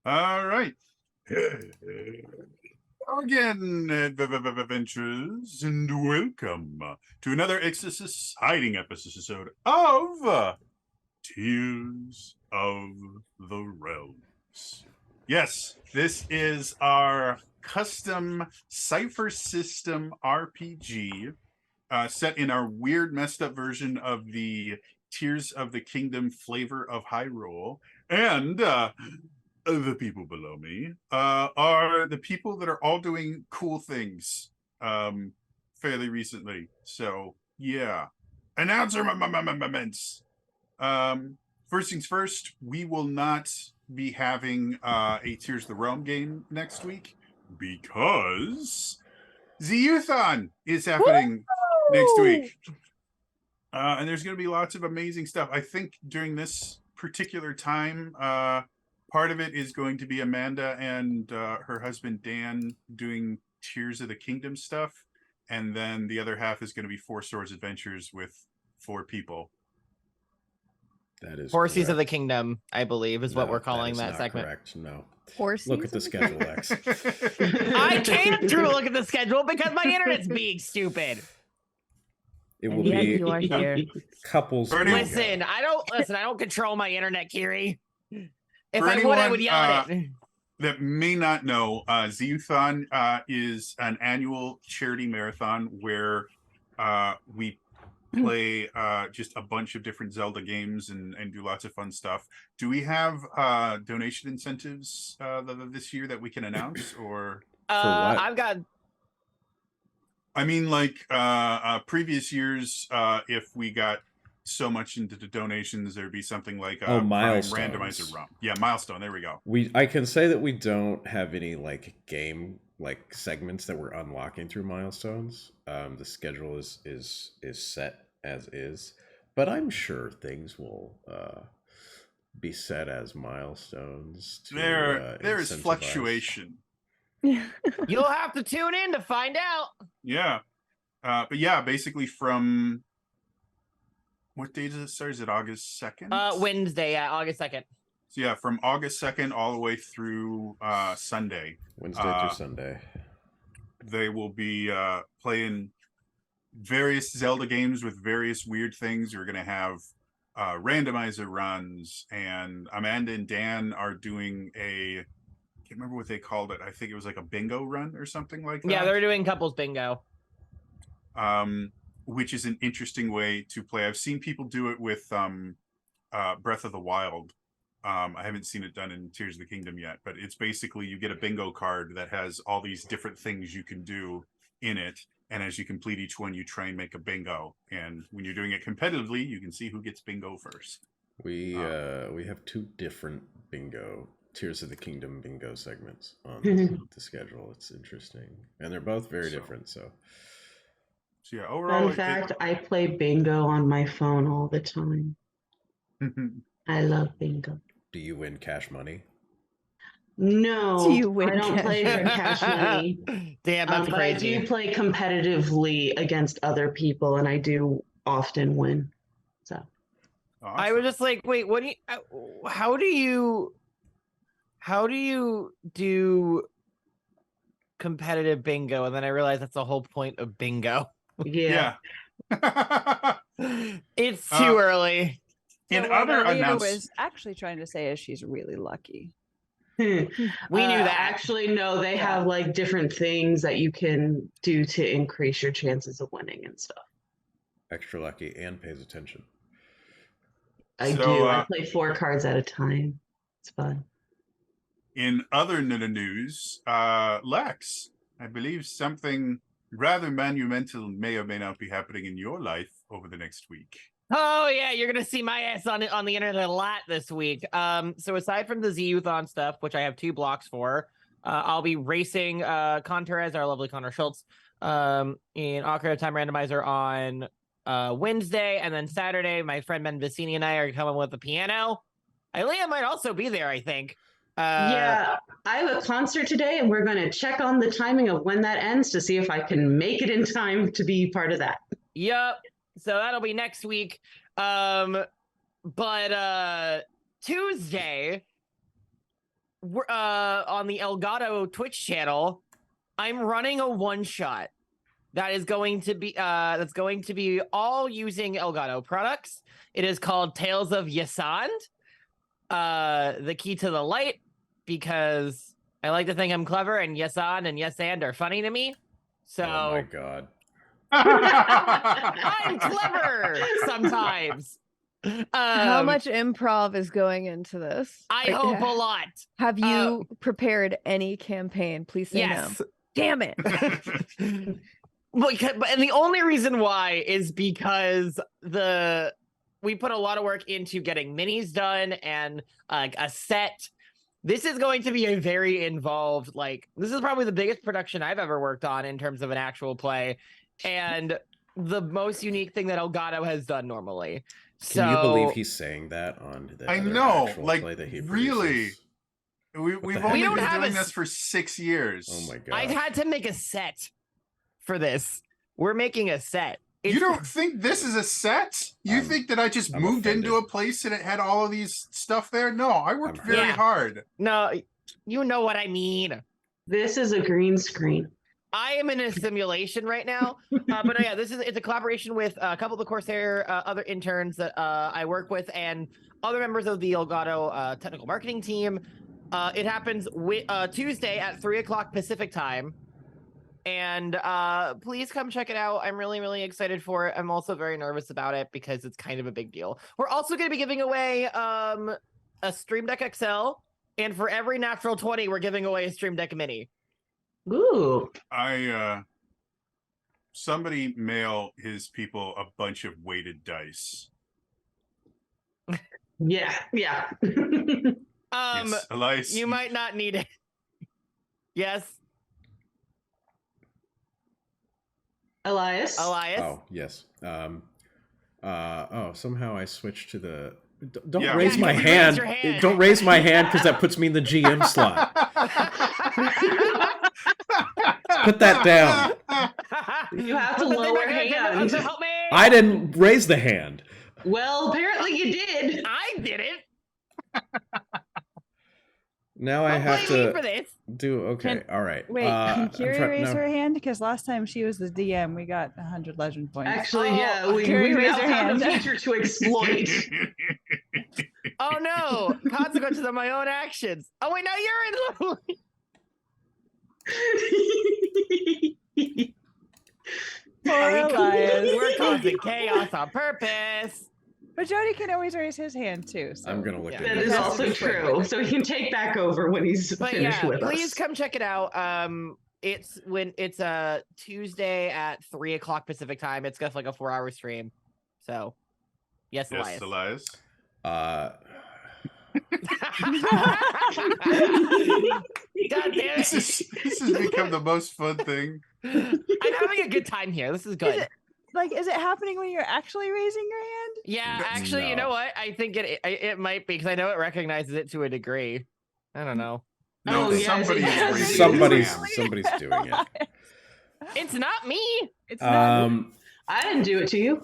All right. Again, adventures, and welcome to another exciting episode of Tears of the Realms. Yes, this is our custom Cypher System RPG set in our weird, messed up version of the Tears of the Kingdom flavor of Hyrule. And the people below me are the people that are all doing cool things fairly recently. So, yeah. Announcements. First things first, we will not be having a Tears of the Realm game next week because the Youthon is happening next week. And there's going to be lots of amazing stuff. I think during this particular time, part of it is going to be Amanda and her husband Dan doing Tears of the Kingdom stuff. And then the other half is going to be Four Swords Adventures with 4 people. That is Four Seas of the Kingdom, I believe, is what we're calling that segment. Correct. No. Look at the schedule, X. I came to look at the schedule because my internet's being stupid. It will be you are here. couples. Listen, I don't control my internet, Kiri. If For I would, I would yell at it. That may not know, Zeuthon is an annual charity marathon where we play just a bunch of different Zelda games and do lots of fun stuff. Do we have donation incentives this year that we can announce? Or I've got. I mean, like previous years, if we got so much into the donations, there'd be something like a randomizer run. Yeah, milestone. There we go. I can say that we don't have any game segments that we're unlocking through milestones. The schedule is set as is, but I'm sure things will be set as milestones. There is fluctuation. You'll have to tune in to find out. Yeah. But yeah, basically from what day does it start? Is it August 2nd? Wednesday, August 2nd. So yeah, from August 2nd all the way through Sunday. Wednesday through Sunday. They will be playing various Zelda games with various weird things. We're going to have randomizer runs, and Amanda and Dan are doing I can't remember what they called it. I think it was like a bingo run or something like that. Yeah, they're doing couples bingo. Which is an interesting way to play. I've seen people do it with Breath of the Wild. I haven't seen it done in Tears of the Kingdom yet, but it's basically you get a bingo card that has all these different things you can do in it. And as you complete each one, you try and make a bingo. And when you're doing it competitively, you can see who gets bingo first. We have 2 different Tears of the Kingdom bingo segments on the schedule. It's interesting. And they're both very different, so yeah, overall, fun fact, I play bingo on my phone all the time. I love bingo. Do you win cash money? No, Do you win I don't play for cash money. Damn, that's but crazy. I do play competitively against other people, and I do often win. So awesome. I was just like, wait, what do you? How do you do competitive bingo? And then I realized that's the whole point of bingo. yeah. It's too early. In So other what Lena announcements, was actually trying to say is she's really lucky. We knew that. Actually, no, they have different things that you can do to increase your chances of winning and stuff. Extra lucky and pays attention. I do. I play 4 cards at a time. It's fun. In other news, Lex, I believe something rather monumental may or may not be happening in your life over the next week. Oh yeah, you're gonna see my ass on the internet a lot this week. So aside from the Z-Youthon stuff, which I have 2 blocks for, I'll be racing Conterez, our lovely Connor Schultz, in Ocarina of Time Randomizer on Wednesday, and then Saturday, my friend Ben Vicini and I are coming with the piano. Ilea might also be there, I think. Yeah, I have a concert today, and we're going to check on the timing of when that ends to see if I can make it in time to be part of that. Yep. So that'll be next week. But Tuesday, on the Elgato Twitch channel, I'm running a one-shot that is going to be all using Elgato products. It is called Tales of Yasand, the key to the light, because I like to think I'm clever, and Yasand and Yasand are funny to me. So Oh my god. I'm clever sometimes. How much improv is going into this? I hope a lot. Have you prepared any campaign? Please say Yes. no. Damn it. And the only reason why is because we put a lot of work into getting minis done and a set. This is going to be a very involved, this is probably the biggest production I've ever worked on in terms of an actual play, and the most unique thing that Elgato has done normally. Can you believe he's saying that on the I other know, actual like, play that he really? produces? We've heck? only We don't been have doing a this for 6 years. Oh my god. I've had to make a set for this. We're making a set. You don't think this is a set? You think that I just I'm moved offended. into a place and it had all of these stuff there? No, I worked very Yeah. hard. No, you know what I mean. This is a green screen. I am in a simulation right now, but yeah, it's a collaboration with a couple of the Corsair other interns that I work with and other members of the Elgato technical marketing team. It happens Tuesday at 3:00 Pacific time, and please come check it out. I'm really, really excited for it. I'm also very nervous about it because it's kind of a big deal. We're also going to be giving away a Stream Deck XL, and for every natural 20, we're giving away a Stream Deck Mini. Ooh. Somebody mail his people a bunch of weighted dice. Yeah. Yes, Elias. You might not need it. Yes, Elias. Oh, yes. Somehow I switched to the don't Yeah. raise Yeah, my don't hand. raise your hand. Don't raise my hand because that puts me in the GM slot. Put that down. You have to Put the thing lower back in the hand. camera. Help me! I didn't raise the hand. Well, apparently you did. I did it. Now I Don't have blame me to for this. do okay. All right. Wait, can I'm Kiri try- raise no. her hand? Because last time she was the DM, we got 100 legend points. Actually, Oh, yeah, we Carrie now raised her found a hand. feature to exploit. Oh no! Consequences of my own actions. Oh wait, now you're in the. Poor Elias. We're causing chaos on purpose. But Jody can always raise his hand too. So. I'm gonna look Yeah. at That it. is That's also a good true. point. So he can take back over when he's But finished yeah, with please us. come check it out. It's a Tuesday at 3:00 Pacific time. It's got like a 4-hour stream. So, yes, Yes, Elias. Elias. God damn it! This has become the most fun thing. I'm having a good time here. This is good. Is it happening when you're actually raising your hand? Yeah, actually, you know No. what? I think it might be because I know it recognizes it to a degree. I don't know. No, Oh, yes, somebody it is has. raising Somebody's his hand. somebody's doing it. It's not me. It's not. I didn't do it to you.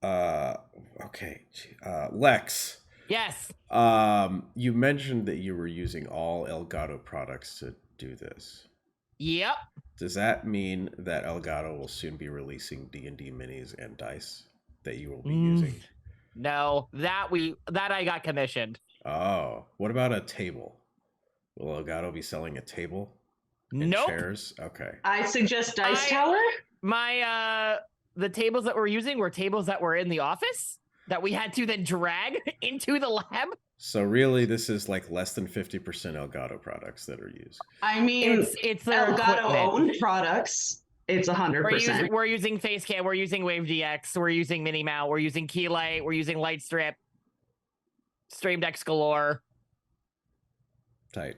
Okay. Lex. Yes. You mentioned that you were using all Elgato products to do this. Yep. Does that mean that Elgato will soon be releasing D&D minis and dice that you will be using? No, that I got commissioned. Oh, what about a table? Will Elgato be selling a table and Nope. chairs? Okay. I suggest Dice Tower. My the tables that we're using were tables that were in the office that we had to then drag into the lab. So really, this is like less than 50% Elgato products that are used. I mean, It's their Elgato equipment. owned products. It's 100%. We're using Facecam, we're using Wave DX, we're using Mini Mount, we're using Keylight, we're using Light Strip, Stream Decks galore. Tight.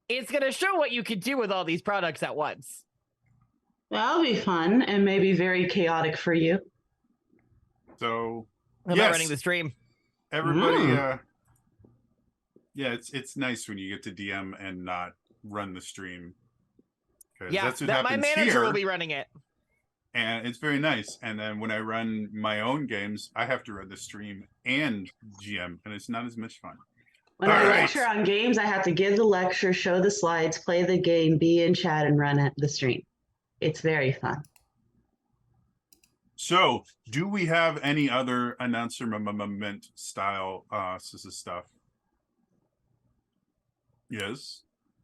It's gonna show what you could do with all these products at once. That'll be fun and maybe very chaotic for you. So I'm not running the stream. everybody, yeah, it's nice when you get to DM and not run the stream. 'Cause Yeah, that's what my happens manager here, will be running it. and it's very nice. And then when I run my own games, I have to run the stream and GM, and it's not as much fun. When All I right. lecture on games, I have to give the lecture, show the slides, play the game, be in chat, and run the stream. It's very fun. So, do we have any other announcement style stuff? Yes.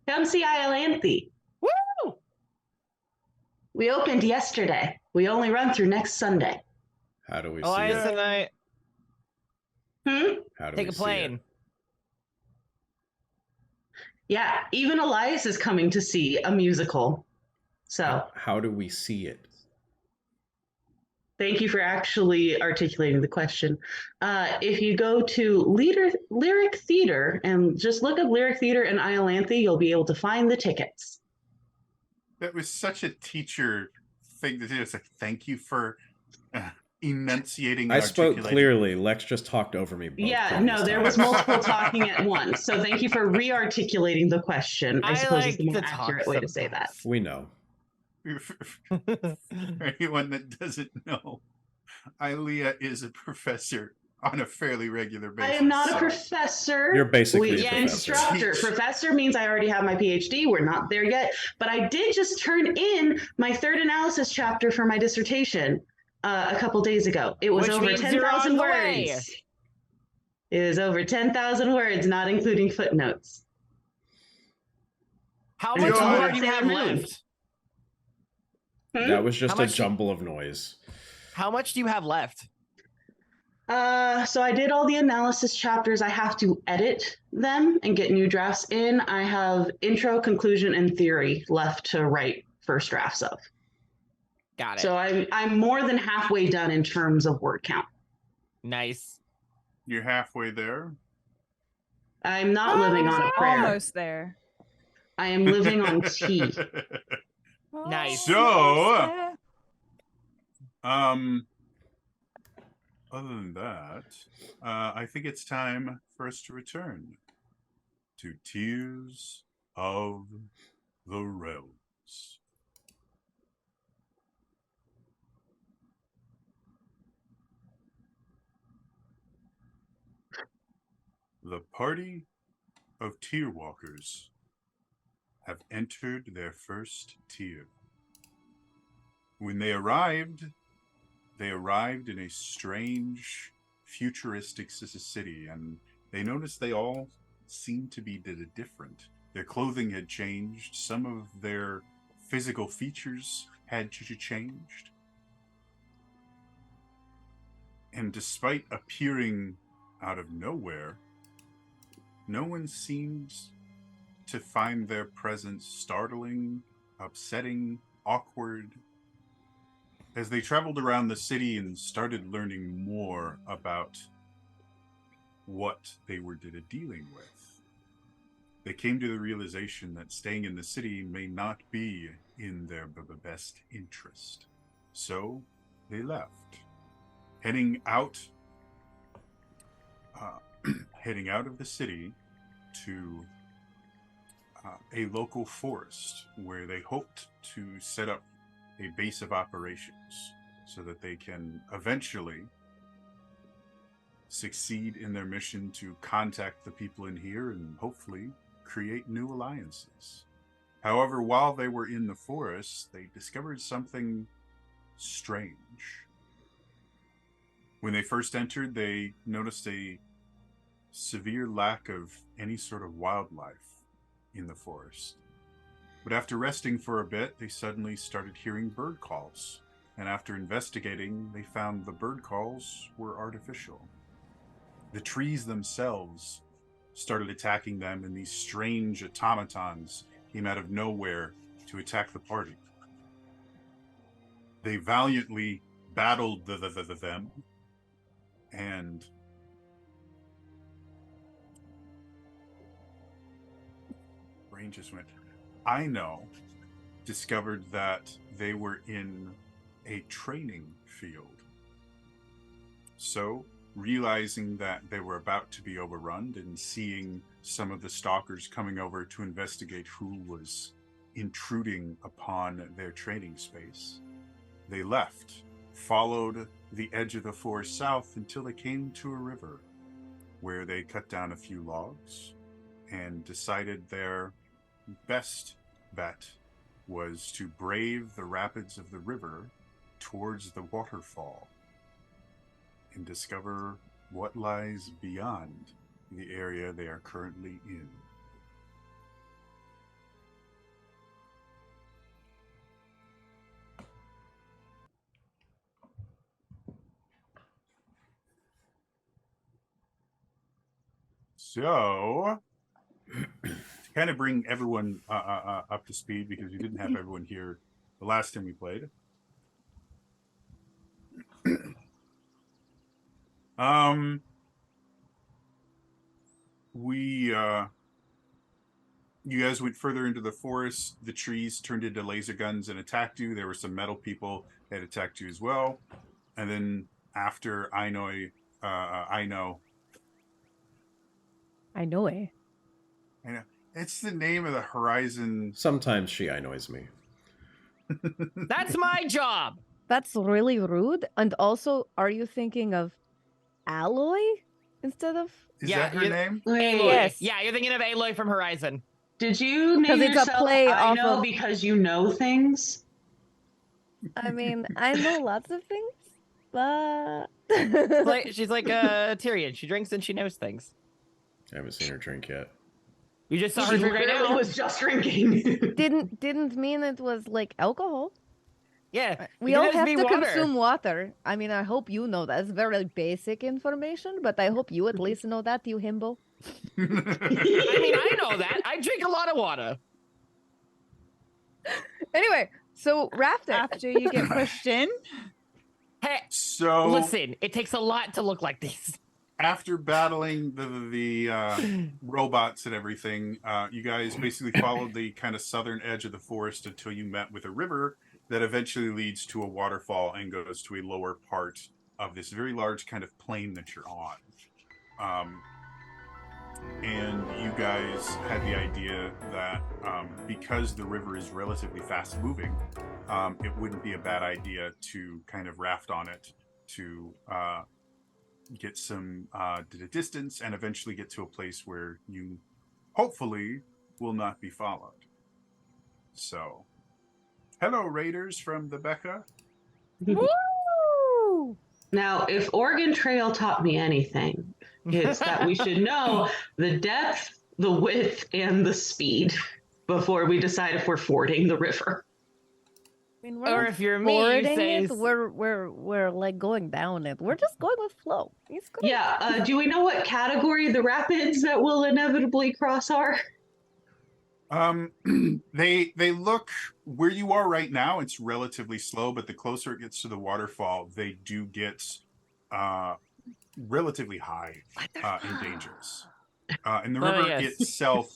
Come see Iolanthe. Woo! We opened yesterday. We only run through next Sunday. How do we see Elias it? and I How do take we a see plane. it? Yeah, even Elias is coming to see a musical. So How do we see it? thank you for actually articulating the question. If you go to Lyric Theater and just look up Lyric Theater and Iolanthe, you'll be able to find the tickets. That was such a teacher thing to do. It's like, thank you for enunciating. I and spoke articulating. clearly. Lex just talked over me. Both Yeah, previous no, there times. was multiple talking at once. So thank you for re-articulating the question. I suppose is the more to talk accurate way to say that. We know. For anyone that doesn't know, Ilea is a professor on a fairly regular basis. I am not a so- professor. You're basically a Yeah, professor. instructor. Professor means I already have my PhD. We're not there yet. But I did just turn in my third analysis chapter for my dissertation a couple days ago. It was Which over means you're 10,000 on the words. way. It was over 10,000 words, not including footnotes. How And much it's all more that do you have Sailor Moon. left? That was just How a much- jumble of noise. How much do you have left? So I did all the analysis chapters. I have to edit them and get new drafts in. I have intro, conclusion, and theory left to write first drafts of. Got it. So I'm more than halfway done in terms of word count. Nice. You're halfway there. I'm not living on a prayer. Almost there. I am living on tea. Nice. So- Almost there. Other than that, I think it's time for us to return to Tears of the Realms. The party of tier walkers have entered their first tier. When they arrived in a strange, futuristic city, and they noticed they all seemed to be different. Their clothing had changed. Some of their physical features had changed. And despite appearing out of nowhere, no one seemed to find their presence startling, upsetting, awkward. As they traveled around the city and started learning more about what they were dealing with, they came to the realization that staying in the city may not be in their best interest. So they left, heading out of the city to a local forest where they hoped to set up a base of operations so that they can eventually succeed in their mission to contact the people in here and hopefully create new alliances. However, while they were in the forest, they discovered something strange. When they first entered, they noticed a severe lack of any sort of wildlife in the forest. But after resting for a bit, they suddenly started hearing bird calls. And after investigating, they found the bird calls were artificial. The trees themselves started attacking them, and these strange automatons came out of nowhere to attack the party. They valiantly battled them, and brain just went. Discovered that they were in a training field. So, realizing that they were about to be overrun and seeing some of the stalkers coming over to investigate who was intruding upon their training space, they left, followed the edge of the forest south until they came to a river. where they cut down a few logs and decided their best bet was to brave the rapids of the river towards the waterfall and discover what lies beyond the area they are currently in. So, to kind of bring everyone up to speed, because we didn't have everyone here the last time we played. You guys went further into the forest. The trees turned into laser guns and attacked you. There were some metal people that attacked you as well. And then after I know. It's the name of the Horizon. Sometimes she annoys me. That's my job. That's really rude. And also, are you thinking of Alloy instead of? Is that her name? Wait, Aloy. Yes. Yeah, you're thinking of Aloy from Horizon. did you name it's a yourself play I off know of- because you know things? I mean, I know lots of things, but She's like a Tyrion. She drinks and she knows things. I haven't seen her drink yet. You just saw her She drink right literally now. was just drinking. didn't mean it was like alcohol. Yeah, We it all has have be to water. consume water. I mean, I hope you know that. It's very basic information, but I hope you at least know that, you himbo. I mean, I know that. I drink a lot of water. Anyway, so rafting. After you get pushed in, Hey, So listen, it takes a lot to look like these. after battling the robots and everything, you guys basically followed the kind of southern edge of the forest until you met with a river that eventually leads to a waterfall and goes to a lower part of this very large kind of plain that you're on. And you guys had the idea that because the river is relatively fast moving, it wouldn't be a bad idea to kind of raft on it to get some distance and eventually get to a place where you hopefully will not be followed. So, hello raiders from the Becca. Woo! Now, if Oregon Trail taught me anything, it's that we should know the depth, the width, and the speed before we decide if we're fording the river. I mean, Or not if you're me, you fording say it, we're like going down it. We're just going with flow. It's good. Yeah, do we know what category the rapids that will inevitably cross are? They look where you are right now. It's relatively slow, but the closer it gets to the waterfall, they do get relatively high and dangerous. And the river yes. itself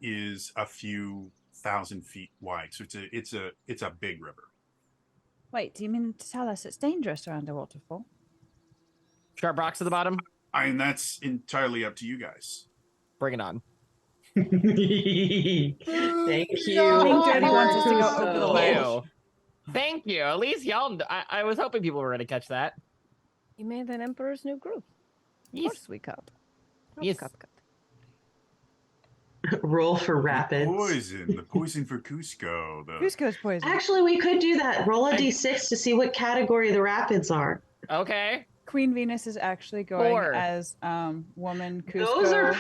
is a few thousand feet wide, so it's a big river. wait, do you mean to tell us it's dangerous around a waterfall? Sharp rocks at the bottom. I mean, that's entirely up to you guys. Bring it on. Thank you. I think Jody wants us to go over the ledge. Thank you. Thank you. At least y'all. I was hoping people were going to catch that. You made an Emperor's New Groove. Of Yes. course we cut. Yes. Cut. Roll for rapids. The poison for Cusco. Cusco's poison. Actually, we could do that. Roll a d6 to see what category the rapids are. Okay. Queen Venus is actually going 4. as woman Those Cusco are-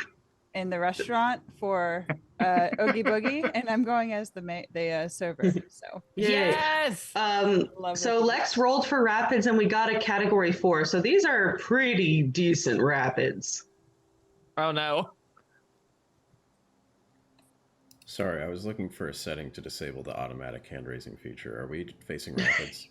in the restaurant for Oogie Boogie, and I'm going as the server. So Yes. love So it. Lex rolled for rapids and we got a category 4. So these are pretty decent rapids. Oh no. Sorry, I was looking for a setting to disable the automatic hand raising feature. Are we facing rapids?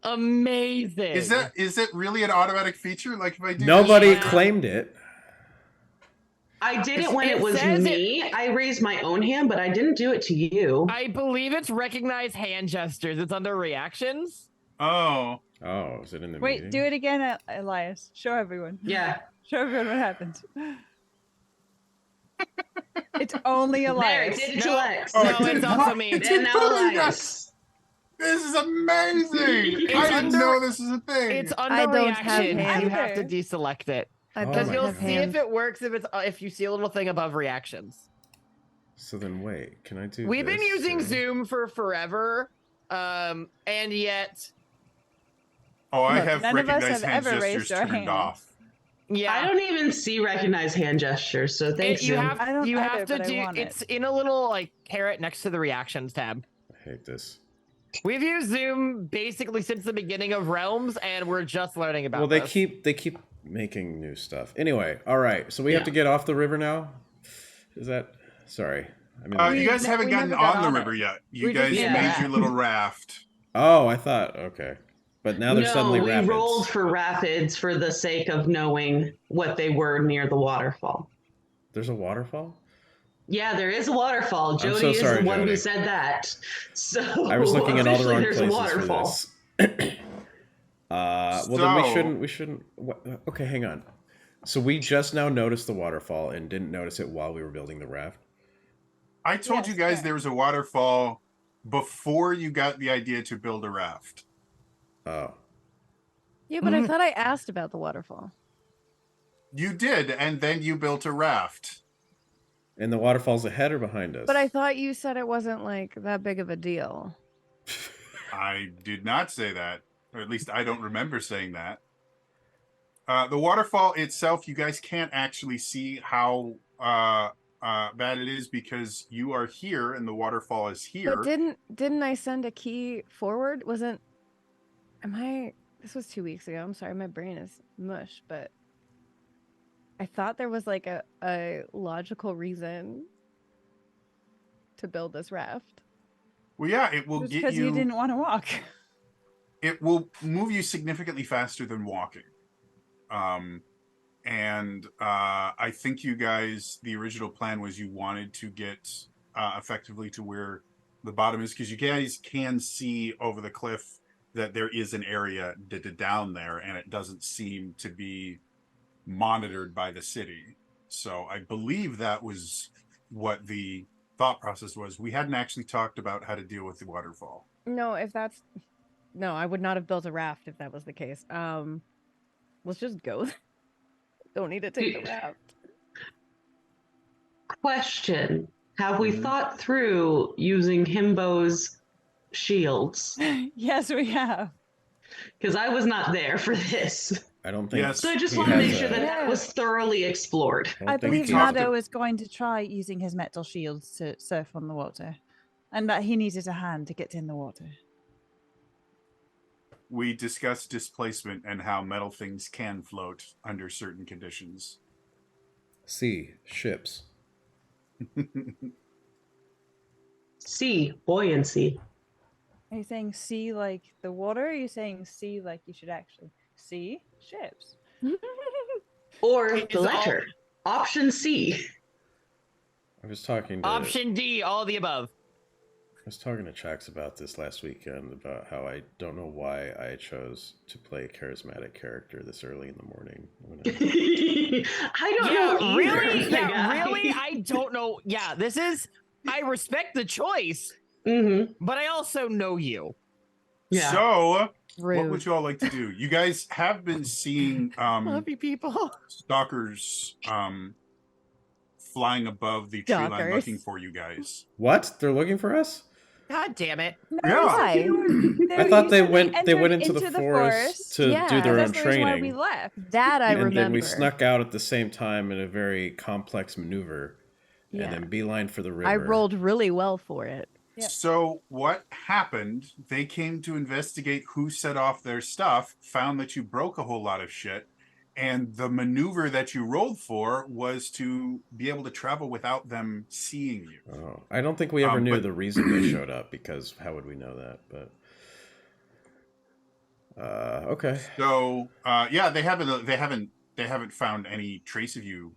Amazing. Is that really an automatic feature? Like if I do Nobody this- claimed it. I did it when It it was says me. I raised my own hand, but I didn't do it to you. I believe it's recognize hand gestures. It's under reactions. Oh, Oh, is it in the Wait, meeting? do it again, Elias. Show everyone. Yeah. Show everyone what happens. It's only There, Elias. did it to No. Lex. Oh, No, it did it's not. also me. It's And now totally Elias. This is amazing. I didn't know this is a thing. It's under I don't have reactions. You have to either. deselect it I Oh because my you'll God. see if it works if you see a little thing above reactions. So then wait, can I do We've been this using too? Zoom for forever, and yet, Oh, I Look, have none of us recognized have hand ever gestures raised our turned hand. off. yeah, I don't even see recognized hand gestures, so thanks, you Zoom. have I don't you either, have to but I do. want It's it. in a little like caret next to the reactions tab. I hate this. We've used Zoom basically since the beginning of Realms, and we're just learning about. Well, they this. keep making new stuff. Anyway, all right. So we have Yeah. to get off the river now. Is that? Sorry. I mean, You guys haven't we gotten never got on the on river it. yet. You We just guys did made that. your little raft. oh, I thought okay, but now there's No, suddenly we rapids. rolled for rapids for the sake of knowing what they were near the waterfall. There's a waterfall. Yeah, there is a waterfall. I'm Jody so is sorry, the one Jody. who said that. So I was looking at all the officially wrong there's a places waterfall. for this. Well, then So- we shouldn't. Okay, hang on. So we just now noticed the waterfall and didn't notice it while we were building the raft. I told Yes, you guys yeah. there was a waterfall before you got the idea to build a raft. Oh, Yeah, but I thought I asked about the waterfall. You did, and then you built a raft. and the waterfall's ahead or behind us? But I thought you said it wasn't like that big of a deal. I did not say that, or at least I don't remember saying that. The waterfall itself, you guys can't actually see how bad it is because you are here and the waterfall is here. But didn't I send a key forward? Wasn't am I this was 2 weeks ago. I'm sorry, my brain is mush, but I thought there was like a logical reason to build this raft. Well, yeah, it will Just get because you didn't want to walk. It will move you significantly faster than walking. I think you guys, the original plan was you wanted to get effectively to where the bottom is, because you guys can see over the cliff that there is an area down there, and it doesn't seem to be monitored by the city. So I believe that was what the thought process was. We hadn't actually talked about how to deal with the waterfall. No, I would not have built a raft if that was the case. Let's just go. Don't need to take the raft. Question: have we Mhm. thought through using Himbo's shields? Yes, we have. Because I was not there for this. I don't think. Yes. So I just he want to has make sure a- that that was thoroughly explored. don't I think believe he- talked Nado to- was going to try using his metal shields to surf on the water, and that he needed a hand to get in the water. We discussed displacement and how metal things can float under certain conditions. Sea ships. Sea buoyancy. Are you saying see like the water? Or are you saying see like you should actually see ships? Or It's the letter. Option C. I was talking to Option D, all the above. I was talking to Chax about this last weekend about how I don't know why I chose to play a charismatic character this early in the morning. I don't know either. Really? the Yeah, guy. really? I don't know. Yeah, this is. I respect the choice, Mhm. but I also know you. Yeah. So, Rude. what would you all like to do? You guys have been seeing Love you, people. stalkers flying above the tree line Stalkers. looking for you guys. What? They're looking for us? God damn it! Yeah. Why? I thought they went into the forest to Yeah, do their own That's the reason why we training. left. That I And remember. then we snuck out at the same time in a very complex maneuver. Yeah. And then beeline for the river. I rolled really well for it. Yeah. So what happened? They came to investigate who set off their stuff, found that you broke a whole lot of shit, and the maneuver that you rolled for was to be able to travel without them seeing you. Oh, I don't think we ever knew but- the reason they showed up, because how would we know that? But okay. So yeah, they haven't found any trace of you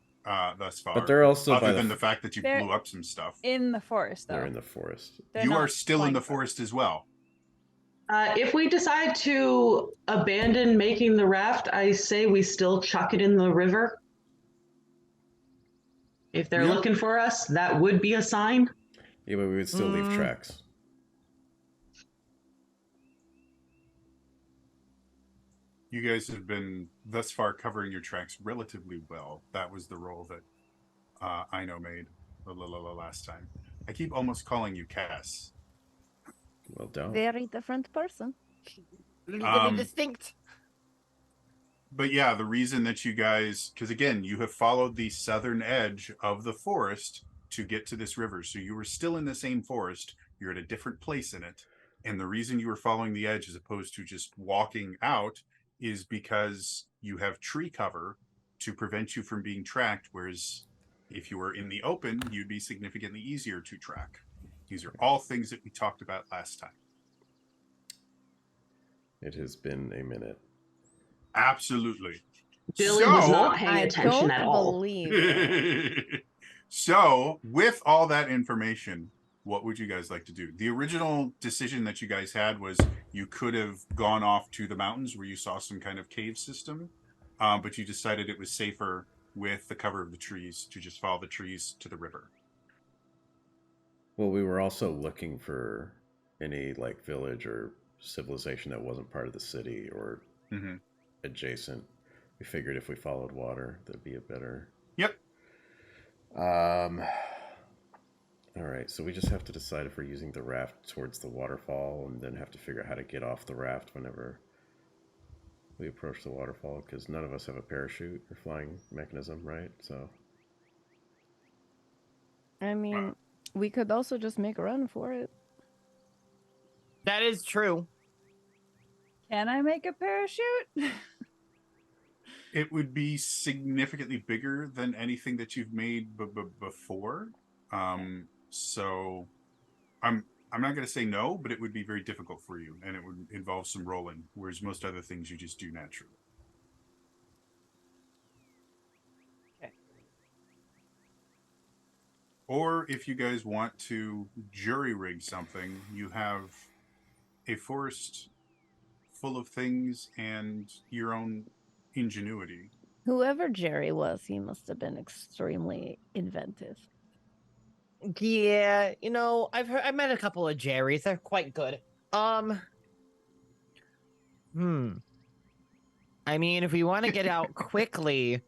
thus far. But they're also by other the than the fact that you They're blew up some stuff. In the forest, though. they're in the forest. They're You not are still in flying the above. forest as well. If we decide to abandon making the raft, I say we still chuck it in the river. If they're Yeah. looking for us, that would be a sign. Yeah, but we would still leave tracks. You guys have been thus far covering your tracks relatively well. That was the roll that Ino made last time. I keep almost calling you Cass. Well, don't. Very different person. Legally distinct. But yeah, the reason that you guys, because again, you have followed the southern edge of the forest to get to this river. So you were still in the same forest. You're at a different place in it. And the reason you were following the edge as opposed to just walking out is because you have tree cover to prevent you from being tracked. Whereas if you were in the open, you'd be significantly easier to track. These are all things that we talked about last time. It has been a minute. Absolutely. Billy was not paying I attention don't at all. believe it. So, with all that information, what would you guys like to do? The original decision that you guys had was you could have gone off to the mountains where you saw some kind of cave system, but you decided it was safer with the cover of the trees to just follow the trees to the river. Well, we were also looking for any like village or civilization that wasn't part of the city or adjacent. We figured if we followed water, that'd be a better. Yep. All right, so we just have to decide if we're using the raft towards the waterfall, and then have to figure out how to get off the raft whenever we approach the waterfall, because none of us have a parachute or flying mechanism, right? So. I mean, we could also just make a run for it. That is true. Can I make a parachute? It would be significantly bigger than anything that you've made before. So I'm not going to say no, but it would be very difficult for you, and it would involve some rolling, whereas most other things you just do naturally. Okay. Or if you guys want to jury rig something, you have a forest full of things and your own ingenuity. Whoever Jerry was, he must have been extremely inventive. Yeah, you know, I met a couple of Jerrys. They're quite good. I mean, if we want to get out quickly,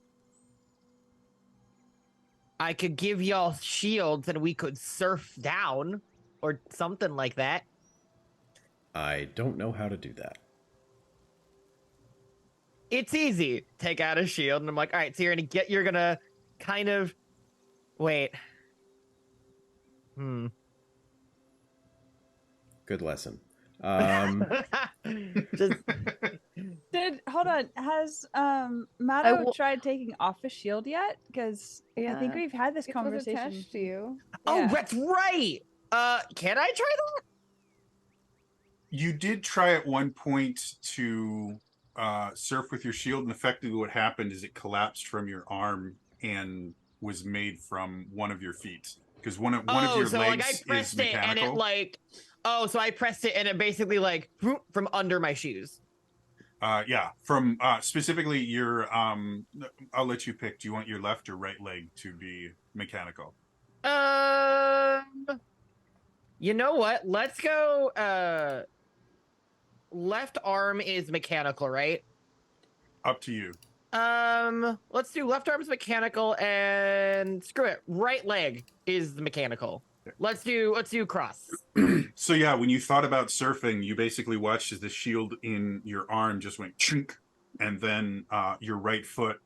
I could give y'all shields and we could surf down or something like that. I don't know how to do that. It's easy. Take out a shield, and I'm like, all right, so you're gonna kind of wait. Good lesson. Just Hold on. Has Mato tried taking off his shield yet? Because I think we've had this conversation. Was attached to you. Oh, Yeah. that's right. Can I try that? You did try at one point to surf with your shield, and effectively what happened is it collapsed from your arm and was made from one of your feet. Because one of your so legs like I is pressed it mechanical. and it like, so I pressed it and it basically like from under my shoes. Yeah, from specifically your I'll let you pick. Do you want your left or right leg to be mechanical? You know what? Let's go. Left arm is mechanical, right? Up to you. Let's do left arm's mechanical and screw it. Right leg is the mechanical. Okay. Let's do cross. So yeah, when you thought about surfing, you basically watched as the shield in your arm just went chink, and then your right foot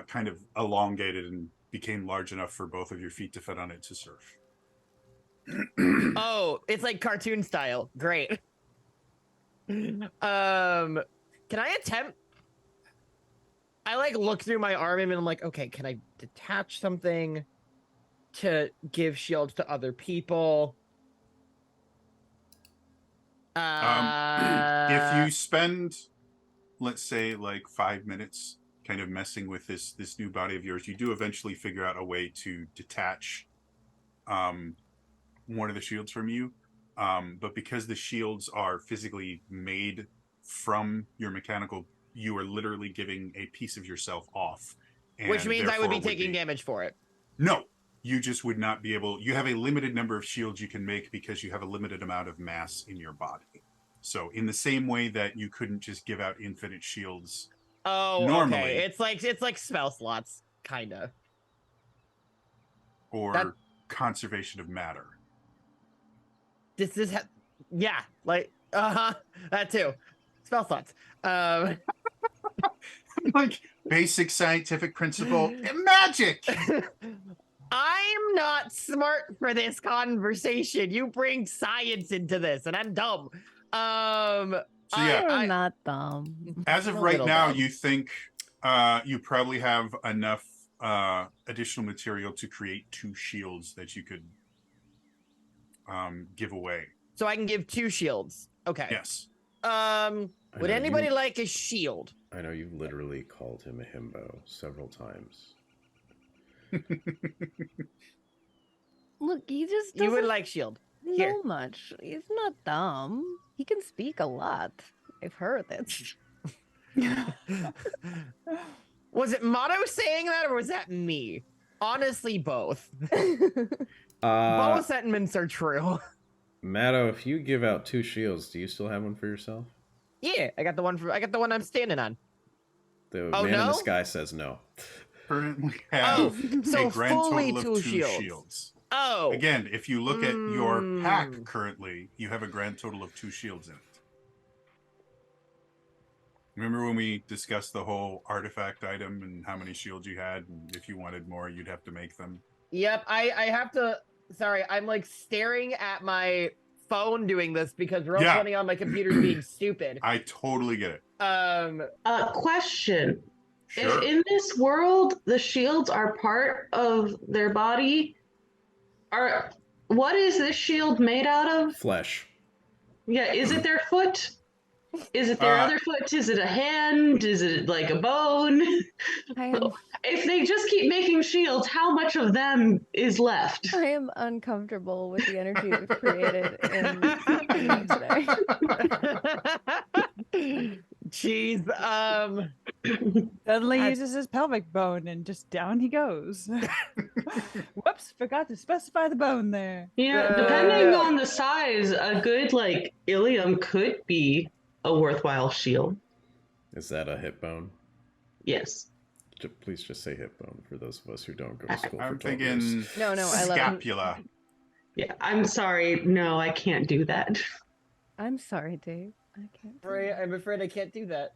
kind of elongated and became large enough for both of your feet to fit on it to surf. Oh, it's like cartoon style. Great. Can I attempt? I like look through my arm and I'm like, okay, can I detach something to give shields to other people? If you spend, let's say, like 5 minutes kind of messing with this new body of yours, you do eventually figure out a way to detach one of the shields from you. But because the shields are physically made from your mechanical, you are literally giving a piece of yourself off. Which means I would be taking damage for it. No, you just would not be able. You have a limited number of shields you can make because you have a limited amount of mass in your body. So in the same way that you couldn't just give out infinite shields. Oh, Normally. okay. It's like spell slots, kinda. Or conservation of matter. Yeah, like that too. Spell slots. Like basic scientific principle. Magic. I'm not smart for this conversation. You bring science into this, and I'm dumb. So yeah, I'm not dumb. As of A right little now, dumb. you think you probably have enough additional material to create 2 shields that you could give away. So I can give 2 shields. Okay. Yes. Would anybody like a shield? I know you've literally called him a himbo several times. Look, he just You would doesn't like shield. know Here. much. He's not dumb. He can speak a lot. I've heard it. Was it Motto saying that, or was that me? Honestly, both. Both sentiments are true. Matto, if you give out 2 shields, do you still have one for yourself? Yeah, I got the one I'm standing on. The Oh, man in no? the sky says no. Currently have so a grand fully total of 2 2 shields. shields. Oh. Again, if you look at your pack currently, you have a grand total of 2 shields in it. Remember when we discussed the whole artifact item and how many shields you had, and if you wanted more, you'd have to make them? Yep, I have to. Sorry, I'm like staring at my phone doing this because Roll20 on my computer's being stupid. I totally get it. Question. Sure. If in this world the shields are part of their body, what is this shield made out of? Flesh. Yeah, is it their foot? Is it their other foot? Is it a hand? Is it like a bone? If they just keep making shields, how much of them is left? I am uncomfortable with the energy we've created in today. Jeez. Suddenly uses his pelvic bone and just down he goes. Whoops, forgot to specify the bone there. Yeah, depending on the size, a good like ilium could be a worthwhile shield. Is that a hip bone? Yes. Please just say hip bone for those of us who don't go to school for I'm 12 thinking years. No, I love scapula. Yeah, I'm sorry. No, I can't do that. I'm sorry, Dave. I can't. I'm afraid I can't do that.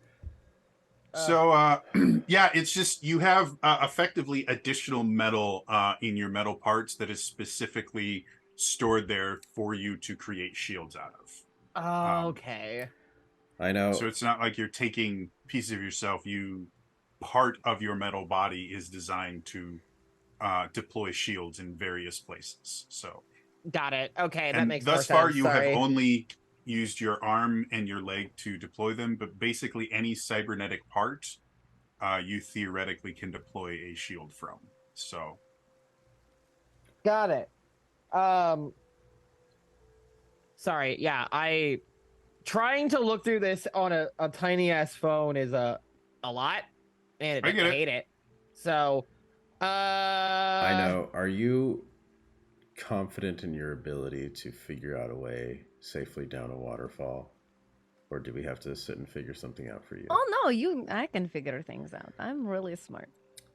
So, yeah, it's just you have effectively additional metal in your metal parts that is specifically stored there for you to create shields out of. Okay. I know. So it's not like you're taking pieces of yourself. Part of your metal body is designed to deploy shields in various places. So Got it. Okay, that and makes more thus far sense. you Sorry. have only used your arm and your leg to deploy them, but basically any cybernetic part you theoretically can deploy a shield from. So Got it. Sorry, yeah, trying to look through this on a tiny ass phone is a lot, and I hate it. So I know. Are you confident in your ability to figure out a way safely down a waterfall? Or do we have to sit and figure something out for you? Oh no, I can figure things out. I'm really smart.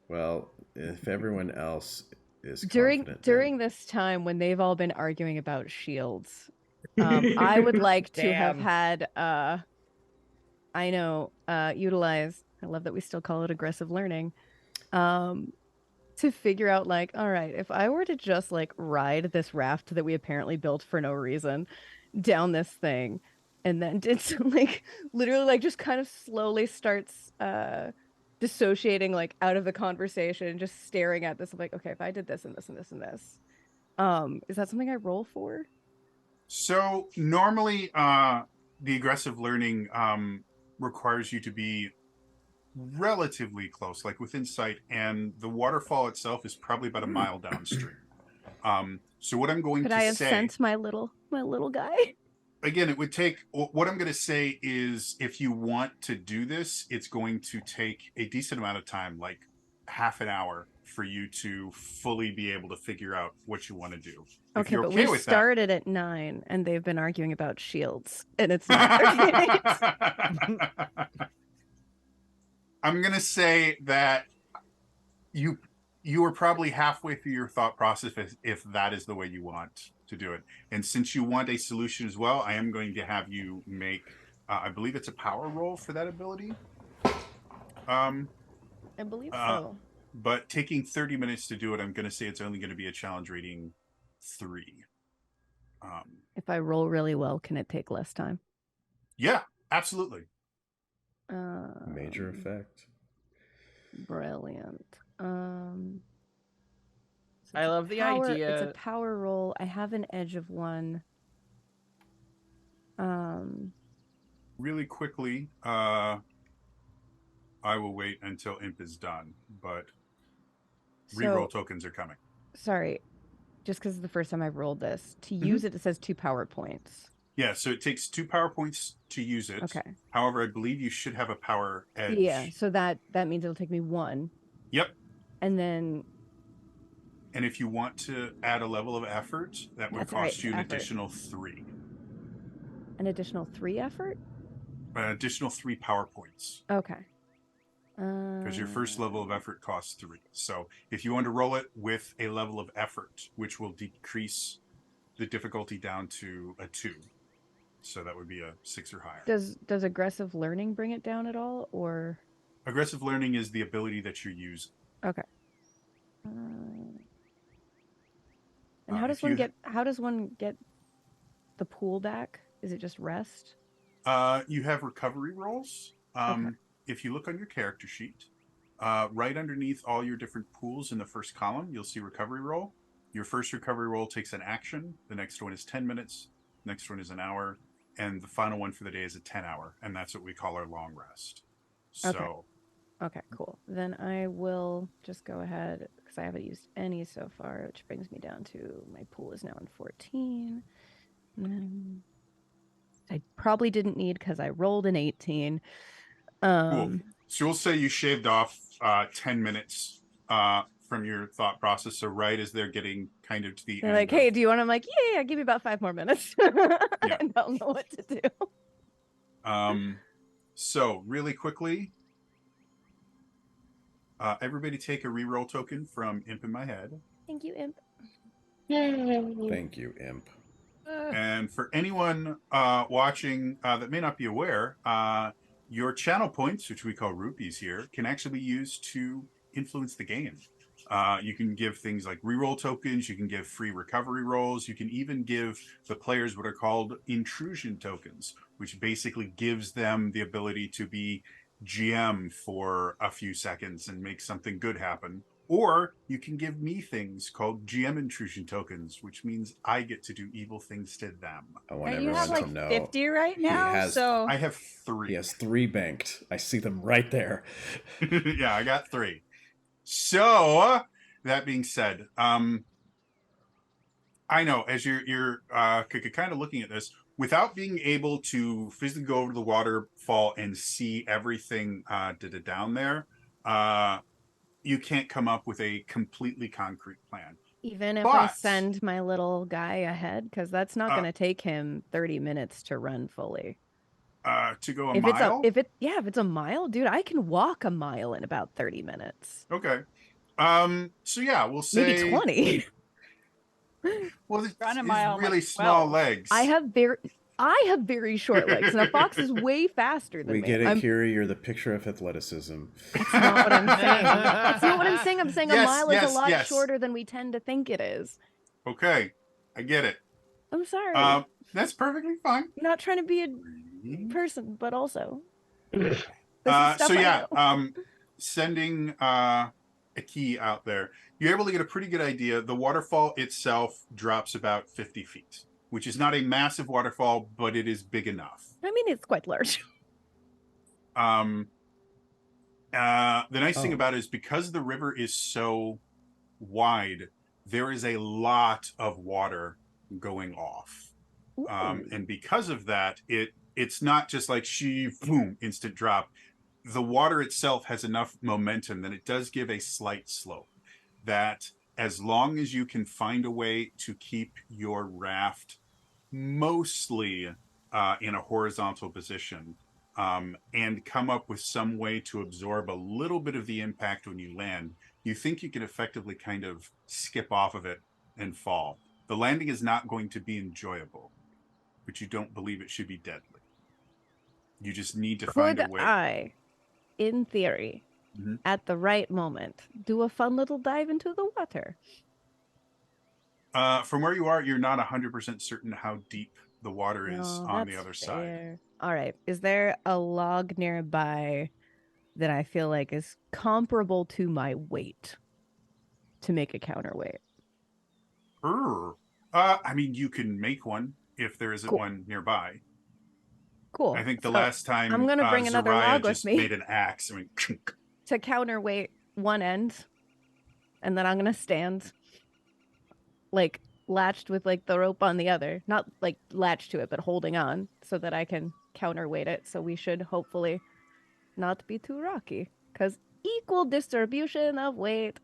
Well, if everyone else is during this time when they've all been arguing about shields, I would like to have had utilize, I love that we still call it aggressive learning, to figure out like, all right, if I were to just like ride this raft that we apparently built for no reason down this thing, and then did some like literally like just kind of slowly starts dissociating like out of the conversation, just staring at this. I'm like, okay, if I did this and this and this and this, is that something I roll for? So normally the aggressive learning requires you to be relatively close, like within sight, and the waterfall itself is probably about a mile downstream. So what I'm going Could to I have say, sent my little guy? Again, it would take, what I'm going to say is if you want to do this, it's going to take a decent amount of time, like half an hour for you to fully be able to figure out what you want to do. If Okay, you're but okay we with started at 9 and they've been arguing about shields and it's not 38. I'm gonna say that you were probably halfway through your thought process if that is the way you want to do it. And since you want a solution as well, I am going to have you make I believe it's a power roll for that ability. I believe so. But taking 30 minutes to do it, I'm going to say it's only going to be a challenge rating 3. If I roll really well, can it take less time? Yeah, absolutely. Major effect. Brilliant. I love the idea. It's a power roll. I have an edge of 1. Really quickly, I will wait until Imp is done, but reroll tokens are coming. Sorry, just because it's the first time I've rolled this. To use it, it says 2 power points. Yeah, so it takes 2 power points to use it. Okay. However, I believe you should have a power edge. Yeah, so that means it'll take me 1. Yep. And then... And if you want to add a level of effort, that would cost you an additional 3. An additional 3 effort? An additional 3 power points. Okay. Because your first level of effort costs 3. So if you want to roll it with a level of effort, which will decrease the difficulty down to a 2. So that would be a 6 or higher. Does aggressive learning bring it down at all, or? Aggressive learning is the ability that you're using. Okay. And how does one get the pool back? Is it just rest? You have recovery rolls. Okay. If you look on your character sheet, right underneath all your different pools in the first column, you'll see recovery roll. Your first recovery roll takes an action. The next one is 10 minutes. Next one is an hour. And the final one for the day is a 10-hour. And that's what we call our long rest. So. Okay, cool. Then I will just go ahead, because I haven't used any so far, which brings me down to my pool is now in 14. And then I probably didn't need because I rolled an 18. Cool. So we'll say you shaved off 10 minutes from your thought process. So right as they're getting kind of to the they're end. Like, hey, do you want? I'm like, yeah, give me about 5 more minutes. Yeah. And I'll know what to do. So really quickly, everybody take a reroll token from Imp in my head. Thank you, Imp. Thank you, Imp. And for anyone watching that may not be aware, your channel points, which we call rupees here, can actually be used to influence the game. You can give things like reroll tokens, you can give free recovery rolls, you can even give the players what are called intrusion tokens, which basically gives them the ability to be GM for a few seconds and make something good happen. Or you can give me things called GM intrusion tokens, which means I get to do evil things to them. I want you everyone have like to know 50 right now, so I have 3. he has 3 banked. I see them right there. Yeah, I got 3. So that being said, I know as you're kind of looking at this, without being able to physically go over to the waterfall and see everything down there, you can't come up with a completely concrete plan. Even if I send my little guy ahead, because that's not going to take him 30 minutes to run fully. To go a mile? If it's a mile, dude, I can walk a mile in about 30 minutes. Okay. So yeah, we'll say maybe 20. Well, it's run a mile really like small 12. legs. I have very short legs, and a fox is way faster than me. We get it, Kiri. You're the picture of athleticism. That's not what I'm saying. That's not what I'm saying. I'm saying a mile is a lot shorter than we tend to think it is. Okay, I get it. I'm sorry. That's perfectly fine. I'm not trying to be a person, but also. Sending a key out there, you're able to get a pretty good idea. The waterfall itself drops about 50 feet, which is not a massive waterfall, but it is big enough. I mean, it's quite large. The nice thing about it is because the river is so wide, there is a lot of water going off. And because of that, it's not just like boom, instant drop. the water itself has enough momentum that it does give a slight slope. That as long as you can find a way to keep your raft mostly in a horizontal position, and come up with some way to absorb a little bit of the impact when you land, you think you can effectively kind of skip off of it and fall. The landing is not going to be enjoyable, but you don't believe it should be deadly. You just need to find a way. I, in theory, Mhm. at the right moment, do a fun little dive into the water? From where you are, you're not 100% certain how deep the water is No, on the that's other side. fair. All right. Is there a log nearby that I feel like is comparable to my weight to make a counterweight? I mean, you can make one if there isn't Cool. one nearby. Cool. I think the So last time I'm gonna bring another Zariah log with just me made an axe. I mean, to counterweight one end, and then I'm gonna stand like latched with like the rope on the other, not like latched to it, but holding on so that I can counterweight it. So we should hopefully not be too rocky, because equal distribution of weight.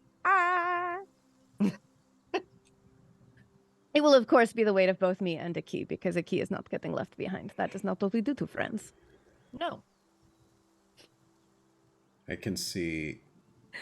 It will, of course, be the weight of both me and a key, because a key is not getting left behind. That is not what we do to friends. No. I can see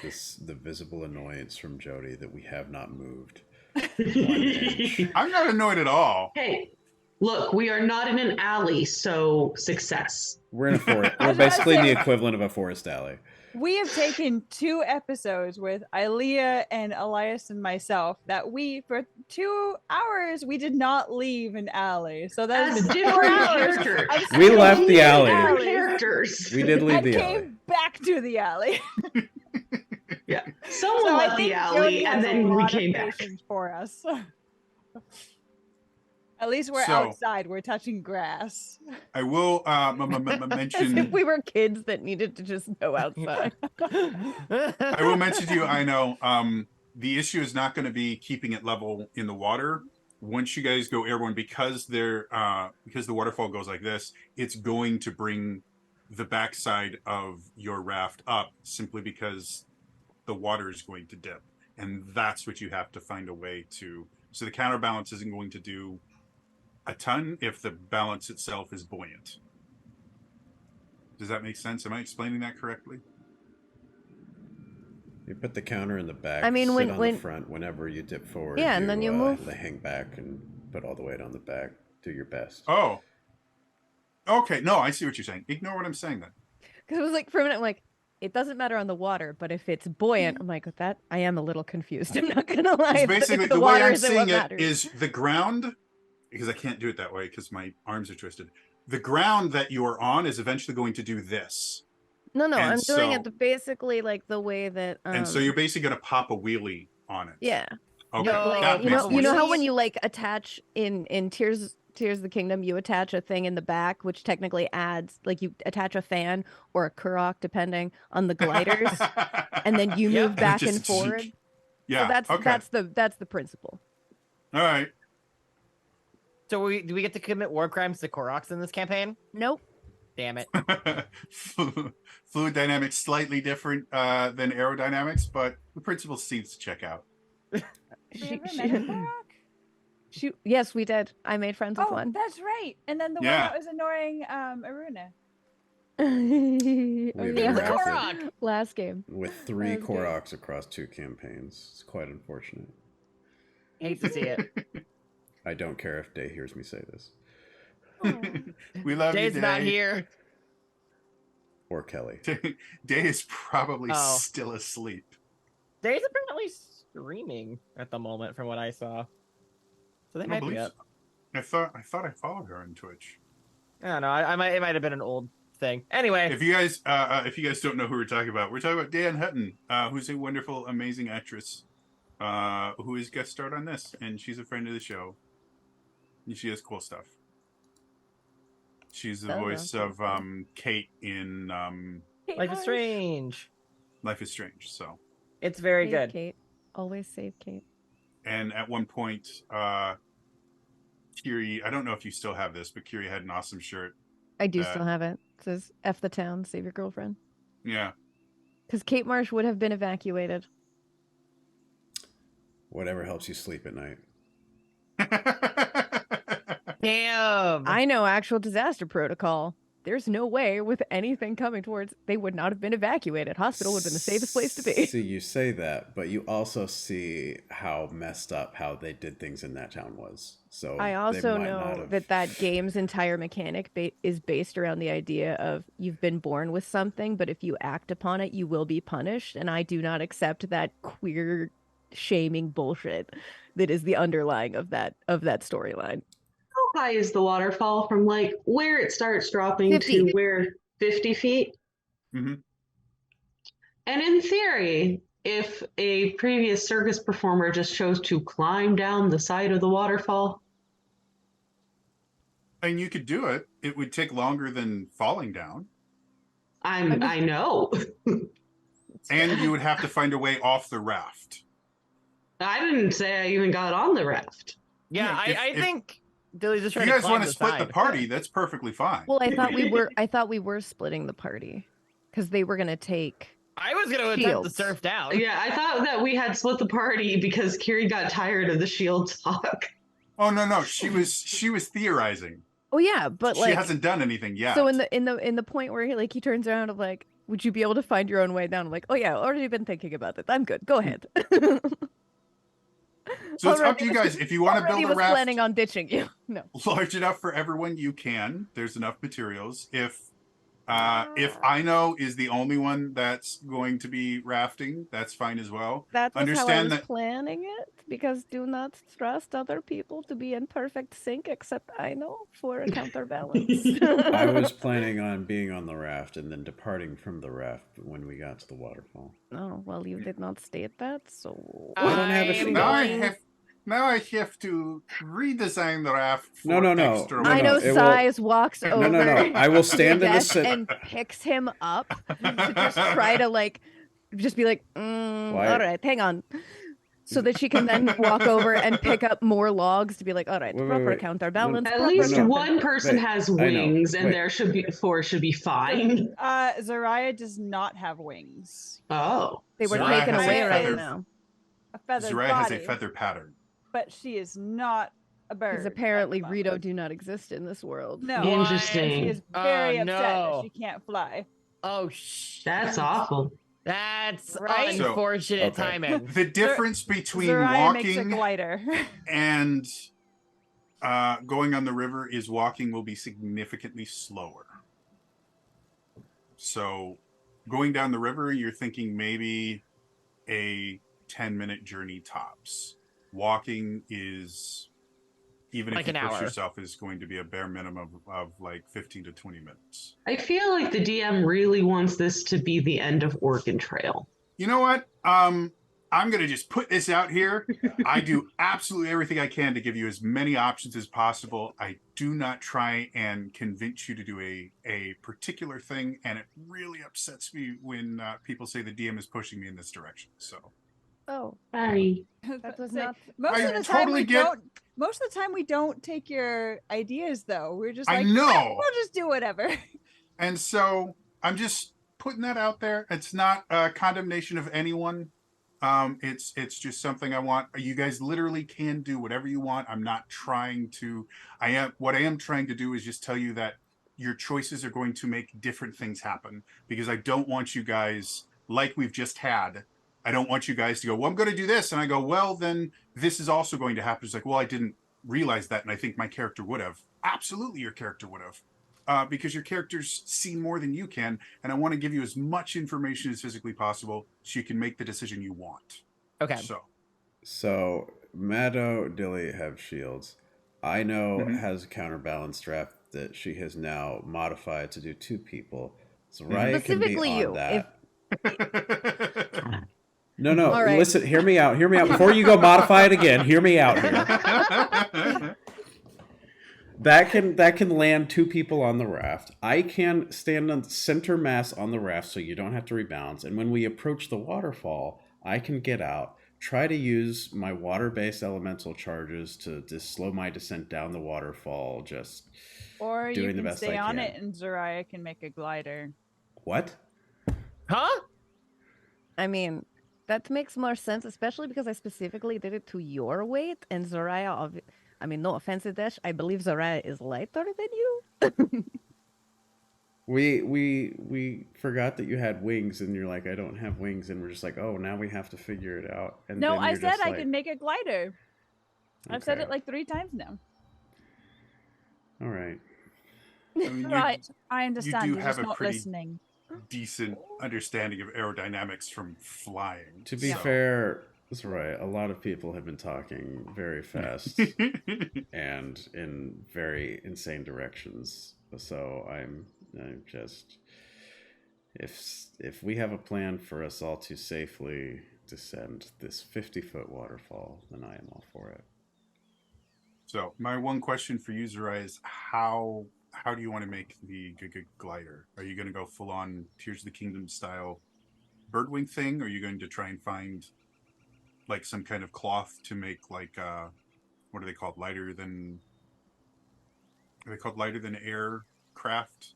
the visible annoyance from Jody that we have not moved 1 inch. I'm not annoyed at all. Hey, look, we are not in an alley, so success. We're in a forest. I We're was about to basically say- the equivalent of a forest alley. We have taken 2 episodes with Ilea and Elias and myself that we, for 2 hours, we did not leave an alley. So that has As been 4 different hours. characters. of We left the staying in alley. Different alleys characters. We did leave and the came alley. back to the alley. Yeah. Someone So I left think the Jody alley has and a then we lot of came back. patience for us. At least we're So- outside. We're touching grass. I will As if mention. we were kids that needed to just go outside. I will mention to you. I know the issue is not going to be keeping it level in the water. Once you guys go airborne, because the waterfall goes like this, it's going to bring the backside of your raft up, simply because the water is going to dip, and that's what you have to find a way to. So the counterbalance isn't going to do a ton if the balance itself is buoyant. Does that make sense? Am I explaining that correctly? You put the counter in the back. I mean, sit when- on when- the front. Whenever you dip forward, Yeah, and then you move. hang back and put all the weight on the back. Do your best. Oh. Okay, no, I see what you're saying. Ignore what I'm saying then. Because it was like, for a minute, I'm like, it doesn't matter on the water, but if it's buoyant, I'm like, with that, I am a little confused. I'm not going to lie. It's If basically the the way water I'm isn't what seeing it matters. is the ground, because I can't do it that way because my arms are twisted. The ground that you are on is eventually going to do this. No, and I'm doing so- it basically like the way that. And so you're basically going to pop a wheelie on it. Yeah. Okay. No, that You makes know, more you know how sense. when you like attach in Tears of the Kingdom, you attach a thing in the back, which technically adds, like, you attach a fan or a Kurok, depending on the gliders, and then you Yep. move back Just- and forward. Yeah. So that's okay. that's the principle. All right. So do we get to commit war crimes to Koroks in this campaign? Nope. Damn it. Fluid dynamics slightly different than aerodynamics, but the principle seems to check out. Have we ever met a Korok? Yes, we did. I made friends with Oh, one. that's right. And then the Yeah. one that was annoying Aruna. We've Oh, He's a interacted Korok. last game. with 3 That was good. Koroks across 2 campaigns. It's quite unfortunate. Hate to see it. I don't care if Day hears me say this. We love Jay's you, Day. not here. Or Kelly. Day is probably Oh. still asleep. Jay's apparently streaming at the moment, from what I saw. So they I might believe be up. I thought I followed her on Twitch. I don't know. It might have been an old thing. Anyway, If you guys don't know who we're talking about Dan Hutton, who's a wonderful, amazing actress, who is guest starred on this, and she's a friend of the show. And she has cool stuff. She's the Oh, voice that's of Kate in Life is Strange. Life is Strange. So, It's very Save good. Kate. Always save Kate. and at one point, Kiri, I don't know if you still have this, but Kiri had an awesome shirt. I do That- still have it. It says F the town, save your girlfriend. Yeah. Because Cape Marsh would have been evacuated. Whatever helps you sleep at night. Damn. I know actual disaster protocol. There's no way with anything coming towards, they would not have been evacuated. Hospital would have been the safest place to be. See, you say that, but you also see how messed up how they did things in that town was. So I they also might not know have- that game's entire mechanic is based around the idea of you've been born with something, but if you act upon it, you will be punished. And I do not accept that queer shaming bullshit that is the underlying of that storyline. How high is the waterfall from like where it starts dropping 50. to where 50 feet? hmm And in theory, if a previous circus performer just chose to climb down the side of the waterfall, And you could do it. It would take longer than falling down. I know. And you would have to find a way off the raft. I didn't say I even got on the raft. Yeah, If- I if- think Dilly's just If trying you to guys climb want to the split the side. party, that's perfectly fine. Well, I thought we were splitting the party because they were gonna take. I was going to attempt to Shields. surf down. Yeah, I thought that we had split the party because Kiri got tired of the shield talk. Oh no, she was theorizing. Oh yeah, but She like hasn't done anything yet. so in the point where he turns around and like, would you be able to find your own way down? I'm like, oh yeah, already been thinking about it. I'm good. Go ahead. So it's up Already to you was- guys. If you want to already build a was raft planning on ditching you. No. large enough for everyone, you can. There's enough materials. If I know is the only one that's going to be rafting, that's fine as well. That's how I Understand was that- planning it, because do not trust other people to be in perfect sync except I know for a counterbalance. I was planning on being on the raft and then departing from the raft when we got to the waterfall. Oh, well, you did not state that, so I don't have a I'm shield. Now I have to redesign the raft. For No. Extra No, I know it will- Size walks No, over. no. I will to stand in the desk and picks him up to just try to like, just be like, Why- all right, hang on, so that she can then walk over and pick up more logs to be like, all right, Wait, proper wait. counterbalance. At proper least no. one person Wait, has I know. wings, and Wait. there should be four should be fine. Zariah does not have wings. Oh, They were Zariah taken has away a right feather- now A feathered Zariah body, has a feather pattern. but she is not a bird. because at apparently the Rito moment. do not exist in this world. No, Interesting. she is very Oh, upset that no. she can't fly. Oh, shit. that's awful. That's Right? So- unfortunate Okay. timing. The difference between Zariah makes a walking glider. and going on the river is walking will be significantly slower. So going down the river, you're thinking maybe a 10-minute journey tops. Walking is, even Like if you an push hour. yourself, is going to be a bare minimum of like 15 to 20 minutes. I feel like the DM really wants this to be the end of Oregon Trail. You know what? I'm going to just put this out here. I do absolutely everything I can to give you as many options as possible. I do not try and convince you to do a particular thing, and it really upsets me when people say the DM is pushing me in this direction. So Oh, Sorry. that was Say, not. Most I of the time totally we get- don't. Most of the time we don't take your ideas though. We're just I like, know. we'll just do whatever. And so I'm just putting that out there. It's not a condemnation of anyone. It's just something I want. You guys literally can do whatever you want. I'm not trying to. What I am trying to do is just tell you that your choices are going to make different things happen, because I don't want you guys, like we've just had, I don't want you guys to go, well, I'm going to do this, and I go, well, then this is also going to happen. It's like, well, I didn't realize that, and I think my character would have. Absolutely, your character would have. Because your characters see more than you can, and I want to give you as much information as physically possible so you can make the decision you want. Okay. So Maddo, Dilly have shields. I know Mhm. has a counterbalance draft that she has now modified to do 2 people. So Raya can be Specifically on you, that. No, All right. listen, hear me out. Before you go modify it again, hear me out here. That can land 2 people on the raft. I can stand on center mass on the raft so you don't have to rebalance. And when we approach the waterfall, I can get out, try to use my water-based elemental charges to just slow my descent down the waterfall, just Or Doing you the can best stay I on can. it and Zariah can make a glider. what? Huh? I mean, that makes more sense, especially because I specifically did it to your weight, and Zoraya. I mean, no offense, Dash. I believe Zoraya is lighter than you. We forgot that you had wings, and you're like, I don't have wings, and we're just like, oh, now we have to figure it out. And No, then I you're said just I like, can make a glider. I've said okay, it like 3 times now. all right. I mean, Right, I you understand. do You're have just a not pretty listening. decent understanding of aerodynamics from flying. To be so. fair, that's right. A lot of people have been talking very fast and in very insane directions. So I'm just, if we have a plan for us all to safely descend this 50-foot waterfall, then I am all for it. So my one question for you, Zerai, is how do you want to make the glider? Are you going to go full on Tears of the Kingdom style birdwing thing? Or are you going to try and find like some kind of cloth to make like what are they called? Are they called lighter than aircraft?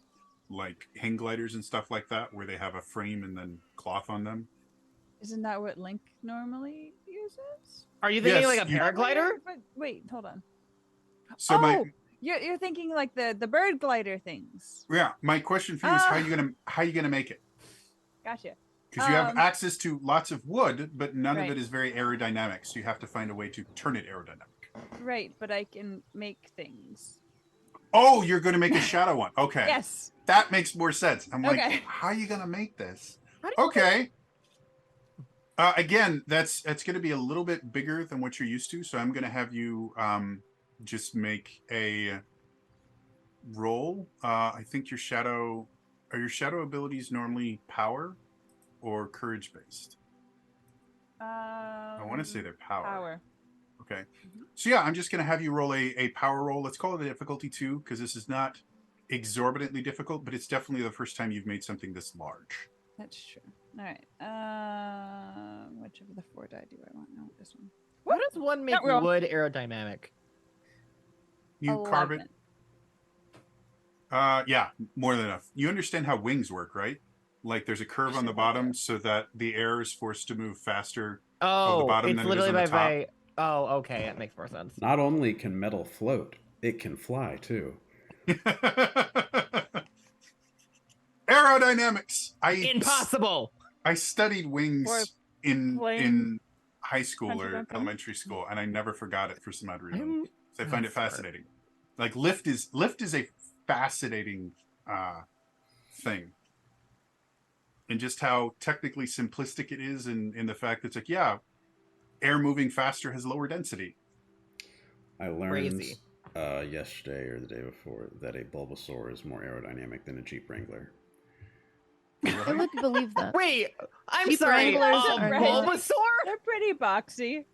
Like hang gliders and stuff like that, where they have a frame and then cloth on them? Isn't that what Link normally uses? Are you thinking Yes, like a you- paraglider? But wait, hold on. So Oh, you're thinking like the bird glider things. my question for you is how are you gonna make it? Gotcha. Because you have Um, access to lots of wood, but none of right. it is very aerodynamic. So you have to find a way to turn it aerodynamic. Right, but I can make things. Oh, you're going to make a shadow one. Okay. Yes. That makes more sense. I'm like, Okay. how are you going to make this? How do you Okay. Again, that's going to be a little bit bigger than what you're used to. So I'm going to have you just make a roll. I think your shadow abilities normally power or courage based? I want to say they're power. Okay. So yeah, I'm just going to have you roll a power roll. Let's call it a difficulty 2, because this is not exorbitantly difficult, but it's definitely the first time you've made something this large. That's true. All right. Which of the 4 die do I want? No, this one. How does one make Not wrong. wood aerodynamic? You carve 11. it. Yeah, more than enough. You understand how wings work, right? Like there's a curve on the bottom so that the air is forced to move faster. Oh, bottom it's than it is literally on the by. Oh, okay, that makes more sense. Not only can metal float, it can fly too. Aerodynamics. Impossible. I studied wings Or in plane high school country or bumping. elementary school, and I never forgot it for some odd reason. I'm- So I find it That's smart. fascinating. Like lift is a fascinating thing, and just how technically simplistic it is, in the fact that it's like, yeah, air moving faster has lower density. I learned Crazy. yesterday or the day before that a Bulbasaur is more aerodynamic than a Jeep Wrangler. I would believe that. Wait, I'm Jeep sorry. Wranglers A are Bulbasaur? They're pretty boxy.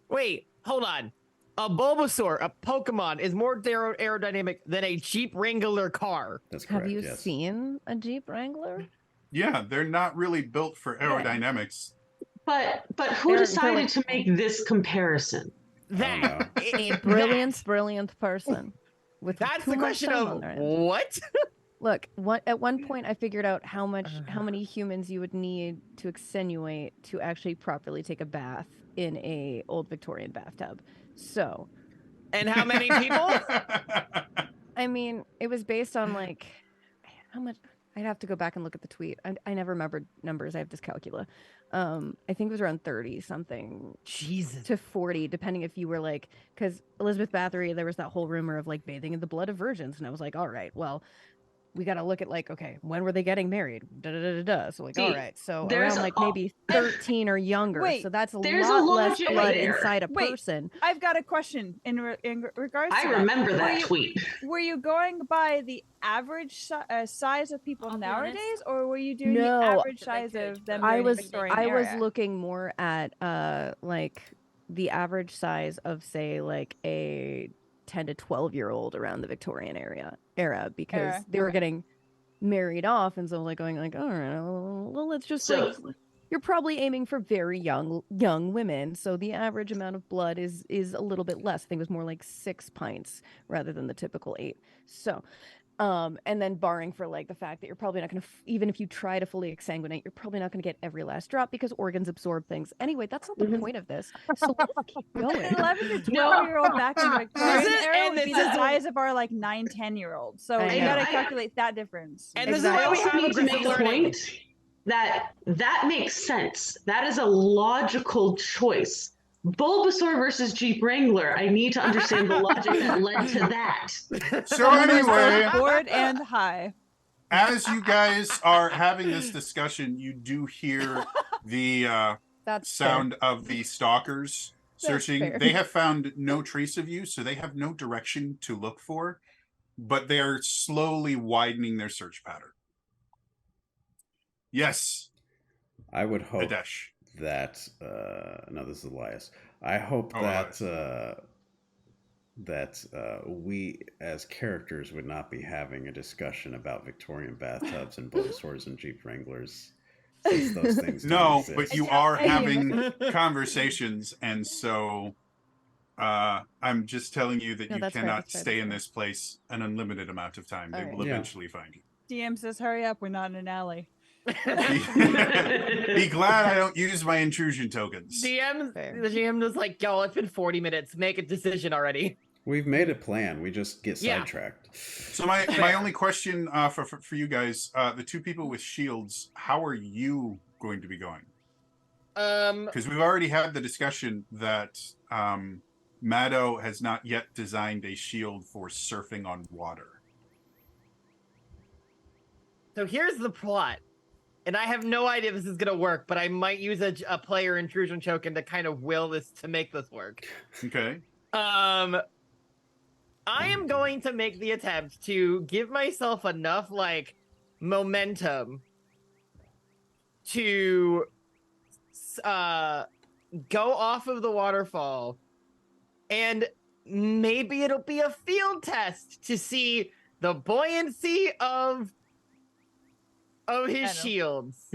Wait, hold on. A Bulbasaur, a Pokemon, is more aerodynamic than a Jeep Wrangler car. That's correct. Have you yes. seen a Jeep Wrangler? Yeah, they're not really built for aerodynamics. But who They're decided like- to make this comparison? That A brilliant person. With That's too the much question time of on their hands. what? Look, at one point I figured out how many humans you would need to extenuate to actually properly take a bath in a old Victorian bathtub. So, And how many people? I mean, it was based on like how much. I'd have to go back and look at the tweet. I never remembered numbers. I have dyscalculia. I think it was around 30 something Jesus. to 40, depending if you were like, because Elizabeth Bathory, there was that whole rumor of like bathing in the blood of virgins, and I was like, all right, well, we got to look at like, okay, when were they getting married? So like, See, all right, so there's around like a- maybe 13 or younger. Wait, so that's there's a lot less logic blood there. inside a Wait. person. I've got a question in regards to I that. remember Were that you- tweet. Were you going by the average size of people I'll be nowadays, honest. or were you doing No. the average If I size could, of them? but I during the was Victorian I was era? looking more at like the average size of say like a 10 to 12-year-old around the Victorian era because Era, they were okay. getting married off, and so like going like, all right, well, let's just So- like, you're probably aiming for very young women, so the average amount of blood is a little bit less. I think it was more like 6 pints rather than the typical 8. So And then barring for like the fact that you're probably not going to, even if you try to fully exsanguinate, you're probably not going to get every last drop because organs absorb things. Anyway, that's not the point of this. So let's keep going. An 11 to No. 12-year-old back in Victorian This is- era and would be this the is- size of our like 9-10-year-olds. So I you know. gotta calculate that difference. And this is I why we also have need to make aggressive the learning. point that makes sense. That is a logical choice. Bulbasaur versus Jeep Wrangler. I need to understand the logic that led to that. So anyway, Board and high. as you guys are having this discussion, you do hear the That's sound of the stalkers That's searching. fair. They have found no trace of you, so they have no direction to look for, but they are slowly widening their search pattern. Yes, I would hope Adesh. that no, this is Elias. I hope Oh, that we as characters would not be having a discussion about Victorian bathtubs and Bulbasaurs and Jeep Wranglers, since those things don't No, exist. but you are having conversations, and so I'm just telling you that No, you that's fair, cannot that's fair, stay that's in fair. this place an unlimited amount of time. They All right. will Yeah. eventually find you. DM says, "Hurry up, we're not in an alley." Be glad I don't use my intrusion tokens. The Fair. GM was like, yo, it's been 40 minutes. Make a decision already. We've made a plan. We just get Yeah. sidetracked. So my only question for you guys, the two people with shields, how are you going to be going? Because we've already had the discussion that Maddo has not yet designed a shield for surfing on water. So here's the plot. And I have no idea if this is going to work, but I might use a player intrusion token to kind of will this to make this work. Okay. I am going to make the attempt to give myself enough like momentum to go off of the waterfall, and maybe it'll be a field test to see the buoyancy of his shields.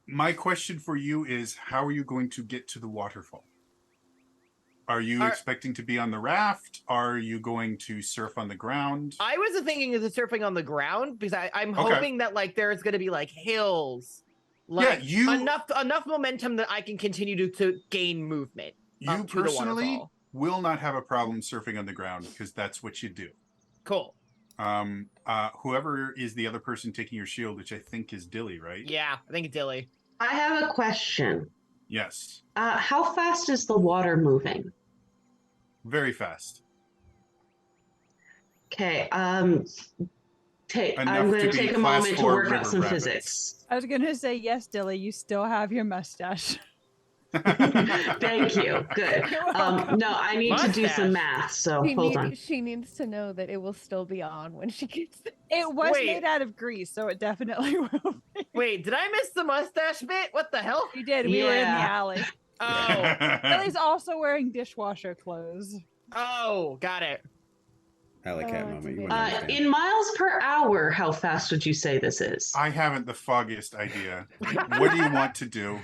My question for you is, how are you going to get to the waterfall? Are you expecting to be on the raft? Are you going to surf on the ground? I was thinking of the surfing on the ground because I'm Okay. hoping that like there's going to be like hills, Yeah, like enough momentum that I can continue to gain movement. You up to the personally waterfall. will not have a problem surfing on the ground because that's what you do. Cool. Whoever is the other person taking your shield, which I think is Dilly, right? Yeah, I think it's Dilly. I have a question. Yes. How fast is the water moving? Very fast. Okay. I'm Enough going to to be take a class moment to 4 work out river some rapids. physics. I was gonna say yes, Dilly. You still have your mustache. Thank you. Good. You're welcome. No, I need to do Mustache. some math. So hold on. She needs to know that it will still be on when she gets there. It was Wait. made out of grease, so it definitely will be. Wait, did I miss the mustache bit? What the hell? You did. We were in the Yeah. alley. Oh, Dilly's also wearing dishwasher clothes. oh, got it. Alley cat Oh, it's moment. You amazing. wouldn't understand. In miles per hour, how fast would you say this is? I haven't the foggiest idea. What do you want to do?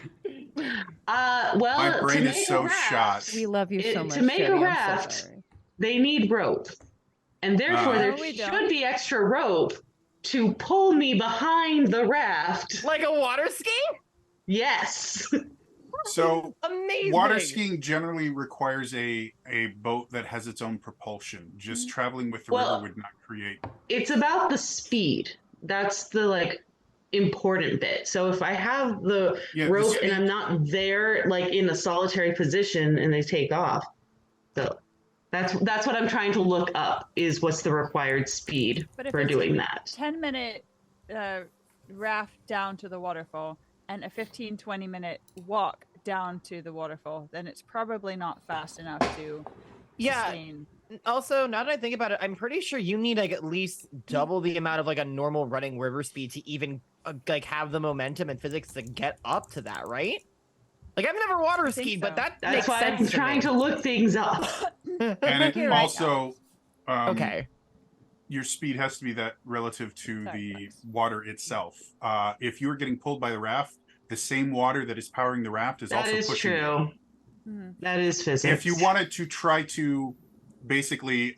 Well, My brain to is make so a raft, shot. We love you so To much. make a Jody, I'm so raft, sorry. they need rope, and therefore there No, we should don't. be extra rope to pull me behind the raft. Like a water ski? Yes. So Amazing. water skiing generally requires a boat that has its own propulsion. Just traveling with the Well- river would not create. It's about the speed. That's the important bit. So if I have the Yeah, the rope and speed- I'm not there in a solitary position and they take off. So that's what I'm trying to look up is what's the required speed But if for it's doing that. 10-minute raft down to the waterfall and a 15-20 minute walk down to the waterfall, then it's probably not fast enough to Yeah. sustain. Also, now that I think about it, I'm pretty sure you need like at least double the amount of like a normal running river speed to even like have the momentum and physics to get up to that, right? Like I've never water think skied, so. but that That's makes why sense I'm trying me. to look things up. And You're it right. also, Okay. your speed has to be that relative to Sorry, the Max. water itself. If you're getting pulled by the raft, the same water that is powering the raft is That also is pushing you. true. Mhm. That is physics. If you wanted to try to basically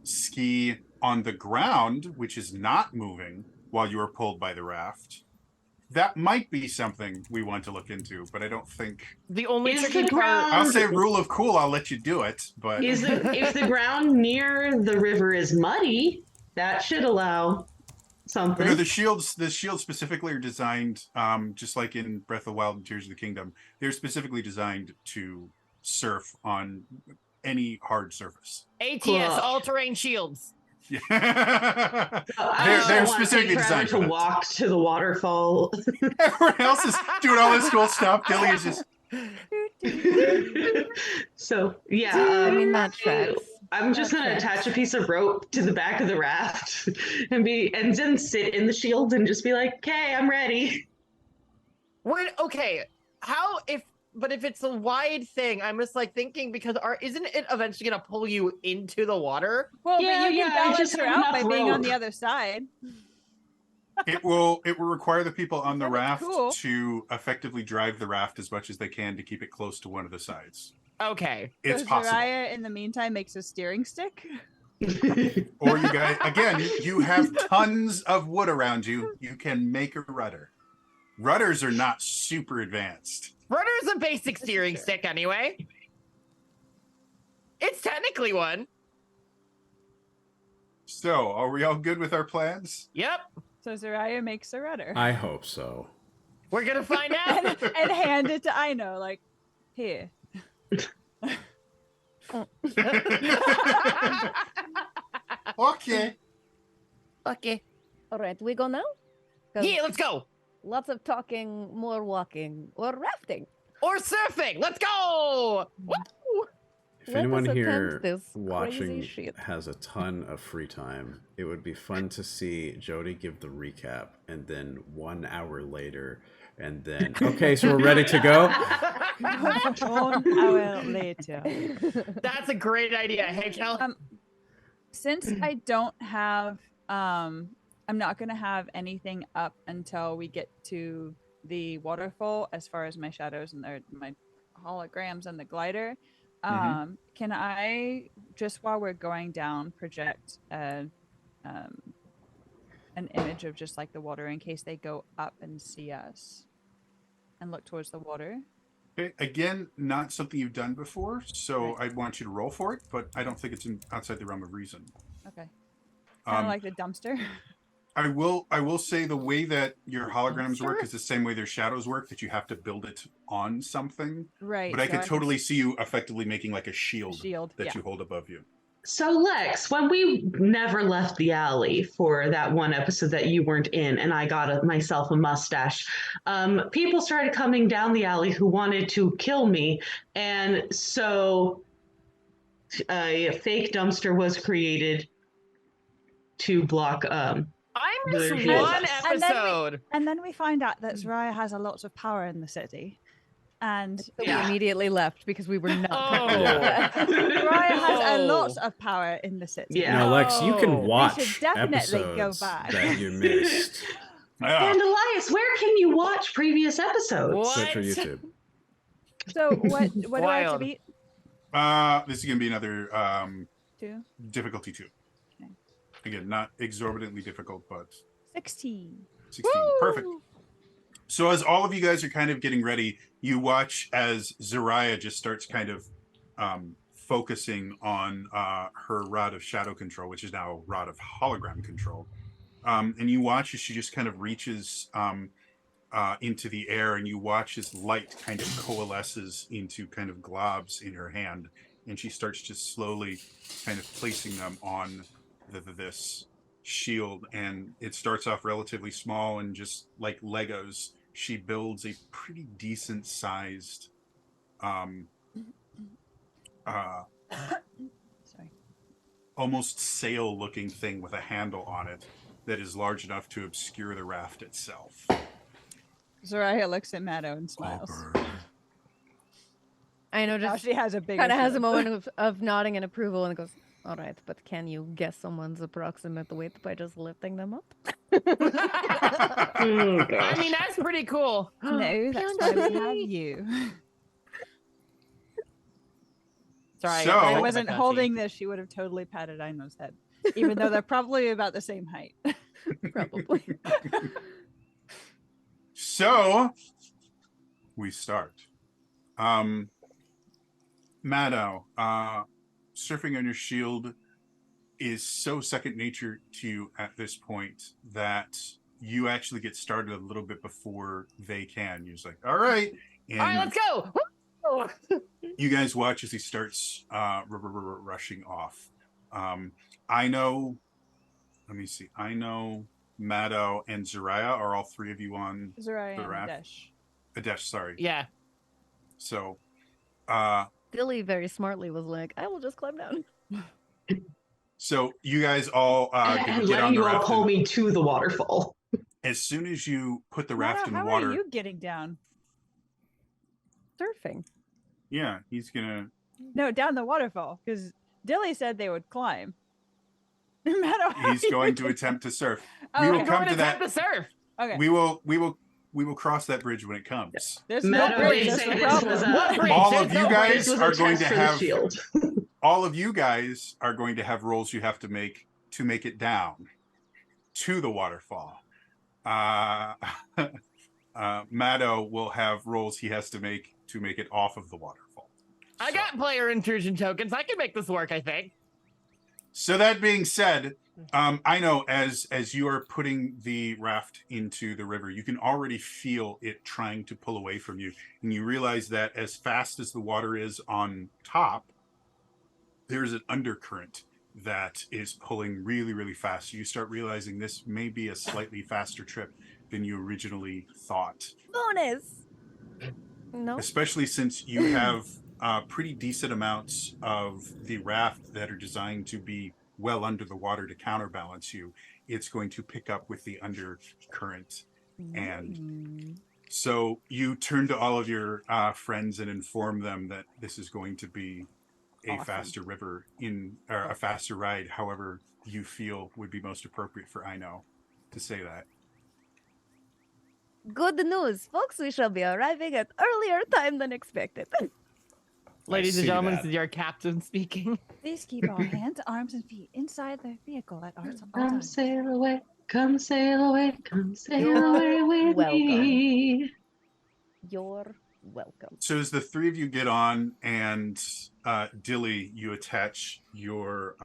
ski on the ground, which is not moving while you are pulled by the raft, that might be something we want to look into, but I don't think... The only Is tricky the part... ground- I'll say rule of cool, I'll let you do it, but... If the ground near the river is muddy, that should allow something. No, the shields specifically are designed, just like in Breath of the Wild and Tears of the Kingdom, they're specifically designed to surf on any hard surface. ATS, Cool. all-terrain shields. Yeah. They're specifically designed to for that. walk to the waterfall. Everyone else is doing all this cool stuff. Gilly is just... So yeah, I mean that tracks. I'm just gonna attach a piece of rope to the back of the raft and then sit in the shield and just be like, "Okay, I'm ready." Wait, okay. But if it's a wide thing, I'm just like thinking because isn't it eventually gonna pull you into the water? Well, Yeah, but you yeah, can I balance just her have out by enough being on rope. the other side. It will require the people on the That's raft cool. to effectively drive the raft as much as they can to keep it close to one of the sides. Okay. It's So possible. Zariah, in the meantime, makes a steering stick. Or you guys, again, you have tons of wood around you. You can make a rudder. Rudders are not super advanced. Rudder's a basic This is steering true. stick anyway. It's technically one. So, are we all good with our plans? Yep. So Zariah makes a rudder I hope so. We're gonna find out. and hand it to Aino, like, here. Okay. Okay. All right, we go now? 'Cause Yeah, let's go. Lots of talking, more walking, or rafting. Or surfing. Let's go. Woo! If Let anyone us here attempt this crazy watching shit. has a ton of free time, it would be fun to see Jody give the recap and then 1 hour later, and then, okay, so we're ready to go? 1 hour later. That's a great idea. Hey, Kel. Since I don't have, I'm not going to have anything up until we get to the waterfall as far as my shadows and my holograms and the glider. Can I, just while we're going down, project an image of just like the water in case they go up and see us and look towards the water? Okay. Again, not something you've done before, so I want you to roll for it, but I don't think it's outside the realm of reason. Okay. Kind of like the dumpster. I will say the way that your holograms work Sure. is the same way their shadows work, that you have to build it on something. Right. But I so could can totally see you effectively making like a shield, shield. that Yeah. you hold above you. So Lex, when we never left the alley for that one episode that you weren't in, and I got myself a mustache, people started coming down the alley who wanted to kill me, and so a fake dumpster was created to block. I missed The- one And then we- episode. And then we find out that Zariah has a lot of power in the city. And So we immediately left because we were not. Oh. Zariah has a lot Oh. of power in the city. Yeah. Now, Lex, you Oh. can We watch should definitely go episodes back. that you missed. Yeah. And Elias, where can you watch previous episodes? What? Search for YouTube. So what do I have to Wild. beat? This is gonna be another 2? difficulty 2. Okay. Again, not exorbitantly difficult, but 16. 16. Perfect. So as all of you guys are kind of getting ready, you watch as Zariah just starts kind of focusing on her rod of shadow control, which is now a rod of hologram control. And you watch as she just kind of reaches into the air, and you watch as light kind of coalesces into kind of globs in her hand, and she starts just slowly kind of placing them on this shield. And it starts off relatively small, and just like Legos, she builds a pretty decent sized Sorry. almost sail looking thing with a handle on it that is large enough to obscure the raft itself. Zariah looks at Maddo and smiles. I know, Now just she has a big kind of has a moment of nodding in approval and goes, all right, but can you guess someone's approximate weight by just lifting them up? I mean, that's pretty cool. No, that's why we have you. Sorry, So- If Oh, I wasn't Rebecca, holding this, she would have totally patted Aino's head. even though they're probably about the same height. Probably. So we start. Maddow, surfing on your shield is so second nature to you at this point that you actually get started a little bit before they can. You're just like, all right. And All right, let's go. Woo! you guys watch as he starts rushing off. I know, let me see. I know Maddow and Zariah are all three of you on Zariah the and raft. Dash. Adesh, sorry. Yeah. So, Dilly very smartly was like, I will just climb down. so you guys all and get letting on the you all raft. pull And me to the waterfall. as soon as you put the raft in the How water, are you getting down? Surfing. yeah, he's gonna. No, down the waterfall, because Dilly said they would climb. No matter how He's you going to get- attempt to surf. Oh, We will okay. come Going to to that. attempt to surf. Okay. We will cross that bridge when it comes. There's Maddow no did bridge. say That's the this was problem. What bridge? All There's of you no guys This was are a going test to for the have. shield. All of you guys are going to have rolls you have to make to make it down to the waterfall. Maddow will have rolls he has to make it off of the waterfall. I So- got player intrusion tokens. I can make this work, I think. So that being said, I know as you are putting the raft into the river, you can already feel it trying to pull away from you, and you realize that as fast as the water is on top, there's an undercurrent that is pulling really, really fast. So you start realizing this may be a slightly faster trip than you originally thought, Bonus. No. especially since you have pretty decent amounts of the raft that are designed to be well under the water to counterbalance you. It's going to pick up with the undercurrent. And so you turn to all of your friends and inform them that this is going to be a Awesome. faster river or a faster ride, however you feel would be most appropriate for Ino to say that. Good news, folks. We shall be arriving at earlier time than expected. Ladies and see gentlemen, that. this is your captain speaking. Please keep all hands, arms, and feet inside the vehicle at all Come times. sail away, come sail away, come sail You're away with welcome. me. You're welcome. So as the three of you get on, and Dilly, you attach your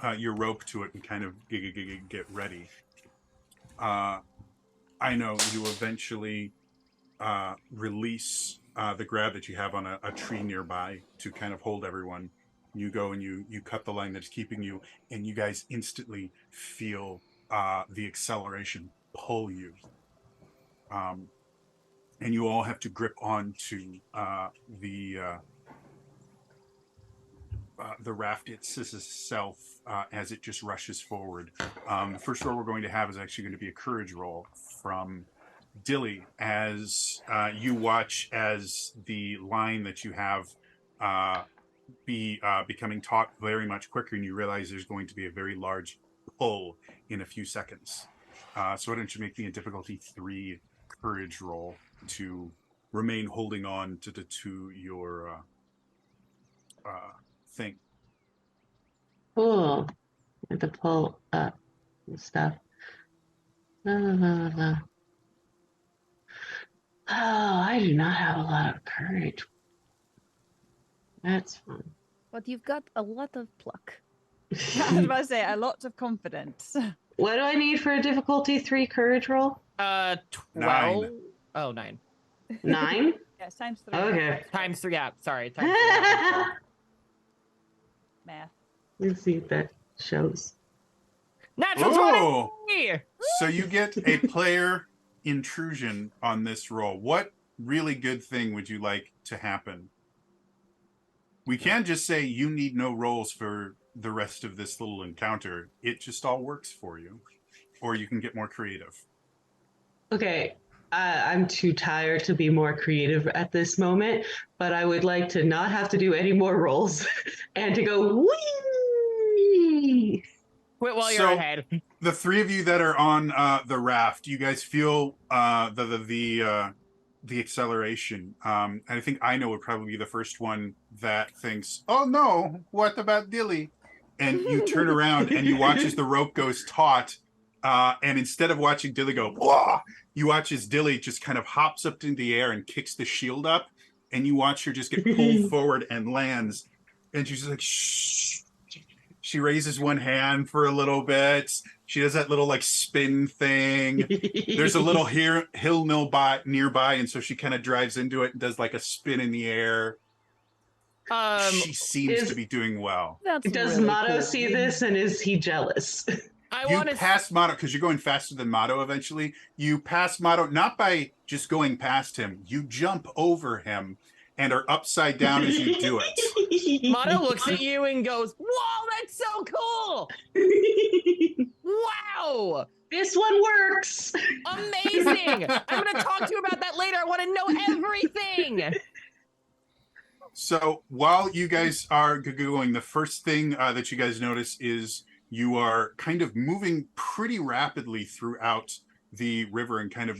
rope to it and kind of get ready. I know you eventually release the grab that you have on a tree nearby to kind of hold everyone. You go and you cut the line that's keeping you, and you guys instantly feel the acceleration pull you. And you all have to grip onto the raft itself as it just rushes forward. The first roll we're going to have is actually going to be a courage roll from Dilly, as you watch as the line that you have becoming taut very much quicker, and you realize there's going to be a very large pull in a few seconds. So why don't you make me a difficulty 3 courage roll to remain holding on to your thing. Cool. I have to pull up and stuff. La, la, la, la. Oh, I do not have a lot of courage. That's fun. But you've got a lot of pluck. I was about to say, a lot of confidence. What do I need for a difficulty 3 courage roll? 12. 9. Oh, 9. 9? Yes, times 3. Okay. Times 3. Yeah, sorry. Times 3. Math. Let's see if that shows. Natural Oh! 20! So you get a player intrusion on this roll. What really good thing would you like to happen? We can just say you need no rolls for the rest of this little encounter. It just all works for you. Or you can get more creative. Okay, I'm too tired to be more creative at this moment, but I would like to not have to do any more rolls and to go whee! Quit while you're So- ahead. The three of you that are on the raft, you guys feel the acceleration. And I think Ino would probably be the first one that thinks, "Oh no, what about Dilly?" and you turn around and you watch as the rope goes taut. And instead of watching Dilly go, wah, you watch as Dilly just kind of hops up into the air and kicks the shield up, and you watch her just get pulled forward and lands. And she's just like, shh. She raises one hand for a little bit. She does that little like spin thing. There's a little hill nearby, and so she kind of drives into it and does like a spin in the air. She seems to be doing well. Does really Motto cool. see this, and is he jealous? You pass Motto because you're going faster than Motto eventually. You pass Motto not by just going past him. You jump over him and are upside down as you do it. Motto looks at you and goes, "Whoa, that's so cool! Wow, This one works. amazing! I'm going to talk to you about that later. I want to know everything." So while you guys are going, the first thing that you guys notice is you are kind of moving pretty rapidly throughout the river and kind of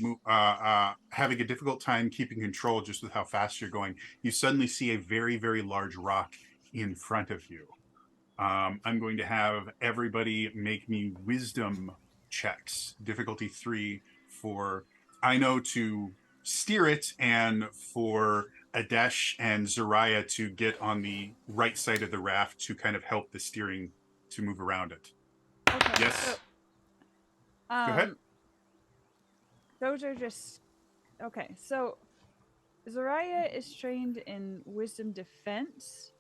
having a difficult time keeping control just with how fast you're going. You suddenly see a very, very large rock in front of you. I'm going to have everybody make me wisdom checks, difficulty 3 for Aino to steer it and for Adesh and Zariah to get on the right side of the raft to kind of help the steering to move around it. Okay. Yes. So, Go ahead. Those are just okay. So Zariah is trained in wisdom defense.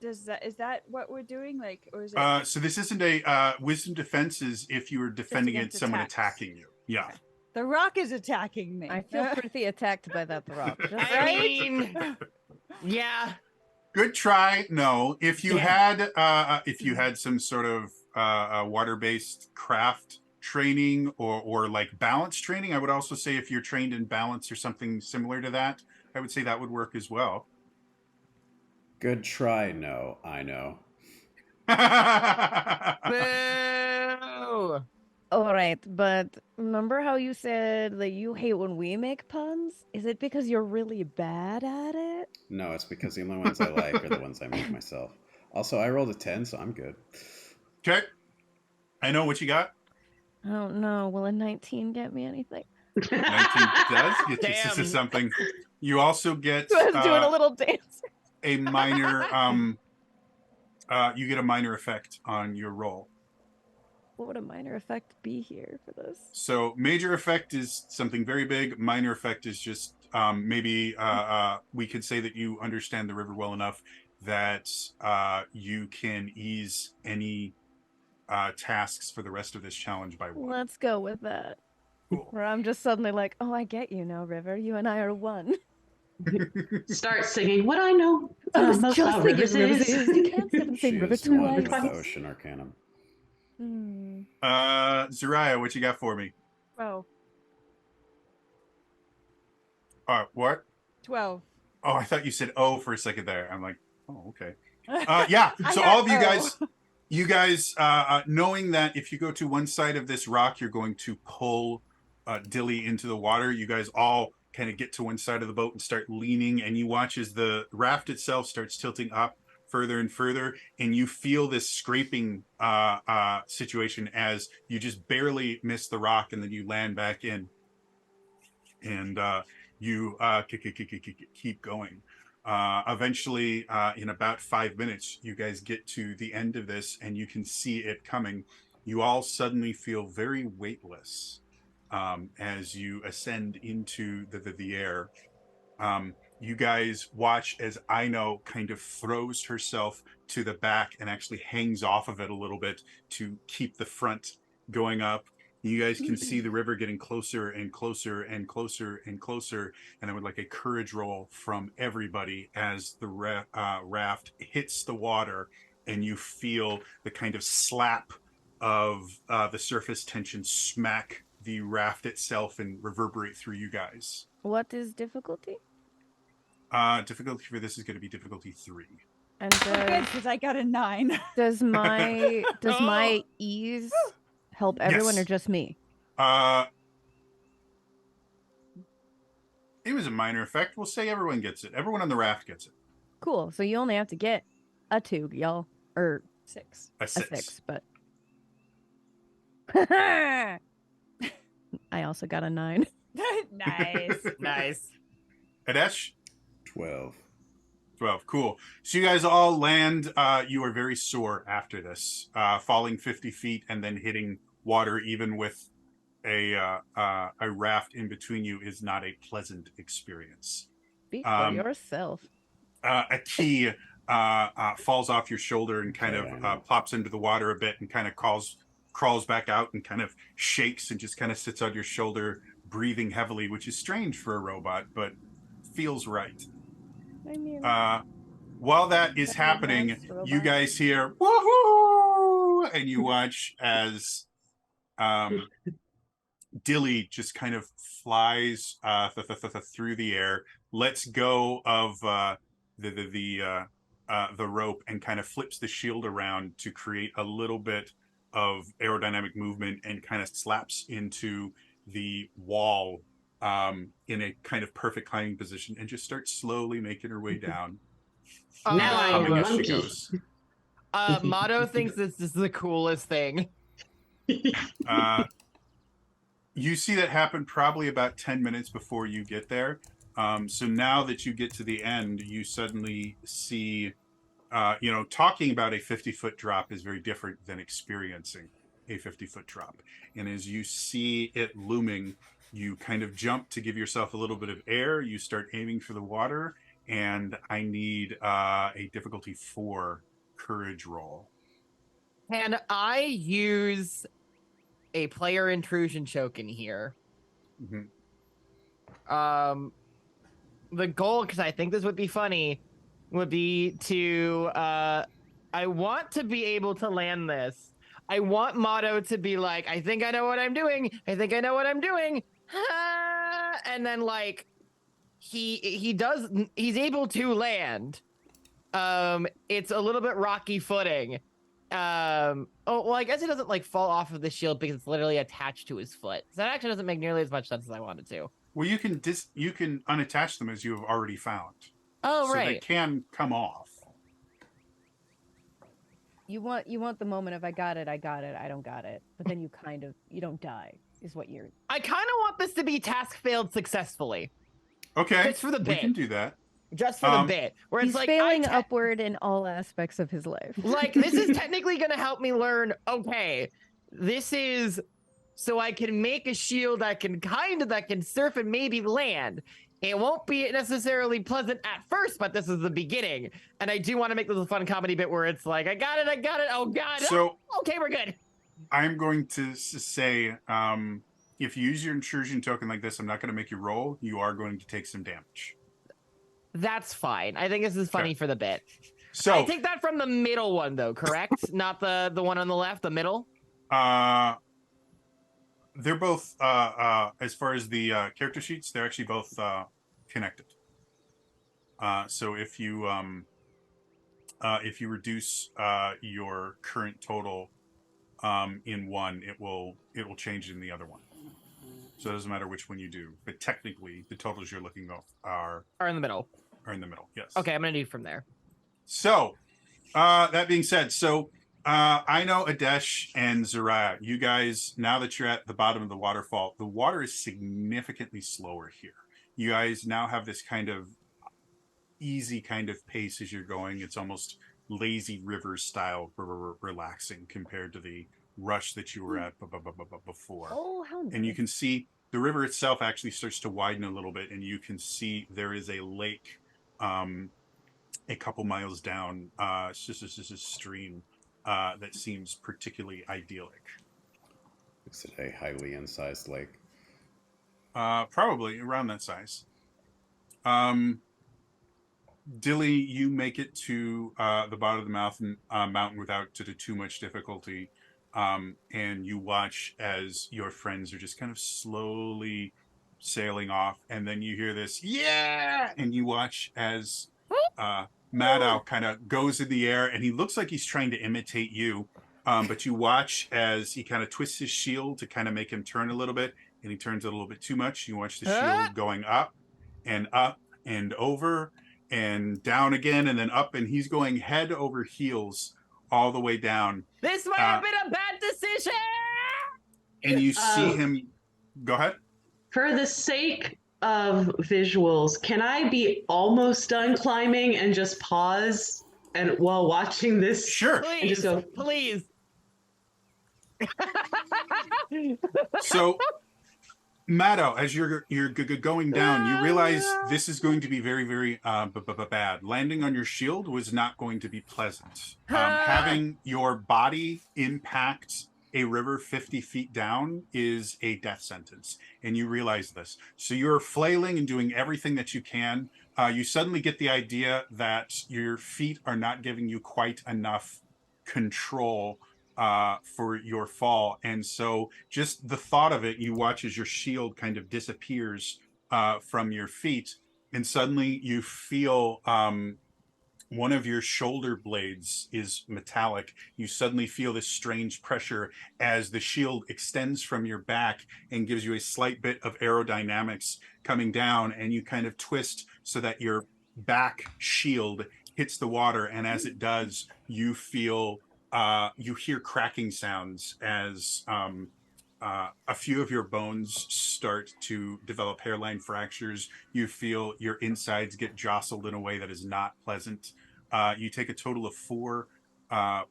Is that what we're doing? Like, or is it? So this isn't a wisdom defense. Is if you were defending against someone attacks. attacking you. Yeah. Okay. The rock is attacking me. I feel pretty attacked by that rock. Just I mean, yeah. Good try. No, if you Yeah. had some sort of water-based craft training or like balance training, I would also say if you're trained in balance or something similar to that, I would say that would work as well. Good try. No, I know. Boo! all right, but remember how you said that you hate when we make puns? Is it because you're really bad at it? No, it's because the only ones I like are the ones I make myself. Also, I rolled a 10, so I'm good. Okay. I know what you got. I don't know. Will a 19 get me anything? 19 does get you Damn. something. You also get I was doing a little dance. a minor you get a minor effect on your roll. What would a minor effect be here for this? So major effect is something very big. Minor effect is just maybe we could say that you understand the river well enough that you can ease any tasks for the rest of this challenge by one. Let's go with that. Cool. Where I'm just suddenly like, oh, I get you now, River. You and I are one. Start singing. What I know I was most just about thinking rivers rivers is. is. You can't sit and She sing river is one with twice. the ocean arcanum. Zariah, what you got for me? Oh, What? 12. Oh, I thought you said oh for a second there. I'm like, oh, okay. Yeah. So I all of got you guys, knowing that if you go to one side of this rock, you're going to pull Dilly into the water. You guys all kind of get to one side of the boat and start leaning, and you watch as the raft itself starts tilting up further and further, and you feel this scraping situation as you just barely miss the rock, and then you land back in, and you keep going. Eventually, in about 5 minutes, you guys get to the end of this, and you can see it coming. You all suddenly feel very weightless as you ascend into the air. You guys watch as Aino kind of throws herself to the back and actually hangs off of it a little bit to keep the front going up. You guys can see the river getting closer and closer and closer and closer. And I would like a courage roll from everybody as the raft hits the water and you feel the kind of slap of the surface tension smack the raft itself and reverberate through you guys. What is difficulty? Difficulty for this is going to be difficulty 3. And Because I got a 9. does my ease help everyone Yes. or just me? It was a minor effect. We'll say everyone gets it. Everyone on the raft gets it. Cool. So you only have to get a 2, y'all. Or 6. A A 6. 6, but I also got a 9. Nice. Nice. Adesh? 12. 12. Cool. So you guys all land. You are very sore after this, falling 50 feet and then hitting water, even with a raft in between you, is not a pleasant experience. Speak for yourself. A key falls off your shoulder and kind of plops into the water a bit and kind of crawls back out and kind of shakes and just kind of sits on your shoulder, breathing heavily, which is strange for a robot, but feels right. I mean, While that is Very happening, advanced robot. you guys hear woohoo, and you watch as Dilly just kind of flies through the air, lets go of the rope, and kind of flips the shield around to create a little bit of aerodynamic movement, and kind of slaps into the wall in a kind of perfect climbing position, and just starts slowly making her way down. Now I am Humming a as she monkey. goes. Motto thinks this is the coolest thing. You see that happen probably about 10 minutes before you get there. So now that you get to the end, you suddenly see, talking about a 50-foot drop is very different than experiencing a 50-foot drop. And as you see it looming, you kind of jump to give yourself a little bit of air. You start aiming for the water, and I need a difficulty 4 courage roll. Can I use a player intrusion choke in here? Mm-hmm. The goal, because I think this would be funny, would be to I want to be able to land this. I want Motto to be like, I think I know what I'm doing. I think I know what I'm doing. And then like he's able to land. It's a little bit rocky footing. I guess it doesn't like fall off of the shield because it's literally attached to his foot. So that actually doesn't make nearly as much sense as I wanted to. Well, you can unattach them, as you have already found. Oh, so right. they can come off. you want the moment of I got it, I don't got it. But then you don't die, is what you're. I kind of want this to be task failed successfully. Okay, Just for the we bit. can do that. Just for the bit. Where He's it's like failing upward in all aspects of his life. Like, this is technically going to help me learn, okay, this is so I can make a shield that can surf and maybe land. It won't be necessarily pleasant at first, but this is the beginning. And I do want to make this a fun comedy bit where it's like, I got it. Oh, God. So, okay, we're good. I'm going to say, if you use your intrusion token like this, I'm not going to make you roll. You are going to take some damage. That's fine. I think this is funny for the bit. So I take that from the middle one, though, correct? Not the one on the left, the middle? They're both, as far as the character sheets, they're actually both connected. So if you reduce your current total in one, it will change in the other one. So it doesn't matter which one you do. But technically, the totals you're looking at are in the middle. Are in the middle, yes. Okay, I'm going to do from there. So, that being said, I know Adesh and Zariah, you guys, now that you're at the bottom of the waterfall, the water is significantly slower here. You guys now have this kind of easy kind of pace as you're going. It's almost lazy river style, relaxing compared to the rush that you were at before. Oh, how nice. And you can see the river itself actually starts to widen a little bit, and you can see there is a lake a couple miles down. It's just a stream that seems particularly idyllic. Is it a highly incised lake? Probably around that size. Dilly, you make it to the bottom of the mountain without too much difficulty, and you watch as your friends are just kind of slowly sailing off, and then you hear this "yeah," and you watch as Maddow kind of goes in the air, and he looks like he's trying to imitate you, but you watch as he kind of twists his shield to kind of make him turn a little bit, and he turns it a little bit too much. You watch the shield going up and over and down again, and then up, and he's going head over heels all the way down, This might have been a bad decision. and you see him. Go ahead. For the sake of visuals, can I be almost done climbing and just pause and while watching this? Sure. Please, just go- please. So, Matto, as you're going down, you realize this is going to be very, very bad. Landing on your shield was not going to be pleasant. Having your body impact a river 50 feet down is a death sentence, and you realize this. So you're flailing and doing everything that you can. You suddenly get the idea that your feet are not giving you quite enough control for your fall, and so just the thought of it, you watch as your shield kind of disappears from your feet, and suddenly you feel one of your shoulder blades is metallic. You suddenly feel this strange pressure as the shield extends from your back and gives you a slight bit of aerodynamics coming down, and you kind of twist so that your back shield hits the water, and as it does, you feel you hear cracking sounds as a few of your bones start to develop hairline fractures. You feel your insides get jostled in a way that is not pleasant. You take a total of 4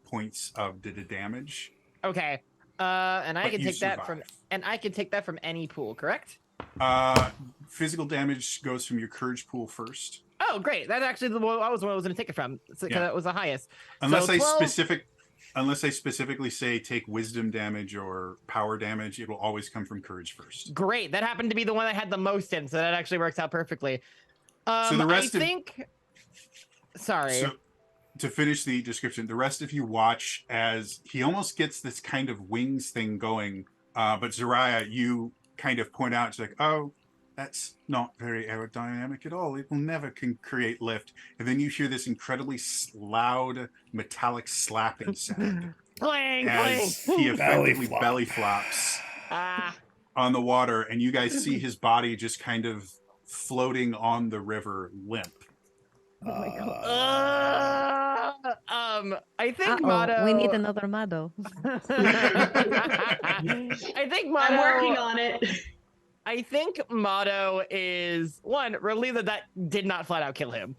points of the damage. Okay. And I But can you take that survive. from any pool, correct? Physical damage goes from your courage pool first. Oh, great. That actually was what I was going to take it from. So, Yeah. that was the highest. Unless So I 12 unless I specifically say take wisdom damage or power damage, it will always come from courage first. Great. That happened to be the one I had the most in, so that actually works out perfectly. So the rest I of- think. Sorry. So to finish the description, the rest of you watch as he almost gets this kind of wings thing going. But Zariah, you kind of point out, it's like, oh, that's not very aerodynamic at all. It will never can create lift. And then you hear this incredibly loud metallic slapping sound Clang, as clang. he effectively flop. belly flops Ah. on the water, and you guys see his body just kind of floating on the river limp. Oh my god. I think Uh-oh, Motto. we need another Mado. I think Motto. I'm working on it. I think Motto is one, relieved that did not flat out kill him.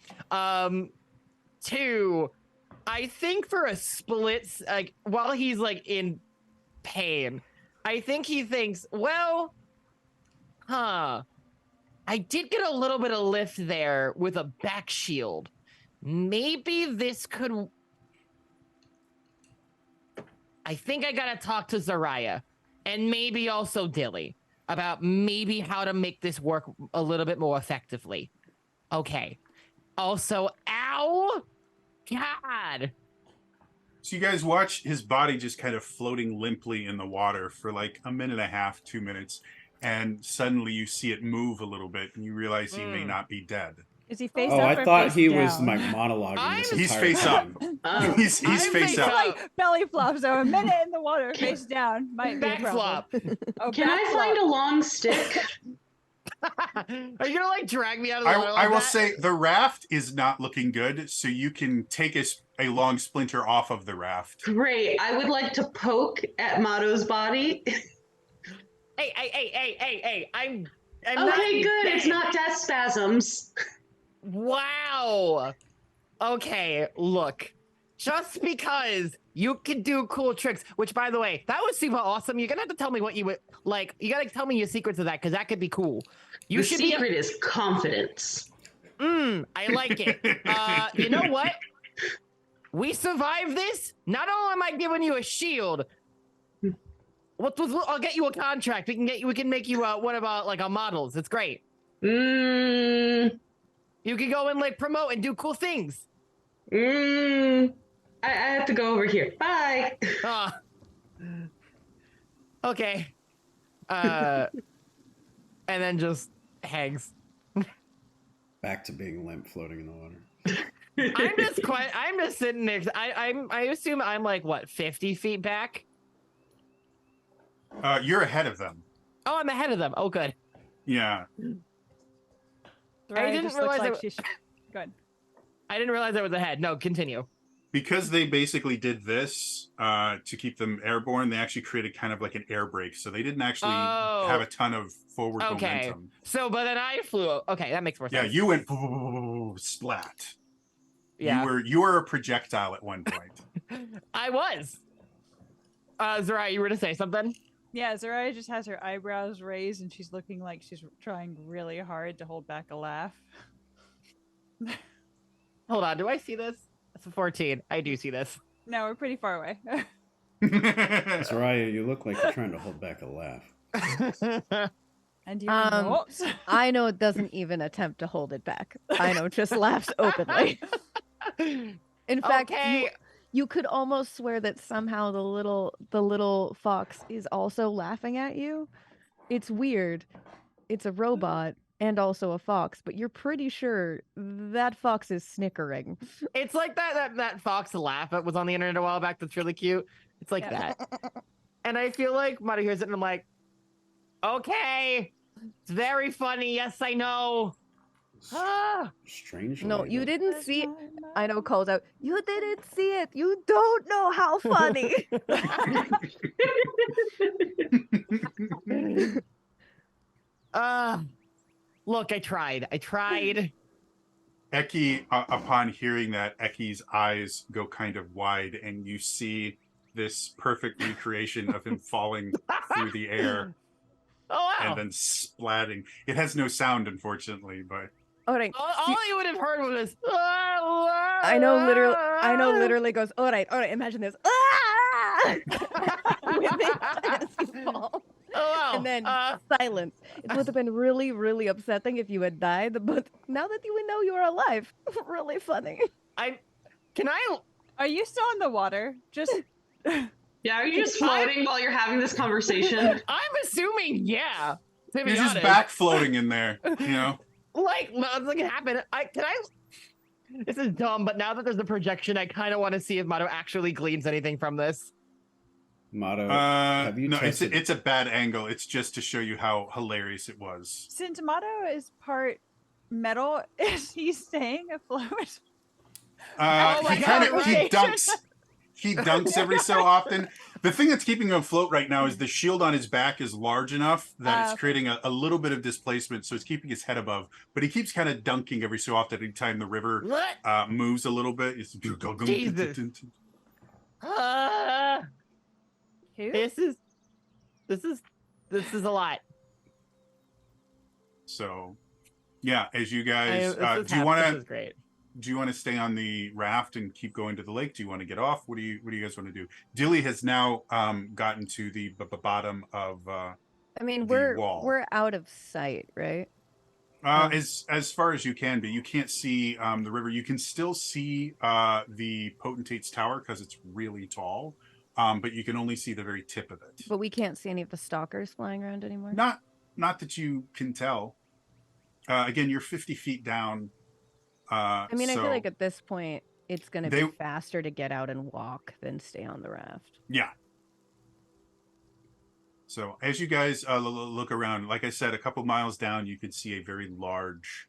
2, I think for a split, like while he's like in pain, I think he thinks, well, I did get a little bit of lift there with a back shield. Maybe this could. I think I gotta talk to Zariah and maybe also Dilly about maybe how to make this work a little bit more effectively. Okay. Also, ow! God! So you guys watch his body just kind of floating limply in the water for like a minute and a half, 2 minutes, and suddenly you see it move a little bit, and you realize he may not be dead. Is he face Oh, up I or thought face he down? was my monologuing this He's entire face time. Oh. He's I'm face face up. up. Like belly flop, so a minute in the water, face down might be a Back problem. flop. Oh, Can back I flop. find a long stick? Are you gonna like drag me out of the water? I like will that? say the raft is not looking good, so you can take a long splinter off of the raft. Great. I would like to poke at Mato's body. Hey! I'm Okay, not good. It's dead. not death spasms. Wow. Okay, look. Just because you can do cool tricks, which by the way, that was super awesome. You're gonna have to tell me what you would like. You gotta tell me your secrets of that because that could be cool. You The should secret is confidence. I like it. You know what? We survived this. Not only am I giving you a shield, I'll get you a contract. We can make you one of our like our models. It's great. You can go and like promote and do cool things. I have to go over here. Bye. Okay. And then just hangs. Back to being limp, floating in the water. I'm just sitting there. I assume I'm like what 50 feet back. You're ahead of them. Oh, I'm ahead of them. Oh, good. Yeah. Soraya didn't just looks realize like I- she's good. I didn't realize I was ahead. No, continue. because they basically did this to keep them airborne, they actually created kind of like an air brake. So they didn't actually have a ton of forward momentum. So, but then I flew. Okay, that makes more sense. Yeah, you went splat. Yeah. You were a projectile at one point. I was. Zariah, you were to say something? Yeah, Zariah just has her eyebrows raised and she's looking like she's trying really hard to hold back a laugh. Hold on, do I see this? It's a 14. I do see this. No, we're pretty far away. Soraya, you look like you're trying to hold back a laugh. And you're not. I know it doesn't even attempt to hold it back. I know just laughs openly. In fact, you could almost swear that somehow the little fox is also laughing at you. It's weird. It's a robot and also a fox, but you're pretty sure that fox is snickering. It's like that fox laugh that was on the internet a while back that's really cute. It's like that. And I feel like Mata hears it and I'm like, okay, it's very funny. Yes, I know. Strangely. No, you didn't see. I know calls out. You didn't see it. You don't know how funny. Look, I tried. Eki, upon hearing that, Eki's eyes go kind of wide, and you see this perfect recreation of him falling through the air. Oh, wow. And then splatting. It has no sound, unfortunately, but All right. All you would have heard was I know literally goes, all right, imagine this. With it as you fall. And then silence. It would have been really, really upsetting if you had died, but now that you know you are alive, really funny. Are you still in the water? Just Yeah, are you just floating while you're having this conversation? I'm assuming, yeah. You're just back floating in there, you know? Like, nothing can happen. This is dumb, but now that there's a projection, I kind of want to see if Mato actually gleans anything from this. Mato, have you tested... it's a bad angle. It's just to show you how hilarious it was. Since Mato is part metal, is he staying afloat? He dunks every so often. The thing that's keeping him afloat right now is the shield on his back is large enough that it's creating a little bit of displacement, so it's keeping his head above. But he keeps kind of dunking every so often. Anytime the river moves a little bit, it's Jesus. This is a lot. So, yeah, as you guys, this is great. Do you want to stay on the raft and keep going to the lake? Do you want to get off? What do you guys want to do? Dilly has now gotten to the bottom of we're out of sight, right? As far as you can be. You can't see the river. You can still see the Potentate's tower because it's really tall, but you can only see the very tip of it. But we can't see any of the stalkers flying around anymore? Not that you can tell. Again, you're 50 feet down. I feel like at this point, it's going to be faster to get out and walk than stay on the raft. Yeah. So as you guys look around, like I said, a couple miles down, you can see a very large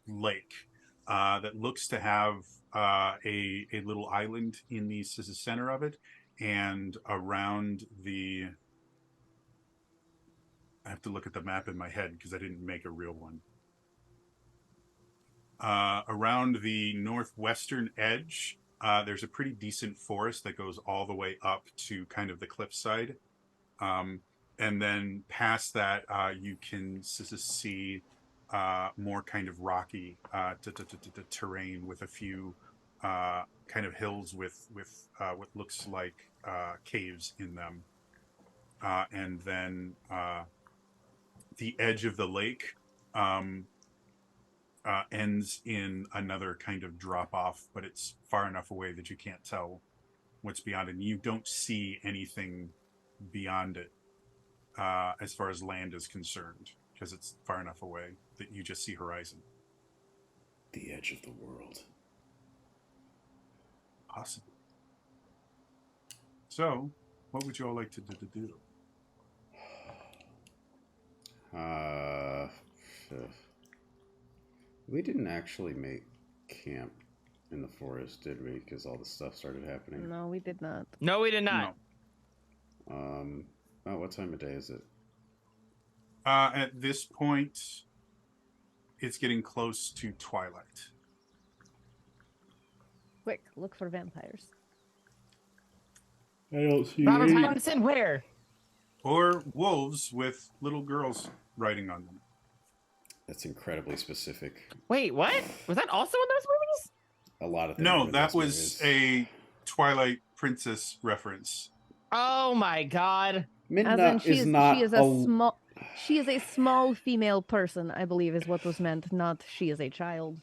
lake that looks to have a little island in the center of it, and around the... I have to look at the map in my head because I didn't make a real one. Around the northwestern edge, there's a pretty decent forest that goes all the way up to kind of the cliffside. And then past that, you can see more kind of rocky terrain with a few kind of hills with what looks like caves in them. And then the edge of the lake ends in another kind of drop off, but it's far enough away that you can't tell what's beyond it. And you don't see anything beyond it as far as land is concerned, because it's far enough away that you just see horizon. The edge of the world. Possibly. So, what would you all like to do? We didn't actually make camp in the forest, did we? Because all the stuff started happening. No, we did not. No, we did not. No. Oh, what time of day is it? At this point, it's getting close to twilight. Quick, look for vampires. I don't see Robert Pattinson, where? Or wolves with little girls riding on them. That's incredibly specific. Wait, what? Was that also in those movies? A lot of things. No, are in that those was movies. a Twilight Princess reference. Oh my god. As Midna in, she is not she is a small female person, I believe, is what was meant. Not she is a child.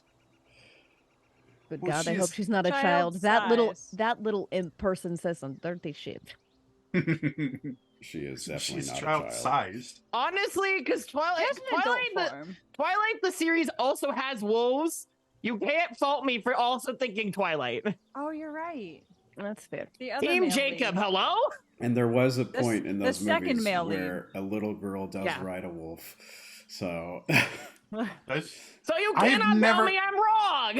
Good Well, God, I she hope is she's not a child child. size. That little imp person says some dirty shit. She is definitely She's not a child. child-sized. Honestly, because She has an adult Twilight the series also has wolves. You can't fault me for also thinking Twilight. Oh, you're right. That's fair. The other Team male Jacob, lead. hello? And there was a The point in the those second movies male lead. where a little girl does Yeah. ride a wolf. So That's- So you I have cannot never- tell me I'm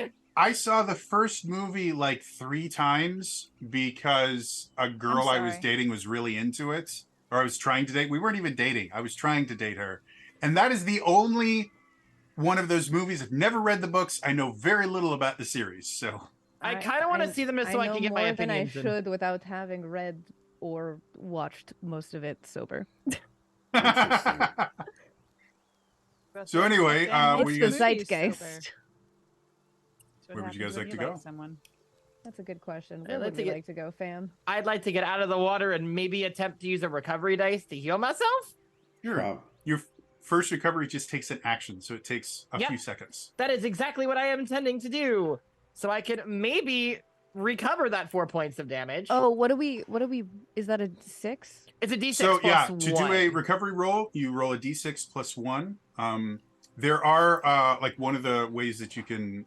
wrong. I saw the first movie like 3 times because a girl I was sorry. dating was really into it, or I was trying to date. We weren't even dating. I was trying to date her. And that is the only one of those movies. I've never read the books. I know very little about the series. So I kind of want to see them so I know can get my more than I opinions. in. should without having read or watched most of it sober. Interesting. So anyway, It's we the guys- zeitgeist. Where would you guys like to go? Someone. That's a good question. Yeah, Where let's would you get- like to go, fam? I'd like to get out of the water and maybe attempt to use a recovery dice to heal myself. Sure. Prob- Your first recovery just takes an action, so it takes a Yep. few seconds. That is exactly what I am intending to do. So I can maybe recover that 4 points of damage. Oh, what do we? Is that a 6? It's a d6 So plus yeah, to 1. do a recovery roll, you roll a d6 plus 1. There are like one of the ways that you can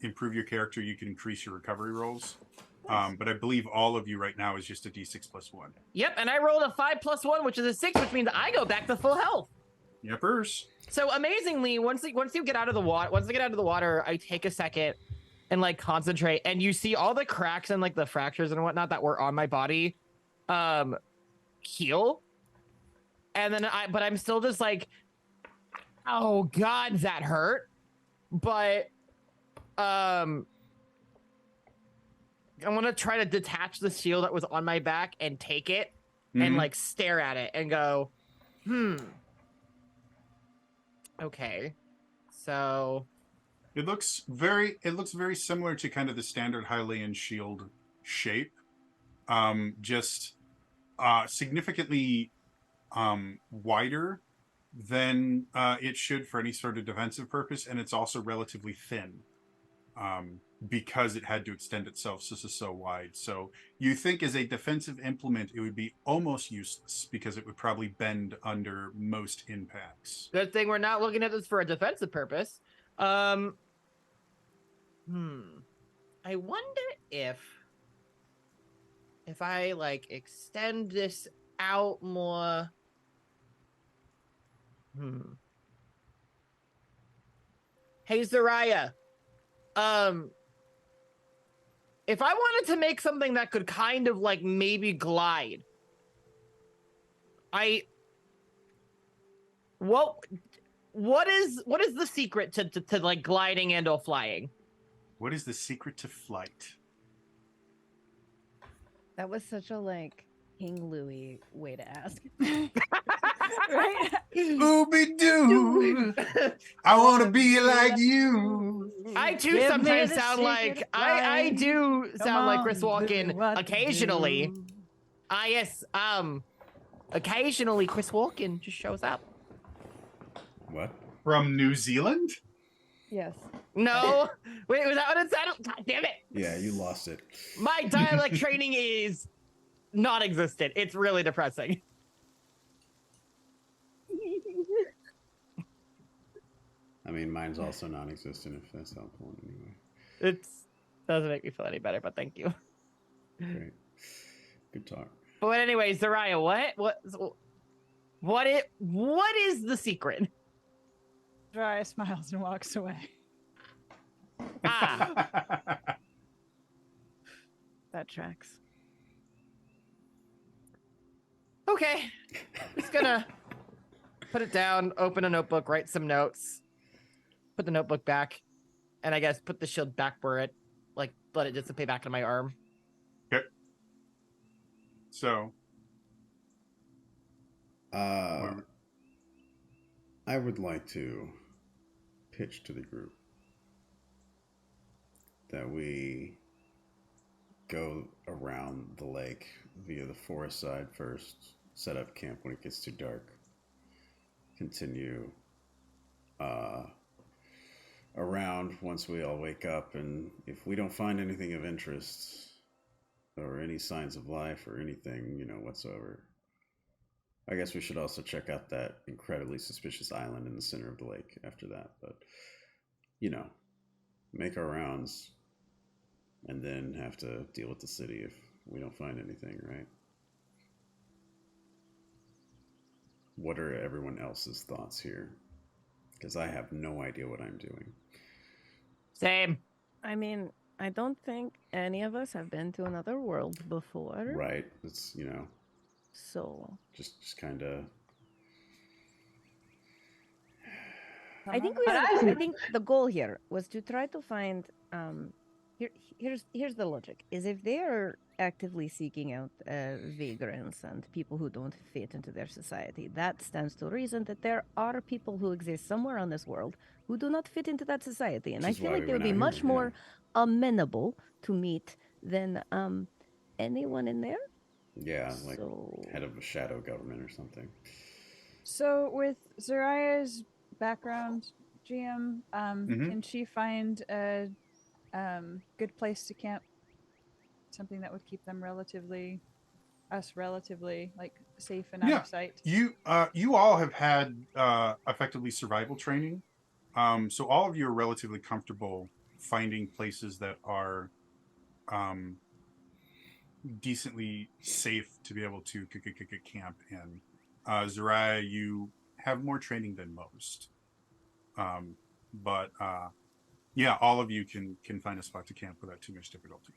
improve your character, you can increase your recovery rolls. But I believe all of you right now is just a d6 plus 1. Yep, and I rolled a 5 plus 1, which is a 6, which means I go back to full health. Yepers. So amazingly, once you get out of the water, I take a second and like concentrate, and you see all the cracks and like the fractures and whatnot that were on my body heal. And then but I'm still just like, oh god, that hurt. But I'm gonna try to detach the shield that was on my back and take it and Mhm. like stare at it and go, okay. So It looks very similar to kind of the standard Hylian shield shape. Just significantly wider than it should for any sort of defensive purpose, and it's also relatively thin because it had to extend itself so wide. So you think as a defensive implement it would be almost useless because it would probably bend under most impacts. good thing we're not looking at this for a defensive purpose. I wonder if I like extend this out more. Hey Zariah, if I wanted to make something that could kind of like maybe glide, what is the secret to like gliding and or flying? What is the secret to flight? That was such a like King Louis way to ask. Right? Ooby doo, I want to be like you. I too Give me sometimes the sound like secret I line. do Come sound like on, Chris do Walken what to occasionally. do. Yes, occasionally Chris Walken just shows up. What? From New Zealand? Yes. No, wait, was that what it sounded? God damn it! Yeah, you lost it. My dialect training is non-existent. It's really depressing. I mean, mine's also non-existent if that's helpful in any way. It doesn't make me feel any better, but thank you. Great. Good talk. But anyway, Zariah, what is the secret? Dry smiles and walks away. That tracks. Okay. Just gonna put it down, open a notebook, write some notes, put the notebook back, and I guess put the shield back where it, like, let it dissipate back into my arm. Okay. So, I would like to pitch to the group that we go around the lake via the forest side first, set up camp when it gets too dark, continue around once we all wake up, and if we don't find anything of interest or any signs of life or anything, whatsoever, I guess we should also check out that incredibly suspicious island in the center of the lake after that. But, make our rounds and then have to deal with the city if we don't find anything, right? What are everyone else's thoughts here? Because I have no idea what I'm doing. Same. I mean, I don't think any of us have been to another world before. Right. It's, So just kind of... I think the goal here was to try to find here's the logic is if they are actively seeking out vagrants and people who don't fit into their society, that stands to reason that there are people who exist somewhere on this world who do not fit into that society, and I feel like they would be much more amenable to meet than anyone in there. Yeah, like head of a shadow government or something. So with Zariah's background, GM, can she find a good place to camp? Something that would keep them relatively like safe and out of sight. You all have had effectively survival training, so all of you are relatively comfortable finding places that are decently safe to be able to camp in. Zariah, you have more training than most, but yeah, all of you can find a spot to camp without too much difficulty.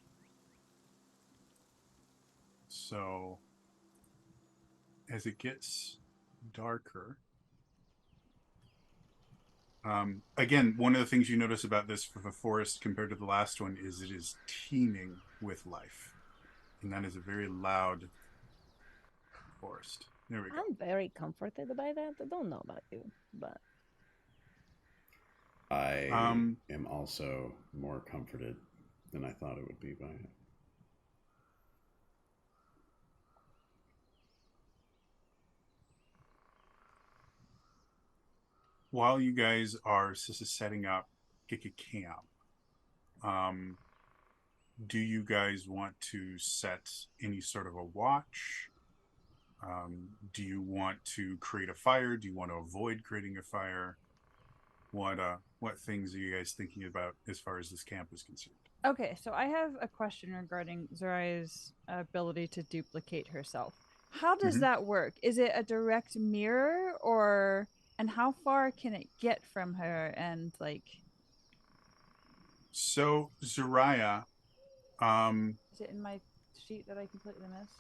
So as it gets darker, again, one of the things you notice about this for the forest compared to the last one is it is teeming with life, and that is a very loud forest. There we go. I'm very comforted by that. I don't know about you, but I am also more comforted than I thought it would be by it. While you guys are setting up camp, do you guys want to set any sort of a watch? Do you want to create a fire? Do you want to avoid creating a fire? What things are you guys thinking about as far as this camp is concerned? Okay, so I have a question regarding Zariah's ability to duplicate herself. How does that work? Is it a direct mirror, and how far can it get from her? And like, so Zariah, is it in my sheet that I completely missed?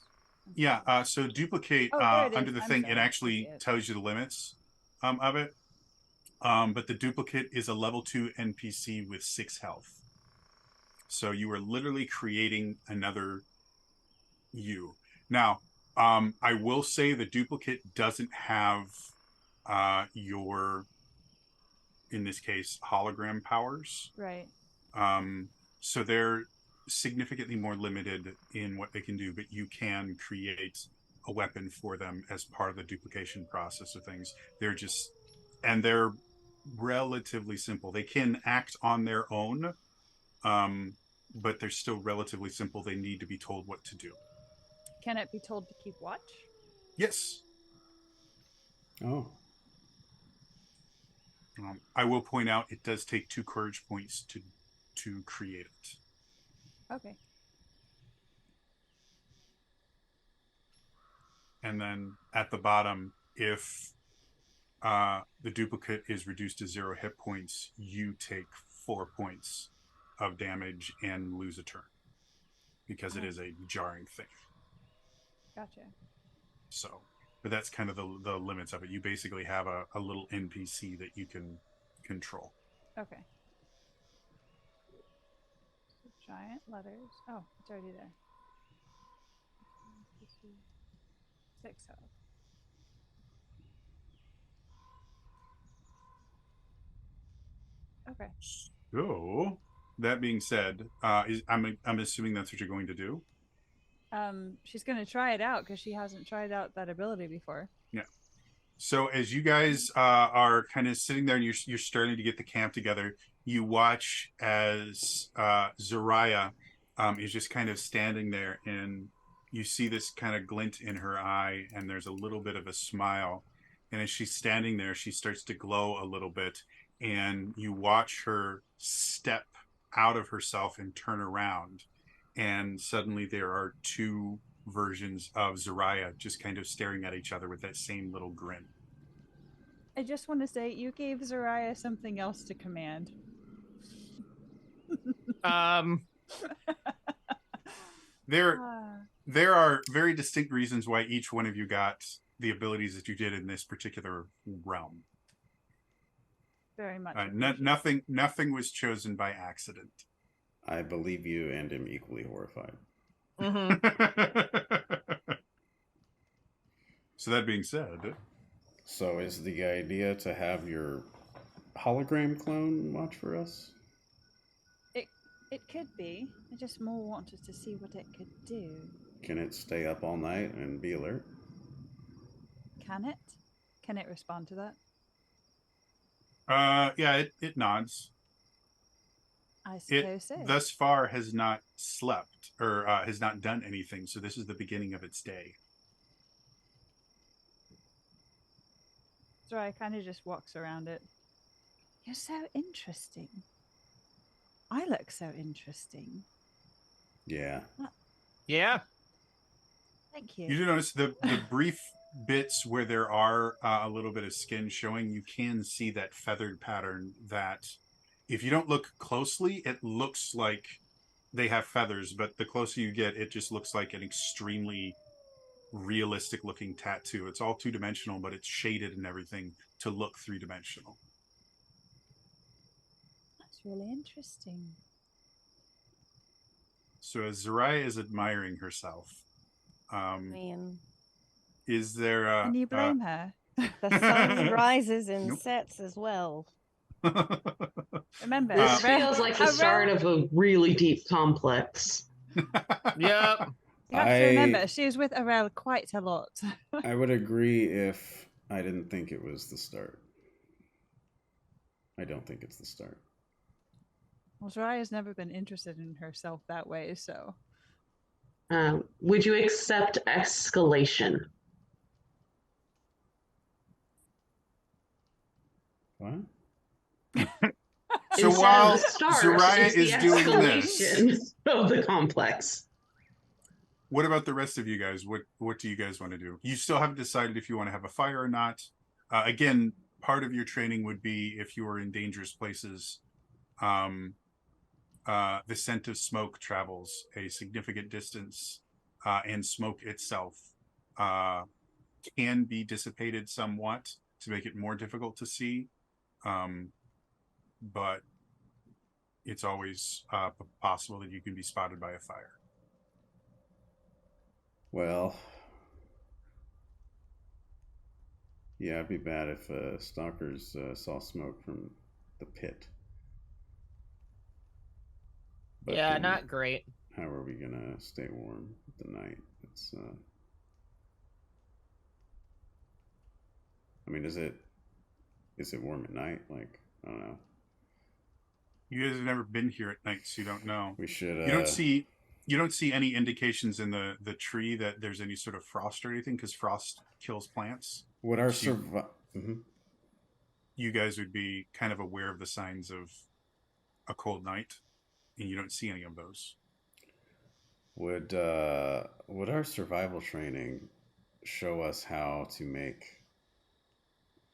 Yeah, so duplicate under the thing, it actually tells you the limits of it. But the duplicate is a level 2 NPC with 6 health. So you are literally creating another you. Now, I will say the duplicate doesn't have your, in this case, hologram powers. Right. So they're significantly more limited in what they can do, but you can create a weapon for them as part of the duplication process of things. They're relatively simple. They can act on their own, but they're still relatively simple. They need to be told what to do. Can it be told to keep watch? Yes. Oh. I will point out it does take 2 courage points to create it. Okay. And then at the bottom, if the duplicate is reduced to 0 hit points, you take 4 points of damage and lose a turn because it is a jarring thing. Gotcha. So, but that's kind of the limits of it. You basically have a little NPC that you can control. Okay. So giant letters. Oh, it's already there. 6 health. Okay. So, that being said, I'm assuming that's what you're going to do. She's gonna try it out because she hasn't tried out that ability before. Yeah. So as you guys are kind of sitting there and you're starting to get the camp together, you watch as Zariah is just kind of standing there, and you see this kind of glint in her eye, and there's a little bit of a smile. And as she's standing there, she starts to glow a little bit, and you watch her step out of herself and turn around. And suddenly there are two versions of Zariah just kind of staring at each other with that same little grin. I just want to say you gave Zariah something else to command. There are very distinct reasons why each one of you got the abilities that you did in this particular realm. Very much. Nothing was chosen by accident. I believe you and am equally horrified. So that being said, so is the idea to have your hologram clone watch for us? It could be. I just more wanted to see what it could do. Can it stay up all night and be alert? Can it? Can it respond to that? yeah, it nods. I suppose so. Thus far has not slept or has not done anything, so this is the beginning of its day. So I kind of just walks around it. You're so interesting. I look so interesting. Yeah. Yeah. Thank you. You do notice the brief bits where there are a little bit of skin showing, you can see that feathered pattern that if you don't look closely, it looks like they have feathers, but the closer you get, it just looks like an extremely realistic looking tattoo. It's all two-dimensional, but it's shaded and everything to look three-dimensional. That's really interesting. So as Zariah is admiring herself, Man, is there Can you blame her? the sun rises and Nope. sets as well. Remember, This feels like the start of a really deep complex. Yep. You have to remember, she was with Arel quite a lot. I would agree if I didn't think it was the start. I don't think it's the start. Well, Zariah's never been interested in herself that way, so. Would you accept escalation? What? So Instead while of the start, Zariah it's the is doing this, escalation of the complex. what about the rest of you guys? What do you guys want to do? You still haven't decided if you want to have a fire or not. Again, part of your training would be if you are in dangerous places. The scent of smoke travels a significant distance, and smoke itself can be dissipated somewhat to make it more difficult to see. But it's always possible that you can be spotted by a fire. Well, yeah, it'd be bad if stalkers saw smoke from the pit. But Yeah, then, not great. how are we gonna stay warm at the night? It's I mean, is it warm at night? Like, I don't know. You guys have never been here at night, so you don't know. We should. You don't see any indications in the tree that there's any sort of frost or anything, because frost kills plants. Would our So you guys would be kind of aware of the signs of a cold night, and you don't see any of those. Would our survival training show us how to make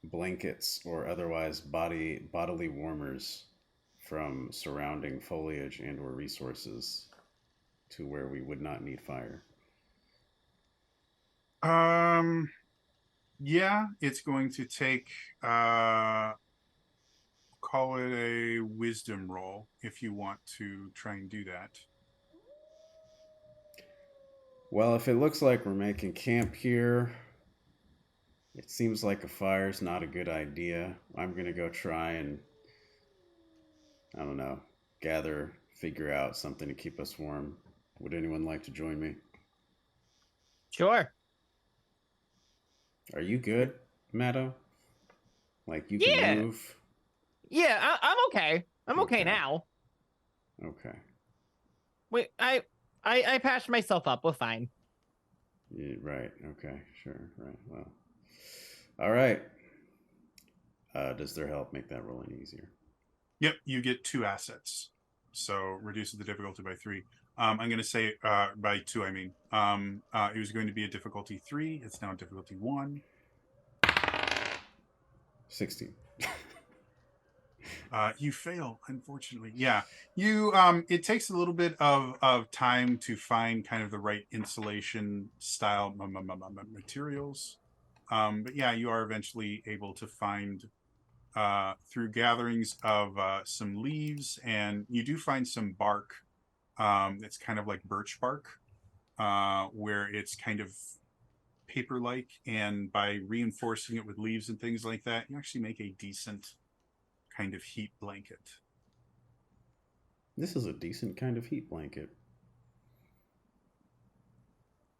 blankets or otherwise bodily warmers from surrounding foliage and or resources to where we would not need fire? Yeah, it's going to take call it a wisdom roll if you want to try and do that. Well, if it looks like we're making camp here, it seems like a fire's not a good idea. I'm gonna go try and, I don't know, figure out something to keep us warm. Would anyone like to join me? Sure. Are you good, Matto? Like you can move? Yeah, I'm okay. I'm okay now. Okay. Wait, I patched myself up. We're fine. Yeah, right. Okay. Sure. Right. Well. All right. Does their help make that roll any easier? Yep, you get 2 assets, so reduces the difficulty by 3. I'm going to say by 2. I mean, it was going to be a difficulty 3. It's now difficulty 1. 16. You fail, unfortunately. Yeah, you. It takes a little bit of time to find kind of the right insulation style materials. But yeah, you are eventually able to find through gatherings of some leaves, and you do find some bark. It's kind of like birch bark, where it's kind of paper-like, and by reinforcing it with leaves and things like that, you actually make a decent kind of heat blanket. This is a decent kind of heat blanket.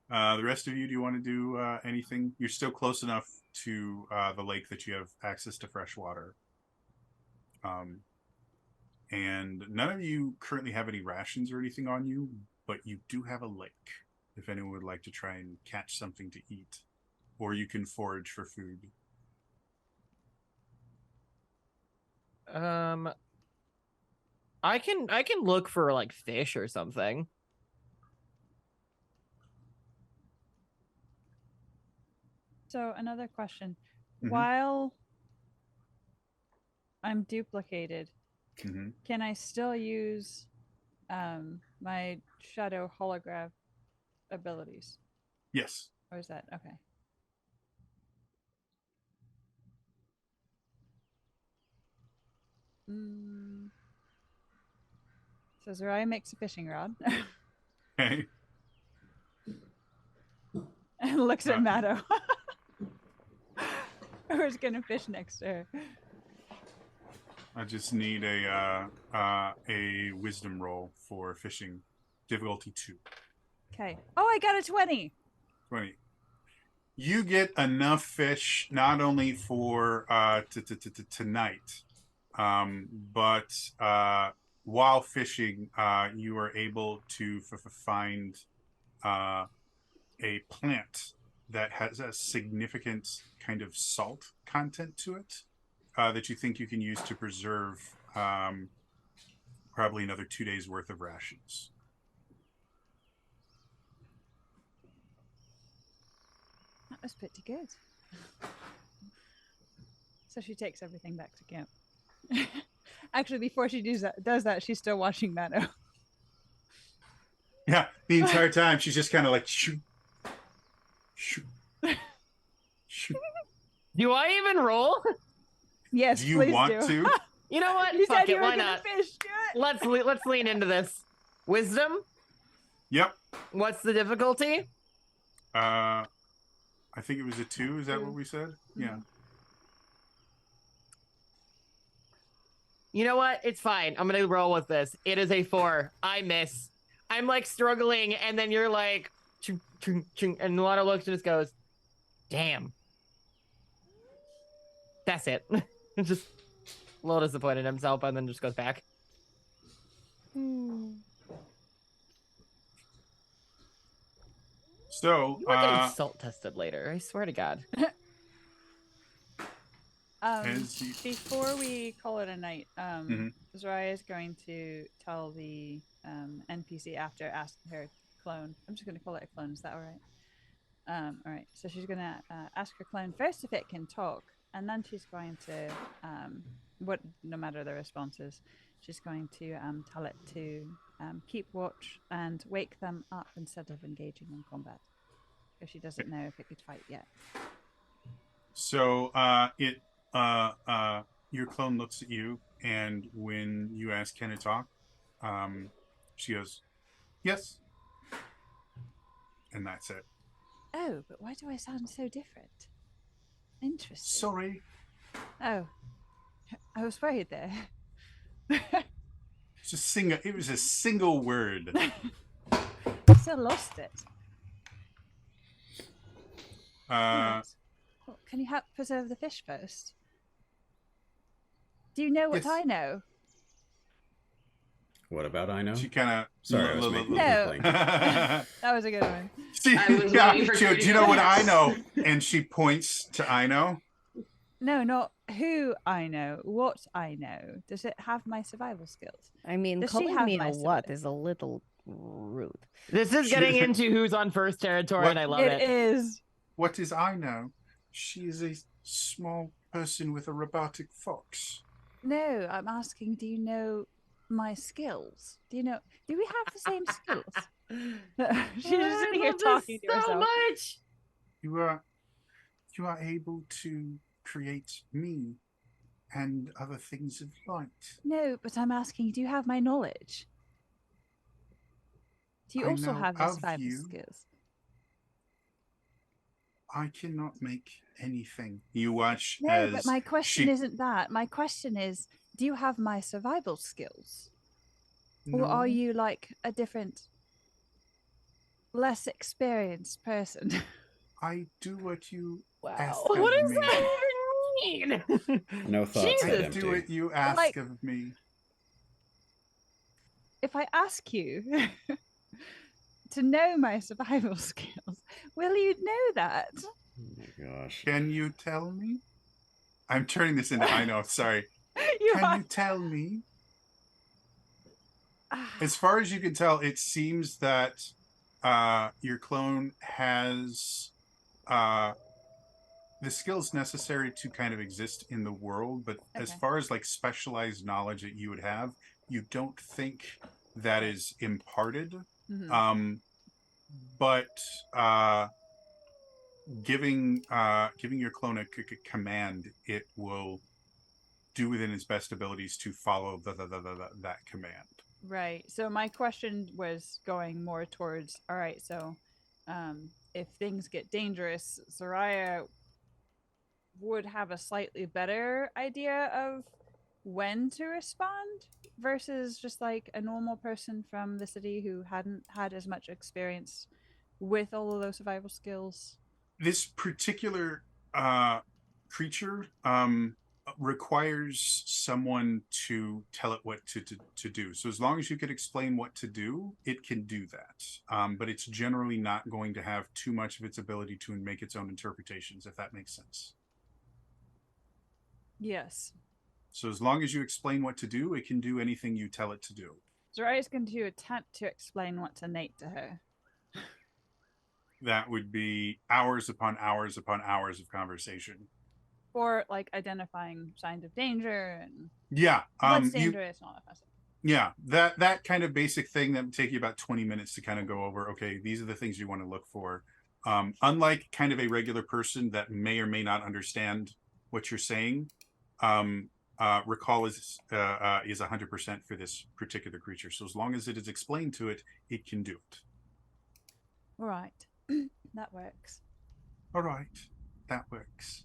The rest of you, do you want to do anything? You're still close enough to the lake that you have access to fresh water. And none of you currently have any rations or anything on you, but you do have a lake if anyone would like to try and catch something to eat. Or you can forage for food. I can look for like fish or something. So another question. Mhm. While I'm duplicated, Mm-hmm. can I still use my shadow holograph abilities? Yes. Or is that okay? So Zariah makes a fishing rod Okay. and looks at Matto. Who's gonna fish next to her? I just need a wisdom roll for fishing, difficulty 2. Okay. Oh, I got a 20. 20. You get enough fish not only for tonight, but while fishing, you are able to find a plant that has a significant kind of salt content to it that you think you can use to preserve probably another 2 days worth of rations. That was pretty good. So she takes everything back to camp. Actually, before she does that, she's still watching Matto. Yeah, the entire time she's just kind of like shoot, shoot, shoot. Do I even roll? Yes, Do you please want do. to? You know what? You Fuck said it, you were why gonna not? fish. Do it. Let's lean into this. Wisdom? Yep. What's the difficulty? I think it was a 2. Is that what we said? Yeah. You know what? It's fine. I'm gonna roll with this. It is a 4. I miss. I'm like struggling, and then you're like, chung, chung, chung, and Milano looks and just goes, "Damn." That's it. Just a little disappointed in himself, and then just goes back. So You are getting salt tested later. I swear to God. Before we call it a night, Mhm. Zariah is going to tell the NPC after asking her clone. I'm just going to call it a clone. Is that all right? All right. So she's going to ask her clone first if it can talk, and then she's going to no matter the responses, she's going to tell it to keep watch and wake them up instead of engaging in combat. Because she doesn't know if it could fight yet. So your clone looks at you, and when you ask, "Can it talk?" She goes, "Yes," and that's it. Oh, but why do I sound so different? Interesting. Sorry. Oh, I was worried there. It was a single word. Still lost it. Right. Well, can you help preserve the fish first? Do you know what Yes. I know? What about I know? She kind of Sorry, I was making No. you blink. That was a good one. I was waiting for she goes, you "Do to you know what I guess." know?" And she points to I know. No, not who I know. What I know. Does it have my survival skills? I mean, Does she calling have me my a what is a little rude. This is getting into who's on first territory, and I love it. It is. What is I know? She is a small person with a robotic fox. No, I'm asking, do you know my skills? Do you know? Do we have the same skills? She's just sitting here talking to herself. so much. You are able to create me and other things of light. No, but I'm asking, do you have my knowledge? Do you I also know have the of survival you. skills? I cannot make anything. You watch No, as but my question she... isn't that. My question is, do you have my survival skills? No, Or are you like a different, less experienced person? I do what you Wow. ask What of does me. that even mean? No thoughts, I head Jesus. do empty. what you ask Like- of me. If I ask you to know my survival skills, will you know that? Oh my gosh. Can you tell me? I'm turning this into I know. Sorry. You Can are- you tell me? As far as you can tell, it seems that your clone has the skills necessary to kind of exist in the world, but as Okay. far as like specialized knowledge that you would have, you don't think that is imparted. Mhm. But giving your clone a command, it will do within its best abilities to follow that command. Right. So my question was going more towards, all right, so if things get dangerous, Soraya would have a slightly better idea of when to respond versus just like a normal person from the city who hadn't had as much experience with all of those survival skills. This particular creature requires someone to tell it what to do. So as long as you could explain what to do, it can do that. But it's generally not going to have too much of its ability to make its own interpretations, if that makes sense. Yes. So as long as you explain what to do, it can do anything you tell it to do. Zoraya's going to attempt to explain what's innate to her. That would be hours upon hours upon hours of conversation. Or like identifying signs of danger and Yeah. what's dangerous and all that kind of stuff. Yeah, that kind of basic thing that would take you about 20 minutes to kind of go over, okay, these are the things you want to look for. Unlike kind of a regular person that may or may not understand what you're saying, recall is 100% for this particular creature. So as long as it is explained to it, it can do it. All right. That works. All right, that works.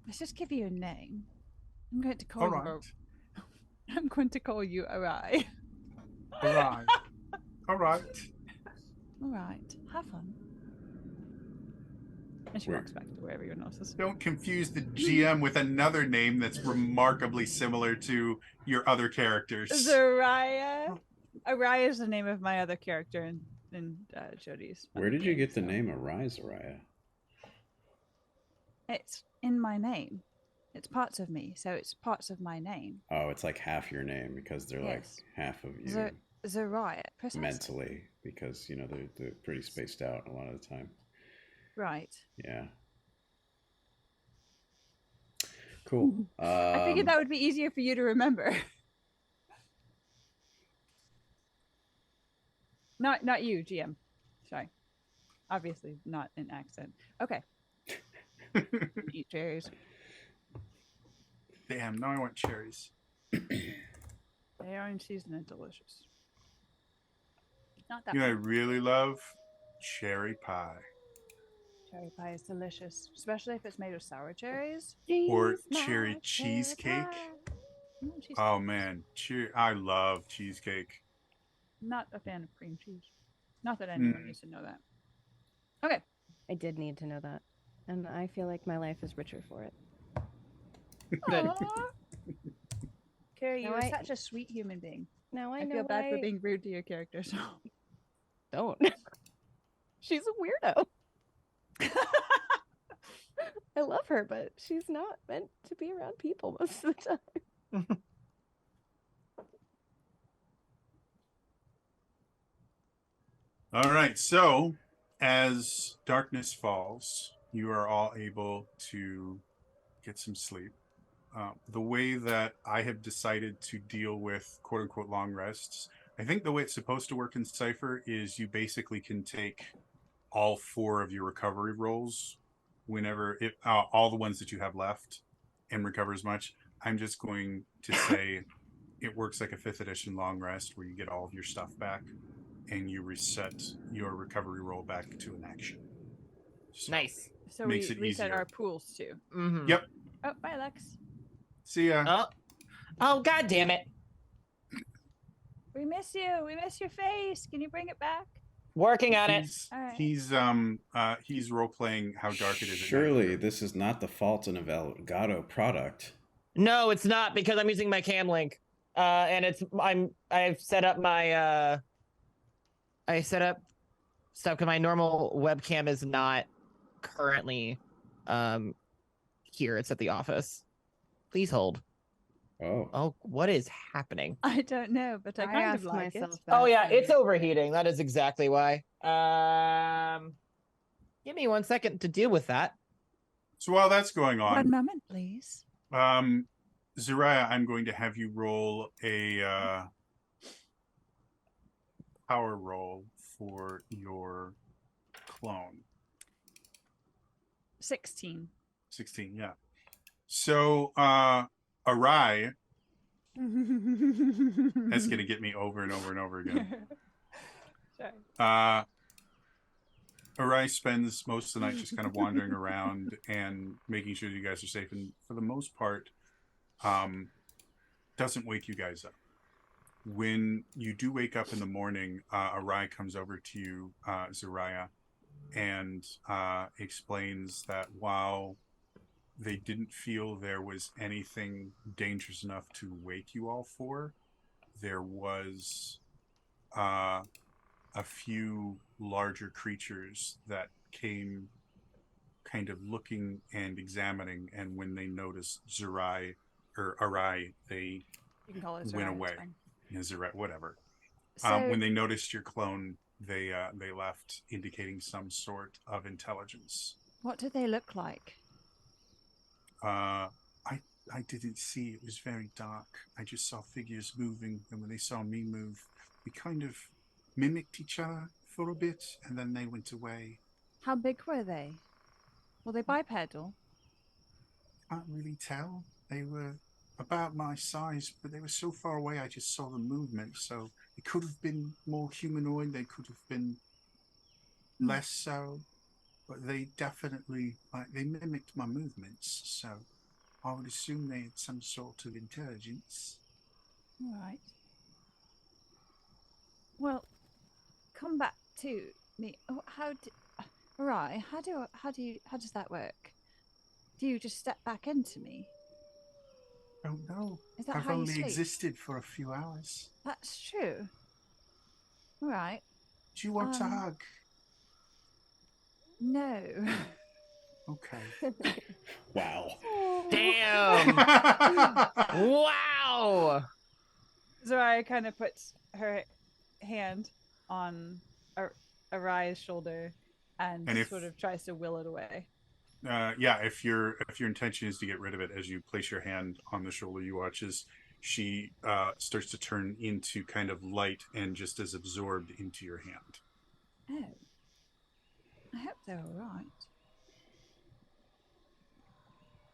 Let's just give you a name. I'm going to call All you. right, I'm going to call you Arai. all right, all right. All right. Have fun. And she Weird. walks back to where everyone else is. Don't confuse the GM with another name that's remarkably similar to your other characters. Zoraya. Araya is the name of my other character in Jody's. Where did you game, get the so- name Arise, Araya? It's in my name. It's parts of me, so it's parts of my name. Oh, it's like half your name because they're like Yes. half of you Zoraya, precisely. mentally because, you know, they're pretty spaced out a lot of the time. Right. Yeah. Cool. I figured that would be easier for you to remember. Not you, GM. Sorry. Obviously not an accent. Okay. Eat cherries. Damn, now I want cherries. They are in season and delicious. Not that You know, I one. really love cherry pie Cherry pie is delicious, especially if it's made of sour cherries. or She's my cherry cheesecake. pie. She's Oh man, I love cheesecake. not a fan of cream cheese. Not that anyone needs to know that. Okay. I did need to know that. And I feel like my life is richer for it. Good. Aw. Carrie, Now you're I- such a sweet human being. Now I I know feel bad for why- being rude to your character, so. Don't. She's a weirdo. I love her, but she's not meant to be around people most of the time. All right, so as darkness falls, you are all able to get some sleep. The way that I have decided to deal with quote unquote long rests, I think the way it's supposed to work in Cypher is you basically can take all 4 of your recovery rolls whenever all the ones that you have left and recover as much. I'm just going to say it works like a 5th edition long rest where you get all of your stuff back and you reset your recovery roll back to an action. So, Nice. So Makes we it reset easier. our pools too. Mm-hmm. Yep. Oh, bye, Lex. See ya. Oh, god damn it. We miss you. We miss your face. Can you bring it back? Working on it. He's All right. he's role playing how dark it is. Surely this is not the fault in a Valgado product. No, it's not because I'm using my cam link. And I've set up my I set up stuff because my normal webcam is not currently here. It's at the office. Please hold. Oh, what is happening? I don't know, but I kind of asked like myself it. that. Oh yeah, too. it's overheating. That is exactly why. Give me 1 second to deal with that. So while that's going One on, moment, please. Zariah, I'm going to have you roll a power roll for your clone. 16. 16, yeah. So Arai, that's gonna get me over and over and over again. Sorry. Arai spends most of the night just kind of wandering around and making sure you guys are safe, and for the most part, doesn't wake you guys up. When you do wake up in the morning, Arai comes over to you, Zariah, and explains that while they didn't feel there was anything dangerous enough to wake you all for, there was a few larger creatures that came kind of looking and examining, and when they noticed Arai, they You can call it went Zerai, away. it's fine. Zerai, whatever. So, When they noticed your clone, they left, indicating some sort of intelligence. what do they look like? I didn't see. It was very dark. I just saw figures moving, and when they saw me move, we kind of mimicked each other for a bit, and then they went away. How big were they? Were they bipedal? Can't really tell. They were about my size, but they were so far away I just saw the movement, so it could have been more humanoid, they could have been less so, but they definitely, they mimicked my movements, so I would assume they had some sort of intelligence. All right. Well, come back to me. Right? How does that work? Do you just step back into me? Don't know. Is that I've how you only sleep? existed for a few hours. That's true. All right. Do you want a hug? No. Okay. Wow. Damn. Wow. Zariah kind of puts her hand on Arai's shoulder and And if- sort of tries to will it away. Yeah, if your intention is to get rid of it, as you place your hand on the shoulder, you watch as she starts to turn into kind of light and just as absorbed into your hand. Oh. I hope they're all right.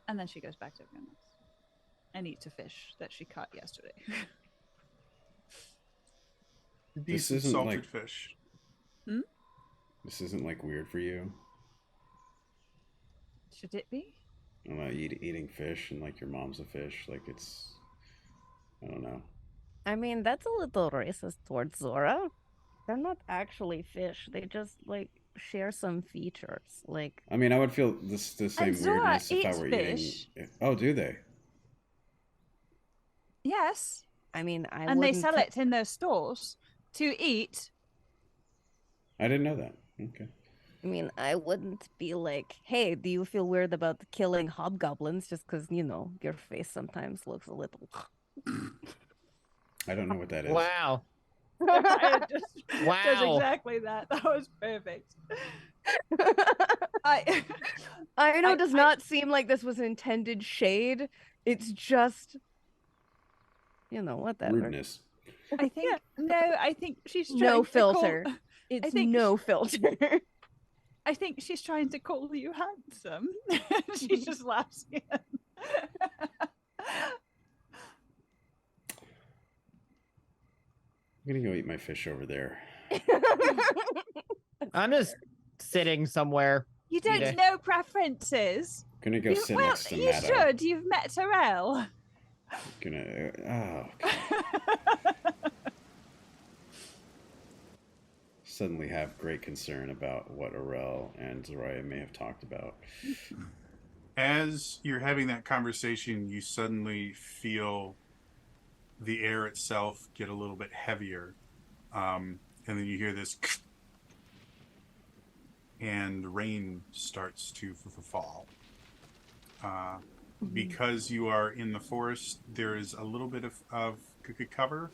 And then she goes back to her nuts and eats a fish that she caught yesterday. This Decent isn't salted like fish. this isn't like weird for you. Should it be? I don't know, eating fish and like your mom's a fish. Like it's, I don't know. I mean, that's a little racist towards Zora. They're not actually fish. They just like share some features. Like, I mean, I would feel the same Zora weirdness if I eats were fish. eating. Oh, do they? Yes. I mean, And they sell it in their stores to eat. I didn't know that. Okay. I mean, I wouldn't be like, hey, do you feel weird about killing hobgoblins just because, you know, your face sometimes looks a little. I don't know what that is. Wow. I just does Wow. exactly that. That was perfect. I know it does not seem like this was intended shade. It's just, you know, whatever. Rudeness. I think I think she's trying No to filter. Call, It's no filter. I think she's trying to call you handsome. She just laughs again. I'm gonna go eat my fish over there. I'm just sitting somewhere. You don't Yeah. know preferences. Gonna go sit well, next to you Maddo. should. You've met Terrell. Gonna. Oh. Suddenly have great concern about what Aurel and Zoraya may have talked about. As you're having that conversation, you suddenly feel the air itself get a little bit heavier. And then you hear this, and rain starts to fall. Because you are in the forest, there is a little bit of cover.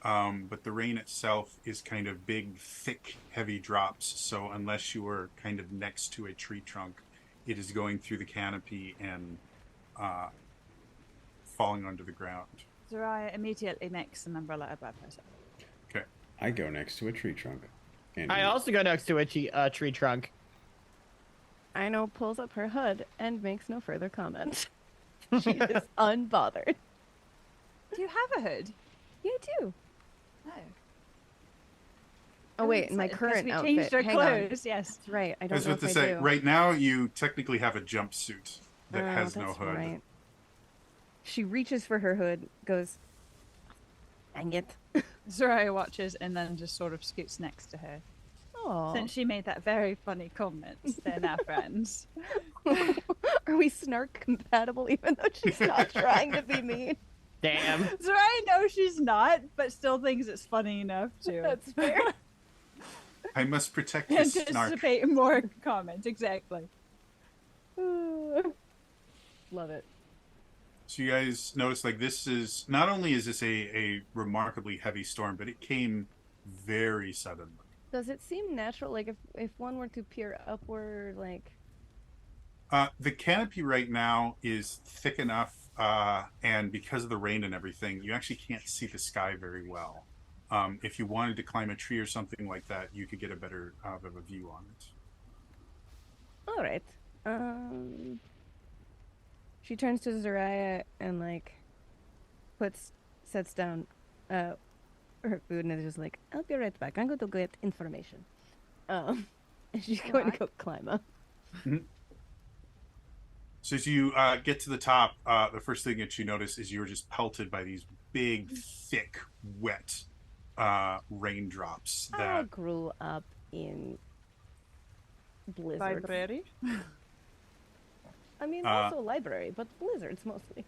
But the rain itself is kind of big, thick, heavy drops. So unless you are kind of next to a tree trunk, it is going through the canopy and falling onto the ground. Zoraya immediately makes an umbrella above herself. Okay. I go next to a tree trunk. And I also go next to a tree trunk. Aino pulls up her hood and makes no further comment. She is unbothered. Do you have a hood? Yeah, I do. No. Oh wait, my Because current we outfit. changed our Hang on. clothes. Yes. That's right. I I don't was know about if to I say, do. right now you technically have a jumpsuit that has no that's hood. Right. She reaches for her hood, goes, dang it. Zoraya watches and then just sort of scoots next to her. Oh. Since she made that very funny comment, they're now friends. Are we snark compatible even though she's not trying to be mean? Damn. Zoraya knows she's not, but still thinks it's funny enough to That's fair. I must protect this snark. anticipate more comments. Exactly. Love it. So you guys notice, like, this is not only is this a remarkably heavy storm, but it came very suddenly. Does it seem natural, like if one were to peer upward, like... The canopy right now is thick enough, and because of the rain and everything, you actually can't see the sky very well. If you wanted to climb a tree or something like that, you could get a better of a view on it. All right. She turns to Zoraya and like sets down her food and is just like, I'll be right back. I'm going to get information. And she's going to go climb up. So as you get to the top, the first thing that you notice is you're just pelted by these big, thick, wet raindrops. I That grew up in blizzards. Library. I mean, also library, but blizzards mostly.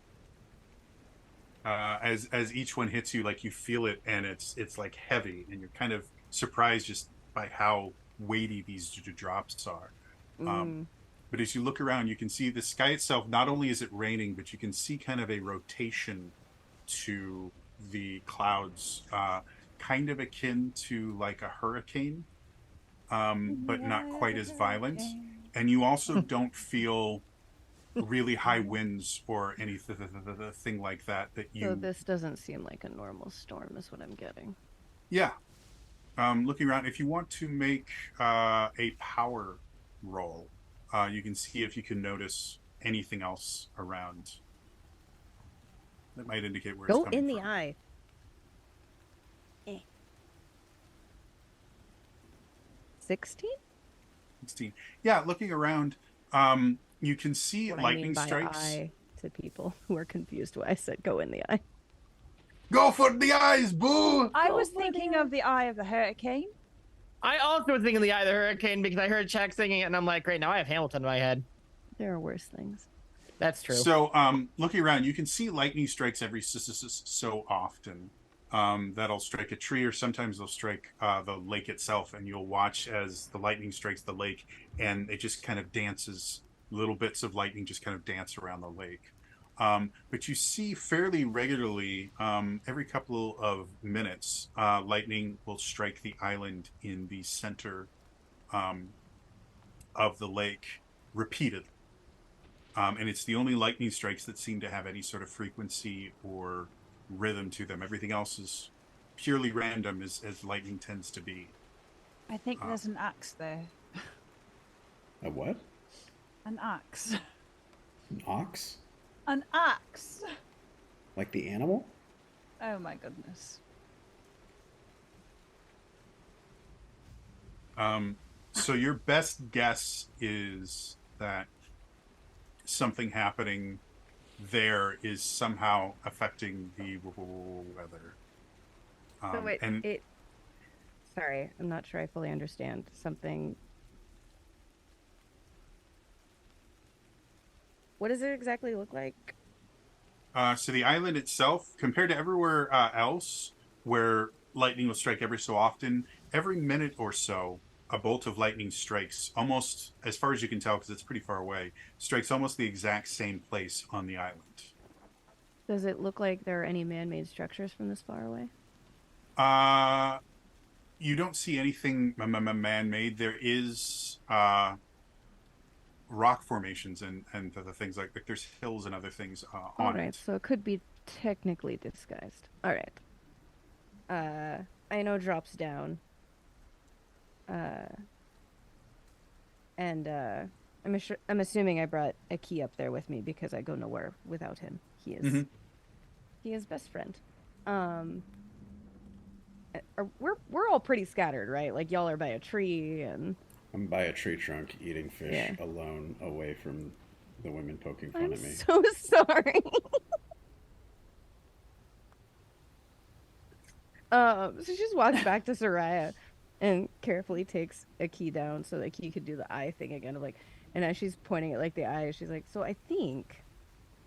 as each one hits you, like you feel it, and it's like heavy, and you're kind of surprised just by how weighty these drops are. But as you look around, you can see the sky itself. Not only is it raining, but you can see kind of a rotation to the clouds, kind of akin to like a hurricane, but not quite as violent. And you also don't feel really high winds or anything like that you... So this doesn't seem like a normal storm is what I'm getting. Yeah. Looking around, if you want to make a power roll, you can see if you can notice anything else around that might indicate where it's Go coming in the from. eye. 16? 16. Yeah, looking around, you can see What I lightning mean by strikes. eye to people who are confused why I said go in the eye. Go for the eyes, boo! I was thinking of the eye of the hurricane. I also was thinking the Eye of the Hurricane because I heard Chuck singing it, and I'm like, great, now I have Hamilton in my head. There are worse things. That's true. So, looking around, you can see lightning strikes every so often. That'll strike a tree, or sometimes they'll strike the lake itself, and you'll watch as the lightning strikes the lake, and it just kind of dances. Little bits of lightning just kind of dance around the lake. But you see fairly regularly, every couple of minutes, lightning will strike the island in the center of the lake repeatedly. And it's the only lightning strikes that seem to have any sort of frequency or rhythm to them. Everything else is purely random, as lightning tends to be. I think there's an axe there. A what? An axe. An ox? An axe. Like the animal? Oh my goodness. So your best guess is that something happening there is somehow affecting the weather. So wait, and sorry, I'm not sure I fully understand something. What does it exactly look like? So the island itself, compared to everywhere else where lightning will strike every so often, every minute or so, a bolt of lightning strikes almost, as far as you can tell, because it's pretty far away, strikes almost the exact same place on the island. Does it look like there are any man-made structures from this far away? You don't see anything man-made. There is rock formations and the things like there's hills and other things on All right, it. so it could be technically disguised. All right. I know drops down. And I'm assuming I brought a key up there with me because I go nowhere without him. He is best friend. We're all pretty scattered, right? Like y'all are by a tree and I'm by a tree trunk eating fish Yeah. alone away from the women poking fun I'm at me. so sorry. So she just walks back to Soraya and carefully takes a key down so the key could do the eye thing again of like, and as she's pointing at like the eye, she's like, so I think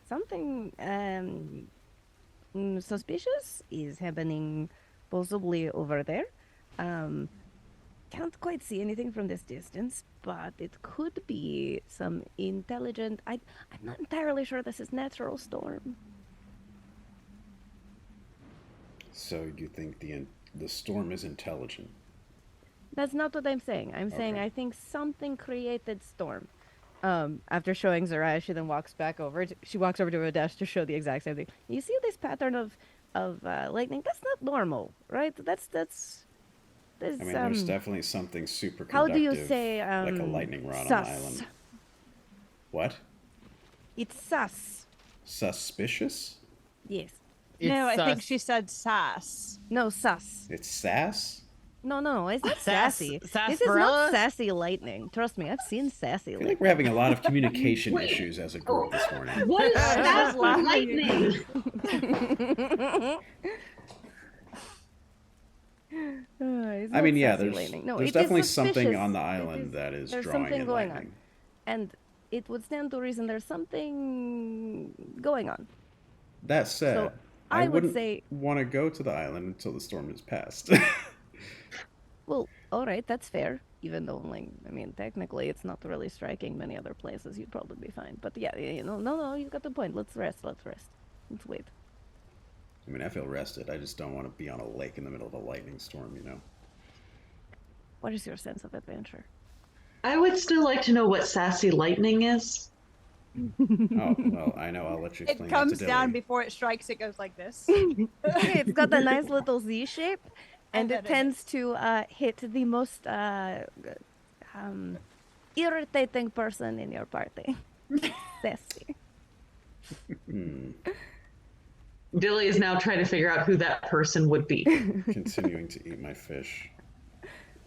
something suspicious is happening possibly over there. Can't quite see anything from this distance, but it could be some intelligent. I'm not entirely sure this is natural storm. So you think the storm is intelligent? That's not what I'm saying. I'm saying Okay. I think something created storm. After showing Zaraya, she then walks back over. She walks over to her desk to show the exact same thing. You see this pattern of lightning? That's not normal, right? That's. I mean, there's definitely something super How conductive, do you say like a lightning rod on sus? the island. What? It's sus. Suspicious? Yes. No, I think sus. she said sass. No, sus. It's sass? No, it's not Sass- sassy. This is sarsaparilla? not sassy lightning. Trust me, I've seen sassy I feel like lightning. we're having a lot of communication Wait. issues as a group this morning. What is that laughing. lightning? It's I not mean, yeah, sassy there's, lightning. No, there's it is definitely something suspicious. on the It island is- that is there's drawing something in going lightning. on. And it would stand to reason there's something going on. That said, So, I I would wouldn't say- want to go to the island until the storm is past. Well, all right, that's fair. Even though, like, I mean, technically, it's not really striking many other places. You'd probably be fine. But yeah, no, you got the point. Let's rest. Let's wait. I mean, I feel rested. I just don't want to be on a lake in the middle of a lightning storm, you know? What is your sense of adventure? I would still like to know what sassy lightning is. Oh, well, I know. I'll let you explain It that to comes down Dilly. before it strikes. It goes like this. It's got a nice little Z shape, and And it then it tends to hit the most irritating person in your party. Sassy. Hmm. Dilly is now trying to figure out who that person would be. Continuing to eat my fish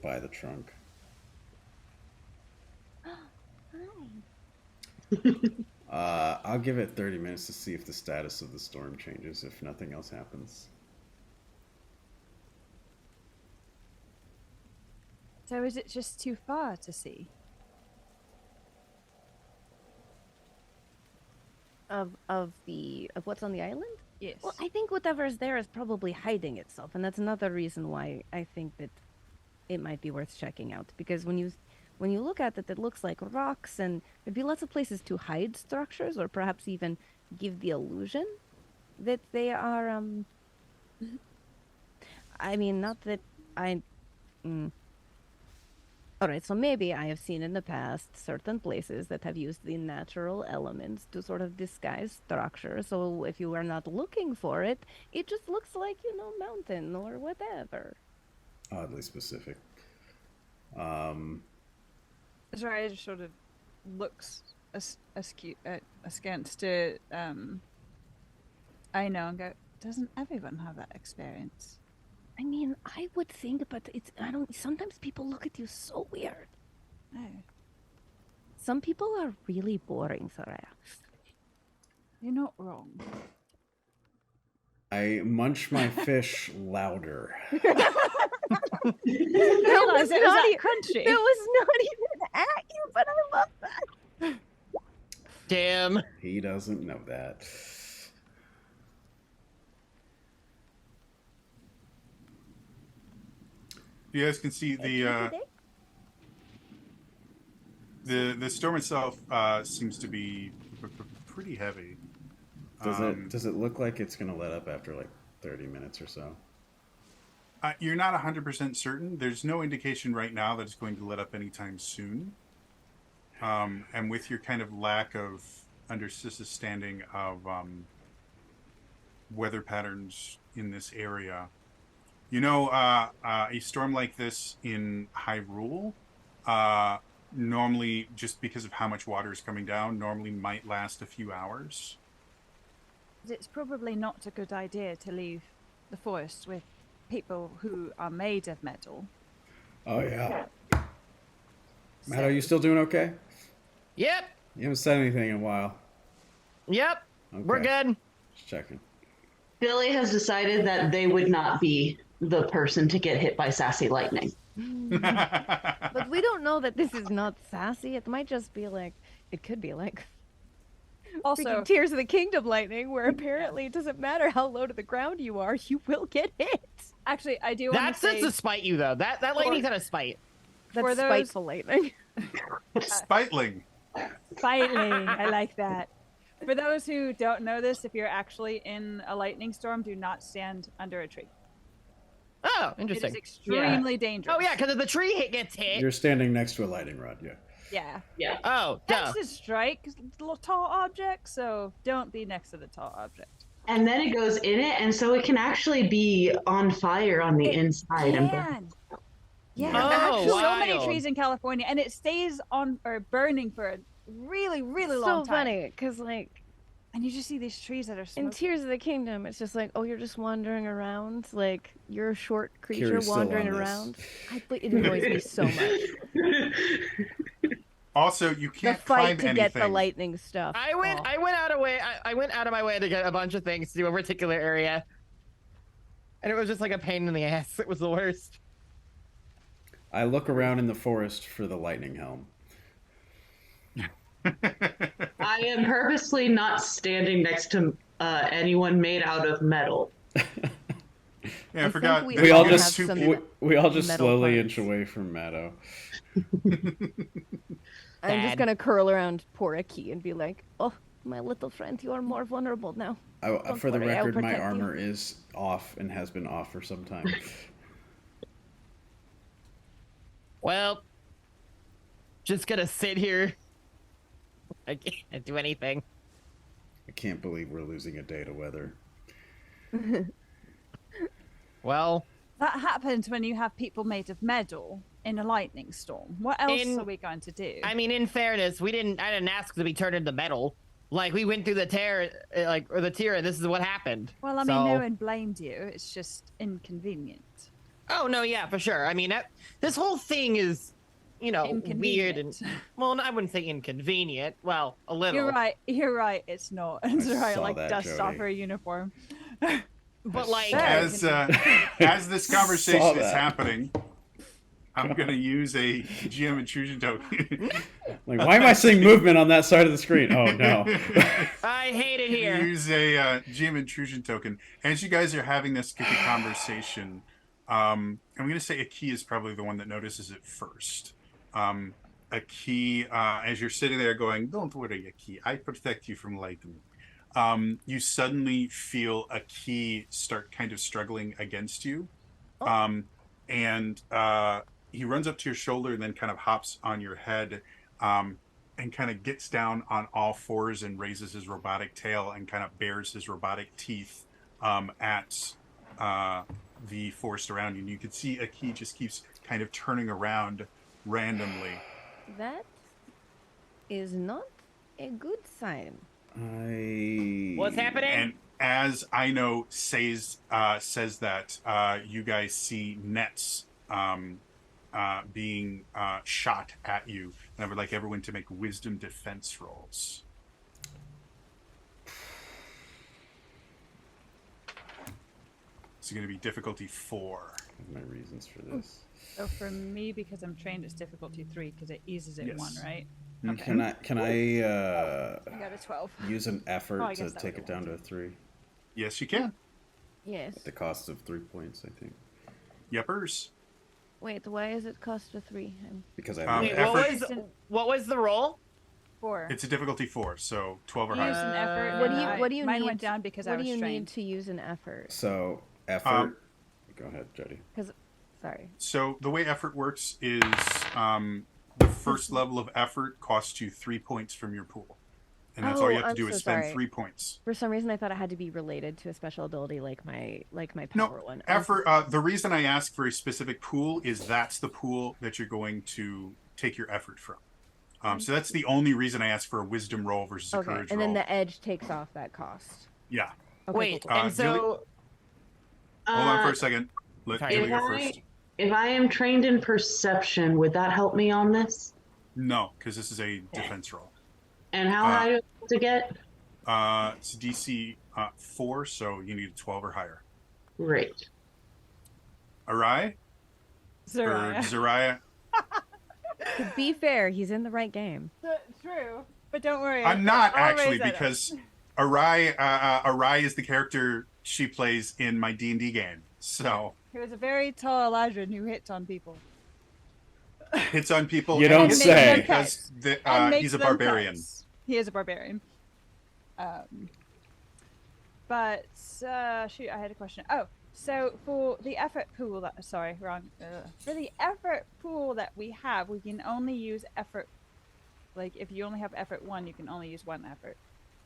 by the trunk. I'll give it 30 minutes to see if the status of the storm changes, if nothing else happens. So is it just too far to see? Of what's on the island? Yes. Well, I think whatever's there is probably hiding itself, and that's another reason why I think that it might be worth checking out. Because when you look at it, it looks like rocks, and there'd be lots of places to hide structures, or perhaps even give the illusion that they are. I mean, not that I. All right, so maybe I have seen in the past certain places that have used the natural elements to sort of disguise structure. So if you are not looking for it, it just looks like, mountain or whatever. Oddly specific. Sorry, it just sort of looks askance to I know and go, doesn't everyone have that experience? I mean, I would think, but sometimes people look at you so weird. No. Some people are really boring, Soraya. You're not wrong. I munch my fish louder. Realize it was that crunchy. It was not even at you, but I love that. Damn. He doesn't know that. You guys can see the storm itself seems to be pretty heavy. Does it look like it's going to let up after like 30 minutes or so? You're not 100% certain. There's no indication right now that it's going to let up anytime soon. And with your kind of lack of understanding of weather patterns in this area, a storm like this in Hyrule, normally, just because of how much water is coming down, normally might last a few hours. It's probably not a good idea to leave the forest with people who are made of metal. Oh, yeah. Matt, are you still doing okay? Yep. You haven't said anything in a while. Yep. Okay. We're good. Just checking. Dilly has decided that they would not be the person to get hit by sassy lightning. But we don't know that this is not sassy. It might just be like, it could be like Also, freaking Tears of the Kingdom lightning, where apparently it doesn't matter how low to the ground you are, you will get hit. actually, I do want That's to say to spite you, though. That lightning's out of spite. That's For those- spiteful lightning. Spitling. Lightning. I like that. For those who don't know this, if you're actually in a lightning storm, do not stand under a tree. Oh, It interesting. is extremely dangerous. Oh, yeah, because if the tree gets hit. You're standing next to a lightning rod, yeah. Yeah. Yeah. Oh, duh. That's just strike little tall object, so don't be next to the tall object. And then it goes in it, and so it can actually be on fire on the inside. Man. Yeah, Oh, actually, so many wild. trees in California, and it stays on or burning for a really, really long So time. funny, because like And you just see these trees that are in smoking. Tears of the Kingdom, it's just like, oh, you're just wandering around, like you're a short creature Kiri's still wandering on this. around. It annoys me so much. Also, you The can't fight climb to anything. get the lightning stuff. I went Oh. I went out of my way to get a bunch of things to do a particular area. And it was just like a pain in the ass. It was the worst. I look around in the forest for the lightning helm. I am purposely not standing next to anyone made out of metal. Yeah, I I forgot. think that We all you have just two some- people- we all just metal slowly parts. inch away from Matto. I'm Bad. just gonna curl around Poraki and be like, oh, my little friend, you are more vulnerable now. Don't For the worry, I'll record, my protect you. armor is off and has been off for some time. Well, just gonna sit here. I can't do anything. I can't believe we're losing a day to weather. Well, That happens when you have people made of metal in a lightning storm. What else are we going to do? I mean, in fairness, I didn't ask to be turned into metal. Like, we went through the tier, and this is what happened. Well, I mean, no one blamed you. It's just inconvenient. Oh no, yeah, for sure. I mean, this whole thing is, weird and well, I wouldn't say inconvenient. Well, a little. You're right. It's not. It's right. saw Like that, dust Jody. off her uniform. But like, As this conversation is happening, I'm gonna use a GM intrusion token. Like, why am I seeing movement on that side of the screen? Oh no! I hate it here. Use a GM intrusion token. As you guys are having this conversation, I'm gonna say a key is probably the one that notices it first. A key, as you're sitting there going, "Don't worry, a key. I protect you from lightning." You suddenly feel a key start kind of struggling against you. And he runs up to your shoulder and then kind of hops on your head and kind of gets down on all fours and raises his robotic tail and kind of bares his robotic teeth at the forest around you. And you can see a key just keeps kind of turning around randomly. That is not a good sign. What's happening? And as Ino says that, you guys see nets being shot at you. And I would like everyone to make wisdom defense rolls. It's going to be difficulty 4. My reasons for this. So for me, because I'm trained, it's difficulty 3 because it eases it 1, right? Okay. Can I I got a 12. use an effort I to guess that take would it down to a 3? Yes, you can. Yes. At the cost of 3 points, I think. Yepers. Wait, why is it cost a 3? Because I Wait, effort- what was the roll? 4. It's a difficulty 4, so 12 or Use higher. an effort. What do you Mine need? went down because I what was do you trained. need to use an effort? So effort. Go ahead, Jody. Sorry. So the way effort works is the first level of effort costs you 3 points from your pool. And that's all you have to I'm do so is spend sorry. 3 points. For some reason, I thought it had to be related to a special ability like my power No, one. effort. The reason I ask for a specific pool is that's the pool that you're going to take your effort from. So that's the only reason I ask for a wisdom roll versus a Okay, courage and roll. then the edge takes off that cost. Yeah. Okay, Wait, cool, cool. and so Hold on for a second. Let Sorry. Julie If go I, first. if I am trained in perception, would that help me on this? No, because this is a defense roll. And how high do I have to get? It's DC 4, so you need a 12 or higher. Great. Arai? Zariah. Or Zariah? To be fair, he's in the right game. True. But don't worry. I'm not I'll actually, raise that up. because Arai is the character she plays in my D&D game. So He was a very tall Eladrin who hits on people. hits on people. You and don't hits say. them because And makes he's a them barbarian. pets. He is a barbarian. But shoot, I had a question. Oh, so for the effort pool that for the effort pool that we have, we can only use effort. Like if you only have effort 1, you can only use 1 effort.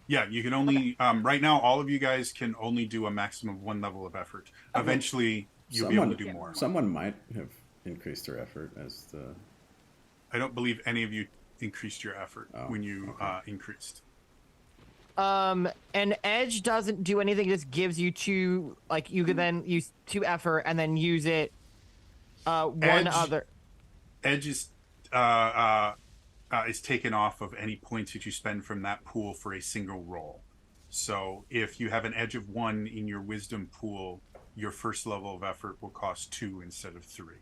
Yeah, you can only right now. All of you guys can only do a maximum of 1 level of effort. Okay. Eventually, you'll be able to do more. Someone might have increased their effort as the. I don't believe any of you increased your effort when you increased. and edge doesn't do anything. It just gives you 2. Like you could then use 2 effort and then use it. One other. Edge is taken off of any points that you spend from that pool for a single roll. So if you have an edge of 1 in your wisdom pool, your first level of effort will cost 2 instead of 3.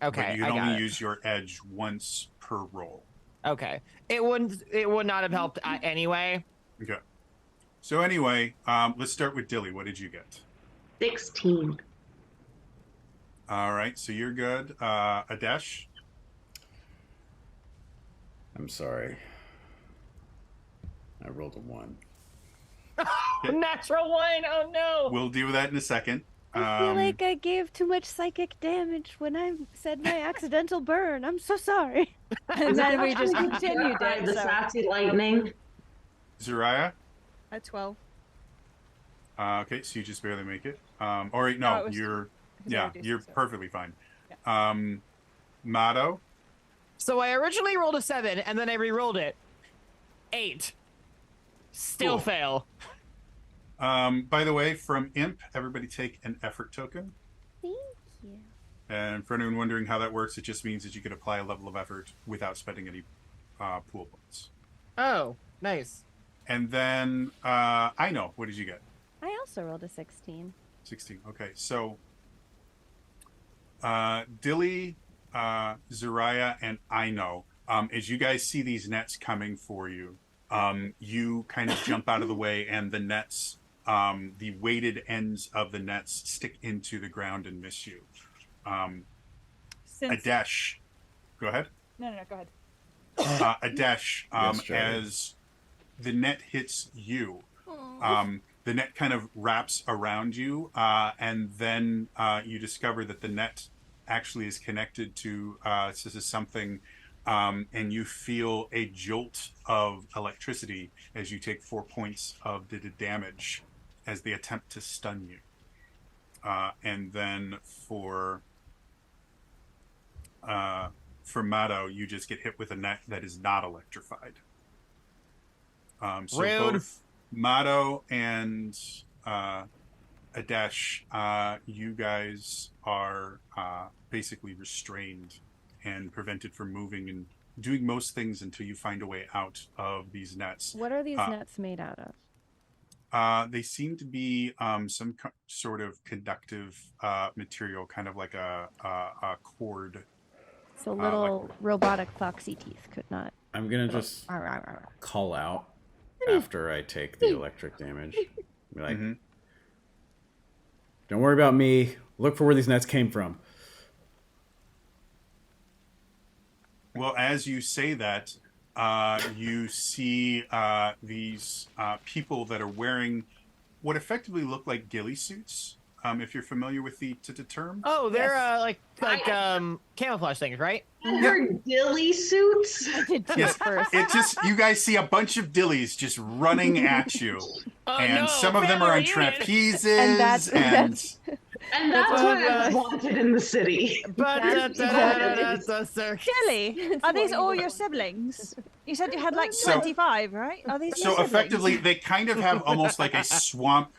Okay, But you I can got only it. use your edge once per roll. Okay, it would not have helped anyway. Okay. So anyway, let's start with Dilly. What did you get? 16. All right, so you're good. Adesh? I'm sorry. I rolled a 1. Natural 1. Oh no. We'll deal with that in a second. I feel like I gave too much psychic damage when I said my accidental burn. I'm so sorry. And then we just continued By it. the So sassy lightning. Zariah. at 12. Okay, so you just barely make it. Or No, no, it was- you're because I reduced you're it, so- perfectly fine. Yeah. Mato. So I originally rolled a 7, and then I re-rolled it. 8. Still Cool. fail. By the way, from Imp, everybody take an effort token. Thank you. And for anyone wondering how that works, it just means that you can apply a level of effort without spending any pool points. Oh, nice. And then I know. What did you get? I also rolled a 16. 16. Okay, so Dilly, Zariah, and I know. As you guys see these nets coming for you, you kind of jump out of the way, and the nets, the weighted ends of the nets stick into the ground and miss you. Since Adesh, go ahead. no, go ahead. Adesh, Yes, Charlie. as the net hits you, the net kind of wraps around you, and then you discover that the net actually is connected to this is something, and you feel a jolt of electricity as you take 4 points of the damage as they attempt to stun you. And then for Mato, you just get hit with a net that is not electrified. So Rude. both Mato and Adesh, you guys are basically restrained and prevented from moving and doing most things until you find a way out of these nets. What are these nets made out of? They seem to be some sort of conductive material, kind of like a cord. So little robotic foxy teeth could not. I'm gonna just call out after I take the electric damage. Be like, Mhm. don't worry about me. Look for where these nets came from. Well, as you say that, you see these people that are wearing what effectively look like ghillie suits. If you're familiar with the term. Oh, they're Yes. like camouflage things, right? They're dilly suits. I did too Yes, at first. it just you guys see a bunch of dillies just running at you, Oh, and no, some of them are on family reunion. trapezes, And that's- And that's That's why what, I was wanted in the city. But That's that's a circus. Jelly, It's are these what all you your want. siblings? You said you had like So- 25, right? Are these your so siblings? effectively they kind of have almost like a swamp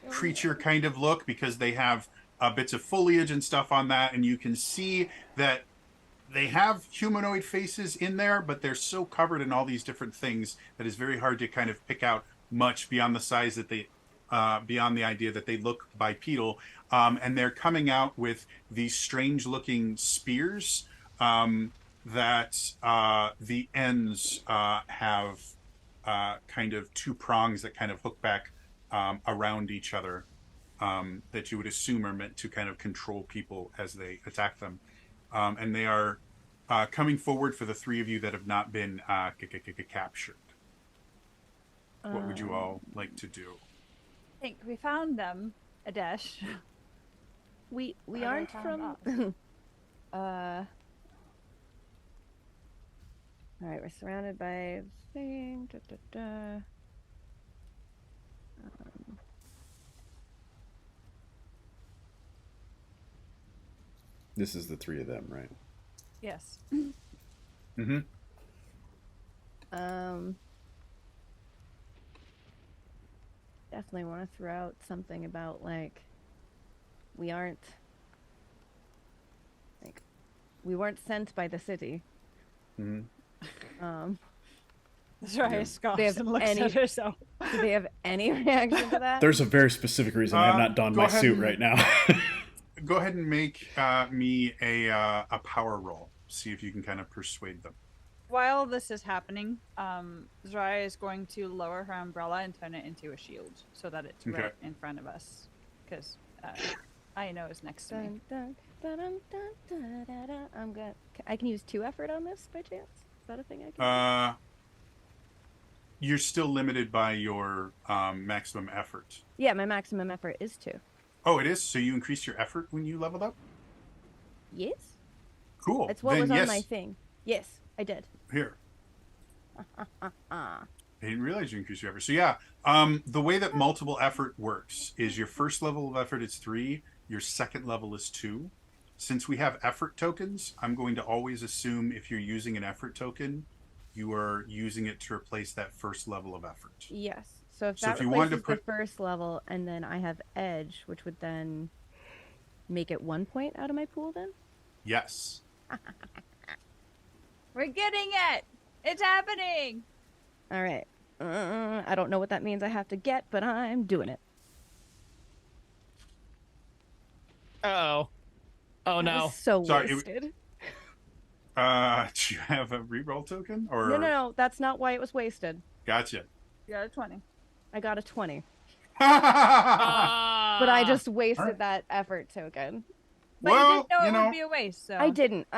creature kind of look, because they have bits of foliage and stuff on that, and you can see that they have humanoid faces in there, but they're so covered in all these different things that it's very hard to kind of pick out much beyond the size that they beyond the idea that they look bipedal. And they're coming out with these strange looking spears that the ends have kind of two prongs that kind of hook back around each other, that you would assume are meant to kind of control people as they attack them. And they are coming forward for the three of you that have not been captured. What would you all like to do? I think we found them, Adesh. We Are they aren't found from. All right, we're surrounded by thing. This is the three of them, right? Yes. Mm-hmm. Definitely want to throw out something about like we aren't like we weren't sent by the city. Mm-hmm. That's right. Yeah. Scoffs They have and looks any- at herself. Do they have any reaction to that? There's a very specific reason I have not donned go my ahead suit and- right now. Go ahead and make me a power roll. See if you can kind of persuade them. While this is happening, Zariah is going to lower her umbrella and turn it into a shield so that it's Okay. right in front of us. Because I know is next to me. Dun, dun, dun, dun, dun, dun, dun. I'm good. I can use 2 effort on this by chance. Is that a thing I can? You're still limited by your maximum effort. Yeah, my maximum effort is 2. Oh, it is? So you increased your effort when you leveled up? Yes. Cool. That's what Then was on yes. my thing. Yes, I did. Here. Ah. I didn't realize you increased your effort. So yeah, the way that multiple effort works is your first level of effort is 3, your second level is 2. Since we have effort tokens, I'm going to always assume if you're using an effort token, you are using it to replace that first level of effort. Yes. So if So that if you wanted to replaces put- the first level, and then I have edge, which would then make it 1 point out of my pool, then. Yes. We're getting it. It's happening. All right. I don't know what that means I have to get, but I'm doing it. Oh. Oh That no. was so Sorry, wasted. Do you have a reroll token? Or No. That's not why it was wasted. Gotcha. You got a 20. I got a 20. Ah. But I just wasted Alright. that effort token. But you Well, didn't know you it know, would be a waste, so I didn't.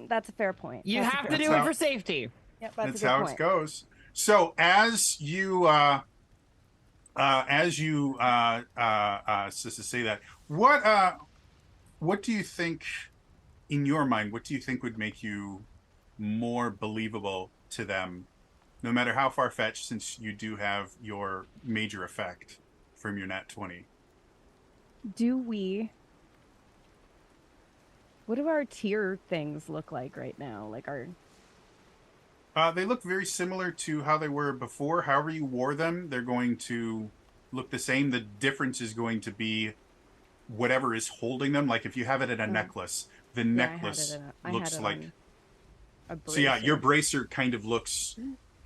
That's a fair point. You That's a have fair to do That's it how- for safety. Yep, that's that's a good how point. it goes. So as you say that, what do you think in your mind? What do you think would make you more believable to them, no matter how far fetched? Since you do have your major effect from your nat 20. What do our tier things look like right now? Like our They look very similar to how they were before. However you wore them, they're going to look the same. The difference is going to be whatever is holding them. Like if you have it in a necklace, the necklace looks like. So yeah, your bracer kind of looks.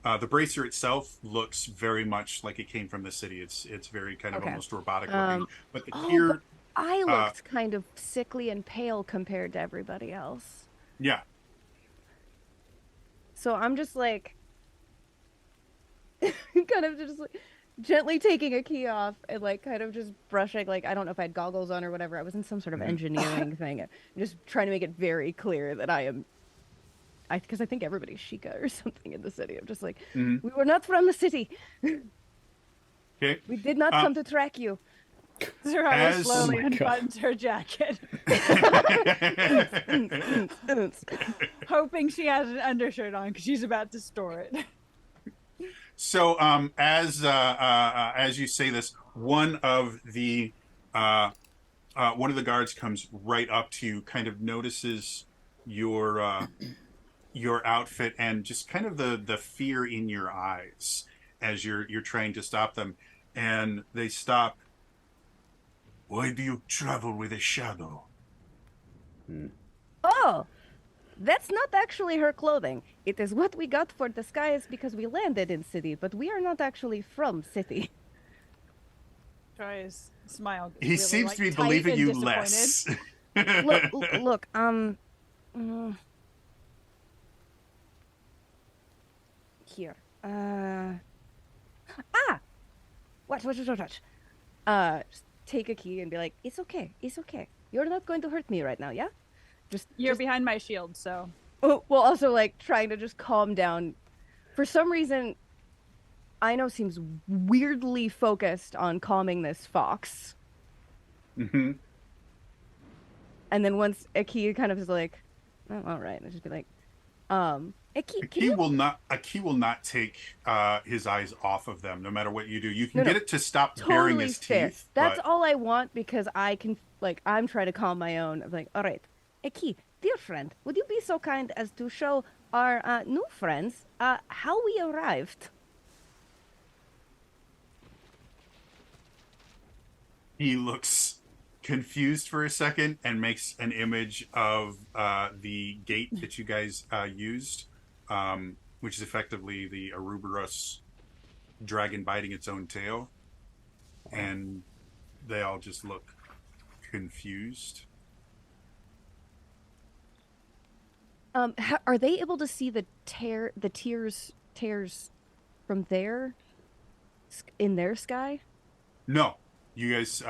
The bracer itself looks very much like it came from the city. It's very kind of Okay. almost robotic looking. But the Oh, tier, but I looked kind of sickly and pale compared to everybody else. yeah, So I'm just like, kind of just like gently taking a key off and like kind of just brushing, like, I don't know if I had goggles on or whatever. I was in some sort of engineering thing. Just trying to make it very clear that because I think everybody's Sheikah or something in the city. I'm just like, we were not from the city. okay. We did not come to track you. Zeraya As- slowly Oh my God. unbuttons her jacket, hoping she has an undershirt on because she's about to store it. So, as you say this, one of the guards comes right up to you, kind of notices your outfit and just kind of the fear in your eyes as you're trying to stop them, and they stop. Why do you travel with a shadow? Oh, that's not actually her clothing. It is what we got for disguise because we landed in city, but we are not actually from city. Troy's smile. He really, seems like, to be tight believing and you disappointed. less. Look, here. Watch. Just take a key and be like, it's okay. You're not going to hurt me right now, yeah? You're behind my shield, so Oh, well, also like trying to just calm down. For some reason, Aino seems weirdly focused on calming this fox. Mm-hmm. And then once Aki kind of is like, oh, all right, I'll just be like, Aki, can He you... will not take his eyes off of them, no matter what you do. You can No, get no. it to stop baring Totally his fair. teeth. That's but... all I want because I can, like, I'm trying to calm my own. I'm like, all right, Aki, dear friend, would you be so kind as to show our new friends how we arrived? He looks confused for a second and makes an image of the gate that you guys used, which is effectively the Ouroboros dragon biting its own tail. And they all just look confused. Are they able to see the tears from there in their sky? No, you guys.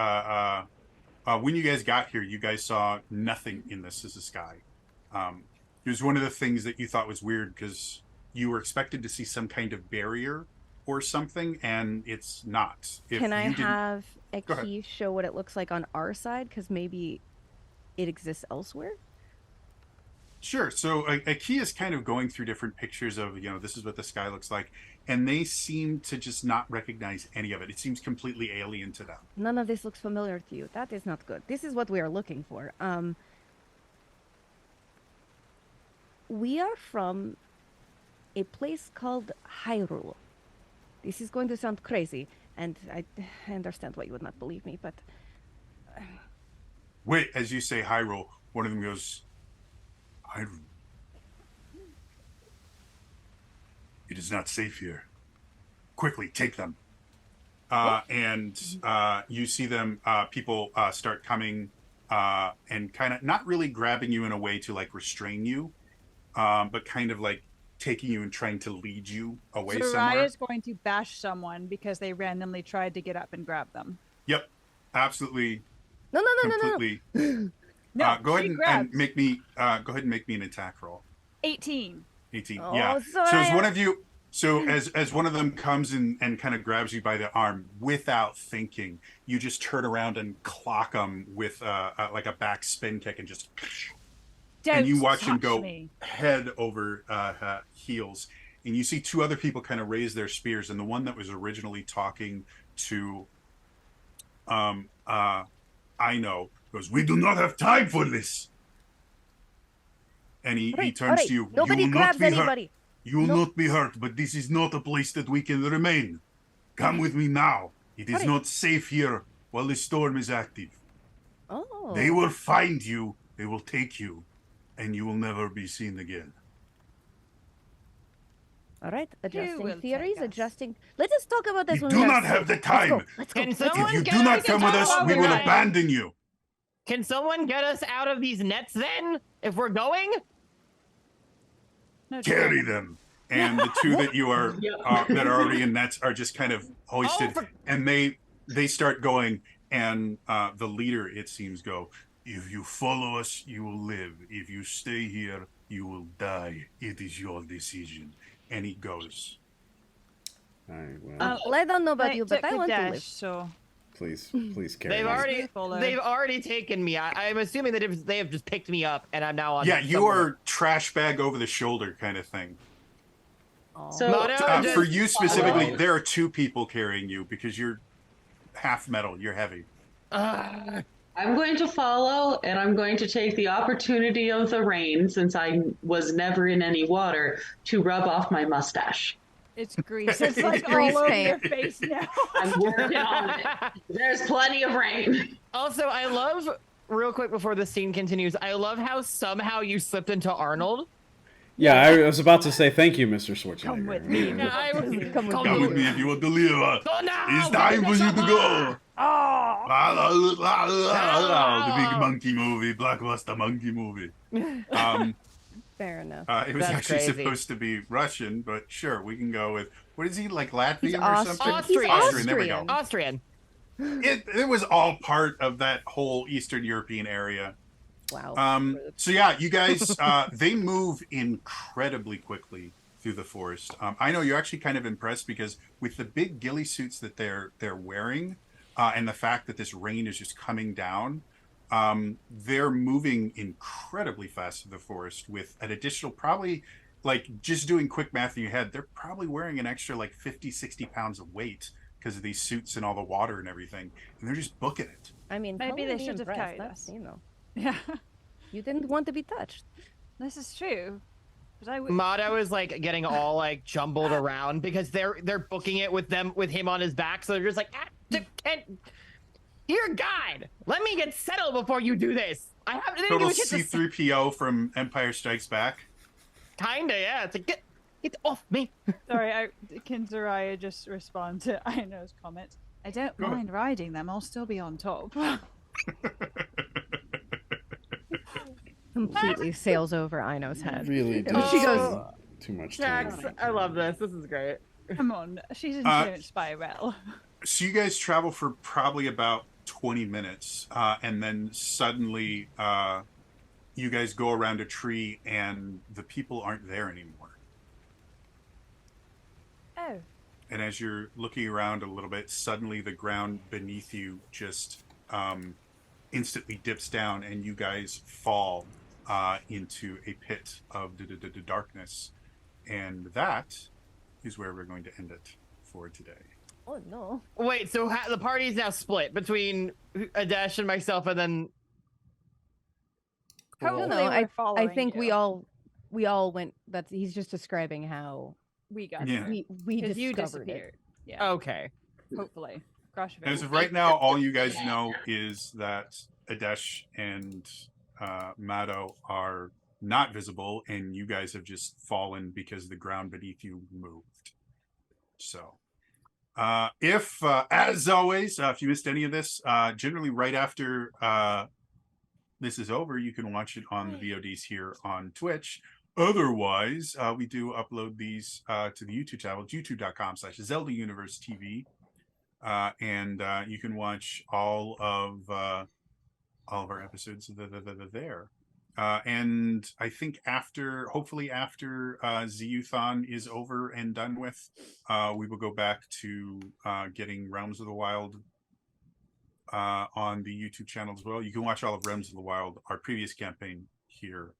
When you guys got here, you guys saw nothing in this as a sky. It was one of the things that you thought was weird because you were expected to see some kind of barrier or something, and it's not. If Can I you didn't- have a Go ahead. key show what it looks like on our side? Because maybe it exists elsewhere. Sure. So a key is kind of going through different pictures of, this is what the sky looks like, and they seem to just not recognize any of it. It seems completely alien to them. None of this looks familiar to you. That is not good. This is what we are looking for. We are from a place called Hyrule. This is going to sound crazy, and I understand why you would not believe me, but Wait, as you say Hyrule, one of them goes, Hyrule. It is not safe here. Quickly, take them. And you see them, people start coming and kind of not really grabbing you in a way to like restrain you, but kind of like taking you and trying to lead you away somewhere. Soraya's going to bash someone because they randomly tried to get up and grab them. Yep, absolutely. no. Completely. No, go ahead she and grabs. make me. Go ahead and make me an attack roll. 18. 18. Oh, Yeah. So as one of you, as one of them comes and kind of grabs you by the arm without thinking, you just turn around and clock them with like a back spin kick and just. And you watch him go head over heels, and you see two other people kind of raise their spears, and the one that was originally talking to, I know, goes, "We do not have time for this." And he turns to you. Nobody "You will grabs not be hurt. anybody. You will not be hurt, but this is not a place that we can remain. Come with me now. It is Hurry. not safe here while the storm is active. Oh. They will find you. They will take you, and you will never be seen again." All right, will adjusting take theories, us? adjusting. Let us talk about this We when do we not are have the safe. time. Let's go. Can Let's go. someone If you get do us not come with us, out we of will here? abandon you. Can someone get us out of these nets then? If we're going? No, Carry them. And the two that you are that are already in nets are just kind of hoisted, and they start going. And the leader, it seems, go, "If you follow us, you will live. If you stay here, you will die. It is your decision." And he goes. All right, well, Well, I don't know about They you, but took I the want to dash, live. so please carry They've me. already taken me. I'm assuming that they have just picked me up, and I'm now on. Yeah, you are trash bag over the shoulder kind of thing. So Mono, For you specifically, follow. there are two people carrying you because you're half metal. You're heavy. I'm going to follow, and I'm going to take the opportunity of the rain, since I was never in any water, to rub off my mustache. it's grease. It's like all over grease your paint. face now. I'm working on it. There's plenty of rain. Also, I love, real quick before the scene continues, I love how somehow you slipped into Arnold. Yeah, I was about to say thank you, Mr. Schwarzenegger. Come with me. Yeah, I was Come with Come with me if you want to live. Go now! It's time for you to go. Oh! The big monkey movie, blockbuster monkey movie. Fair enough. It was That's actually crazy. supposed to be Russian, but sure, we can go with, what is he, like Latvian He's or something? Austrian. Austrian, there we go. Austrian. It was all part of that whole Eastern European area. Wow. So yeah, you guys, they move incredibly quickly through the forest. I know you're actually kind of impressed because with the big ghillie suits that they're wearing, and the fact that this rain is just coming down, they're moving incredibly fast through the forest with an additional, probably, like, just doing quick math in your head, they're probably wearing an extra like 50, 60 pounds of weight because of these suits and all the water and everything, and they're just booking it. I mean, Maybe totally they should have impressed. carried That's, us. Yeah, you didn't want to be touched. this is true. But I would. Motto is like getting all like jumbled around because they're booking it with him on his back, so they're just like, "Dear God, let me get settled before you do this." I have to Total do shit to C-3PO from Empire Strikes Back. Kinda, yeah. It's like get off me. Sorry, can Zaraya just respond to Aino's comment? I don't Go ahead. mind riding them. I'll still be on top. Completely sails over Aino's head. Really, And she goes, too much. Jax, time. I love this. This is great. Come on, she's influenced by Rel. So you guys travel for probably about 20 minutes, and then suddenly you guys go around a tree and the people aren't there anymore. Oh, and as you're looking around a little bit, suddenly the ground beneath you just instantly dips down, and you guys fall into a pit of darkness. And that is where we're going to end it for today. Oh no. Wait, so the party's now split between Adesh and myself, and then Hopefully No, we're I following think you. we all went. That's he's just describing how we got Yeah. there. we Because you discovered disappeared. Yeah. okay. Hopefully. Gosh, if it As of won't. right now, all you guys know is that Adesh and Mado are not visible, and you guys have just fallen because the ground beneath you moved. So, if, as always, if you missed any of this, generally right after this is over, you can watch it on the VODs here on Twitch. Otherwise, we do upload these to the YouTube channel, youtube.com/Zelda Universe TV. And you can watch all of our episodes there. And I think hopefully after Zeuthon is over and done with, we will go back to getting Realms of the Wild on the YouTube channel as well. You can watch all of Realms of the Wild, our previous campaign, here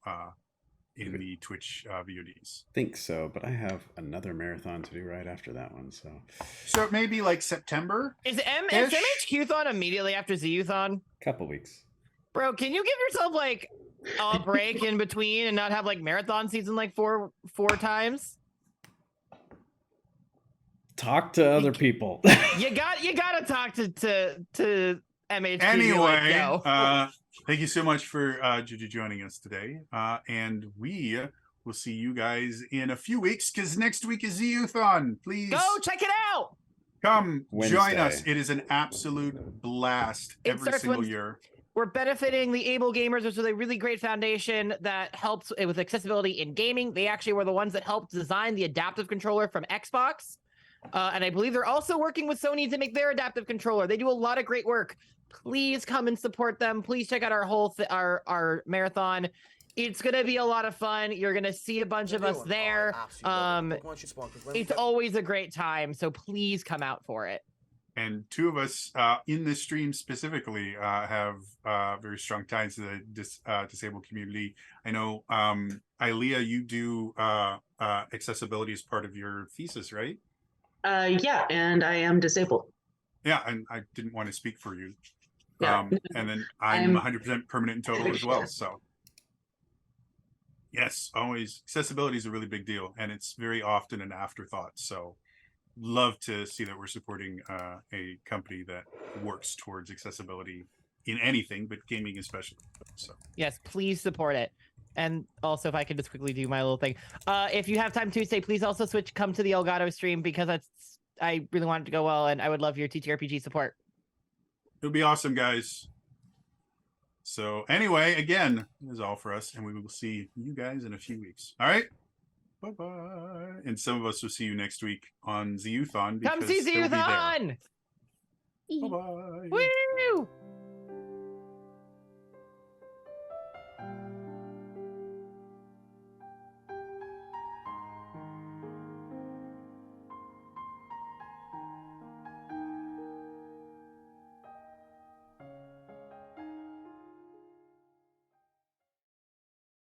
in the Twitch VODs. Think so, but I have another marathon to do right after that one. So it may be like September. Is MHQ-thon immediately after Zeuthon? Couple weeks. Bro, can you give yourself like a break in between and not have like marathon season like four times? Talk to other people. You gotta talk to MHQ. Anyway, thank you so much for joining us today, and we will see you guys in a few weeks, because next week is Zeuthon. Please go check it out. Come join us. Wednesday. It is an absolute blast every single year. We're benefiting the Able Gamers, which is a really great foundation that helps with accessibility in gaming. They actually were the ones that helped design the adaptive controller from Xbox. And I believe they're also working with Sony to make their adaptive controller. They do a lot of great work. Please come and support them. Please check out our whole our marathon. It's gonna be a lot of fun. You're gonna see a bunch of us there. It's always a great time. So please come out for it. And two of us in this stream specifically have very strong ties to the disabled community. I know, Ilea, you do accessibility as part of your thesis, right? Yeah, and I am disabled. Yeah, and I didn't want to speak for you. Yeah. And then I'm 100% permanent and total as well. So, yes, always accessibility is a really big deal, and it's very often an afterthought. So, love to see that we're supporting a company that works towards accessibility in anything, but gaming especially. So, yes, please support it. And also, if I could just quickly do my little thing, if you have time Tuesday, please also come to the Elgato stream, because I really want it to go well, and I would love your TTRPG support. it'll be awesome, guys. So anyway, again, this is all for us, and we will see you guys in a few weeks. All right, bye. And some of us will see you next week on Zeuthon. Come see Zeuthon. Bye. Woo!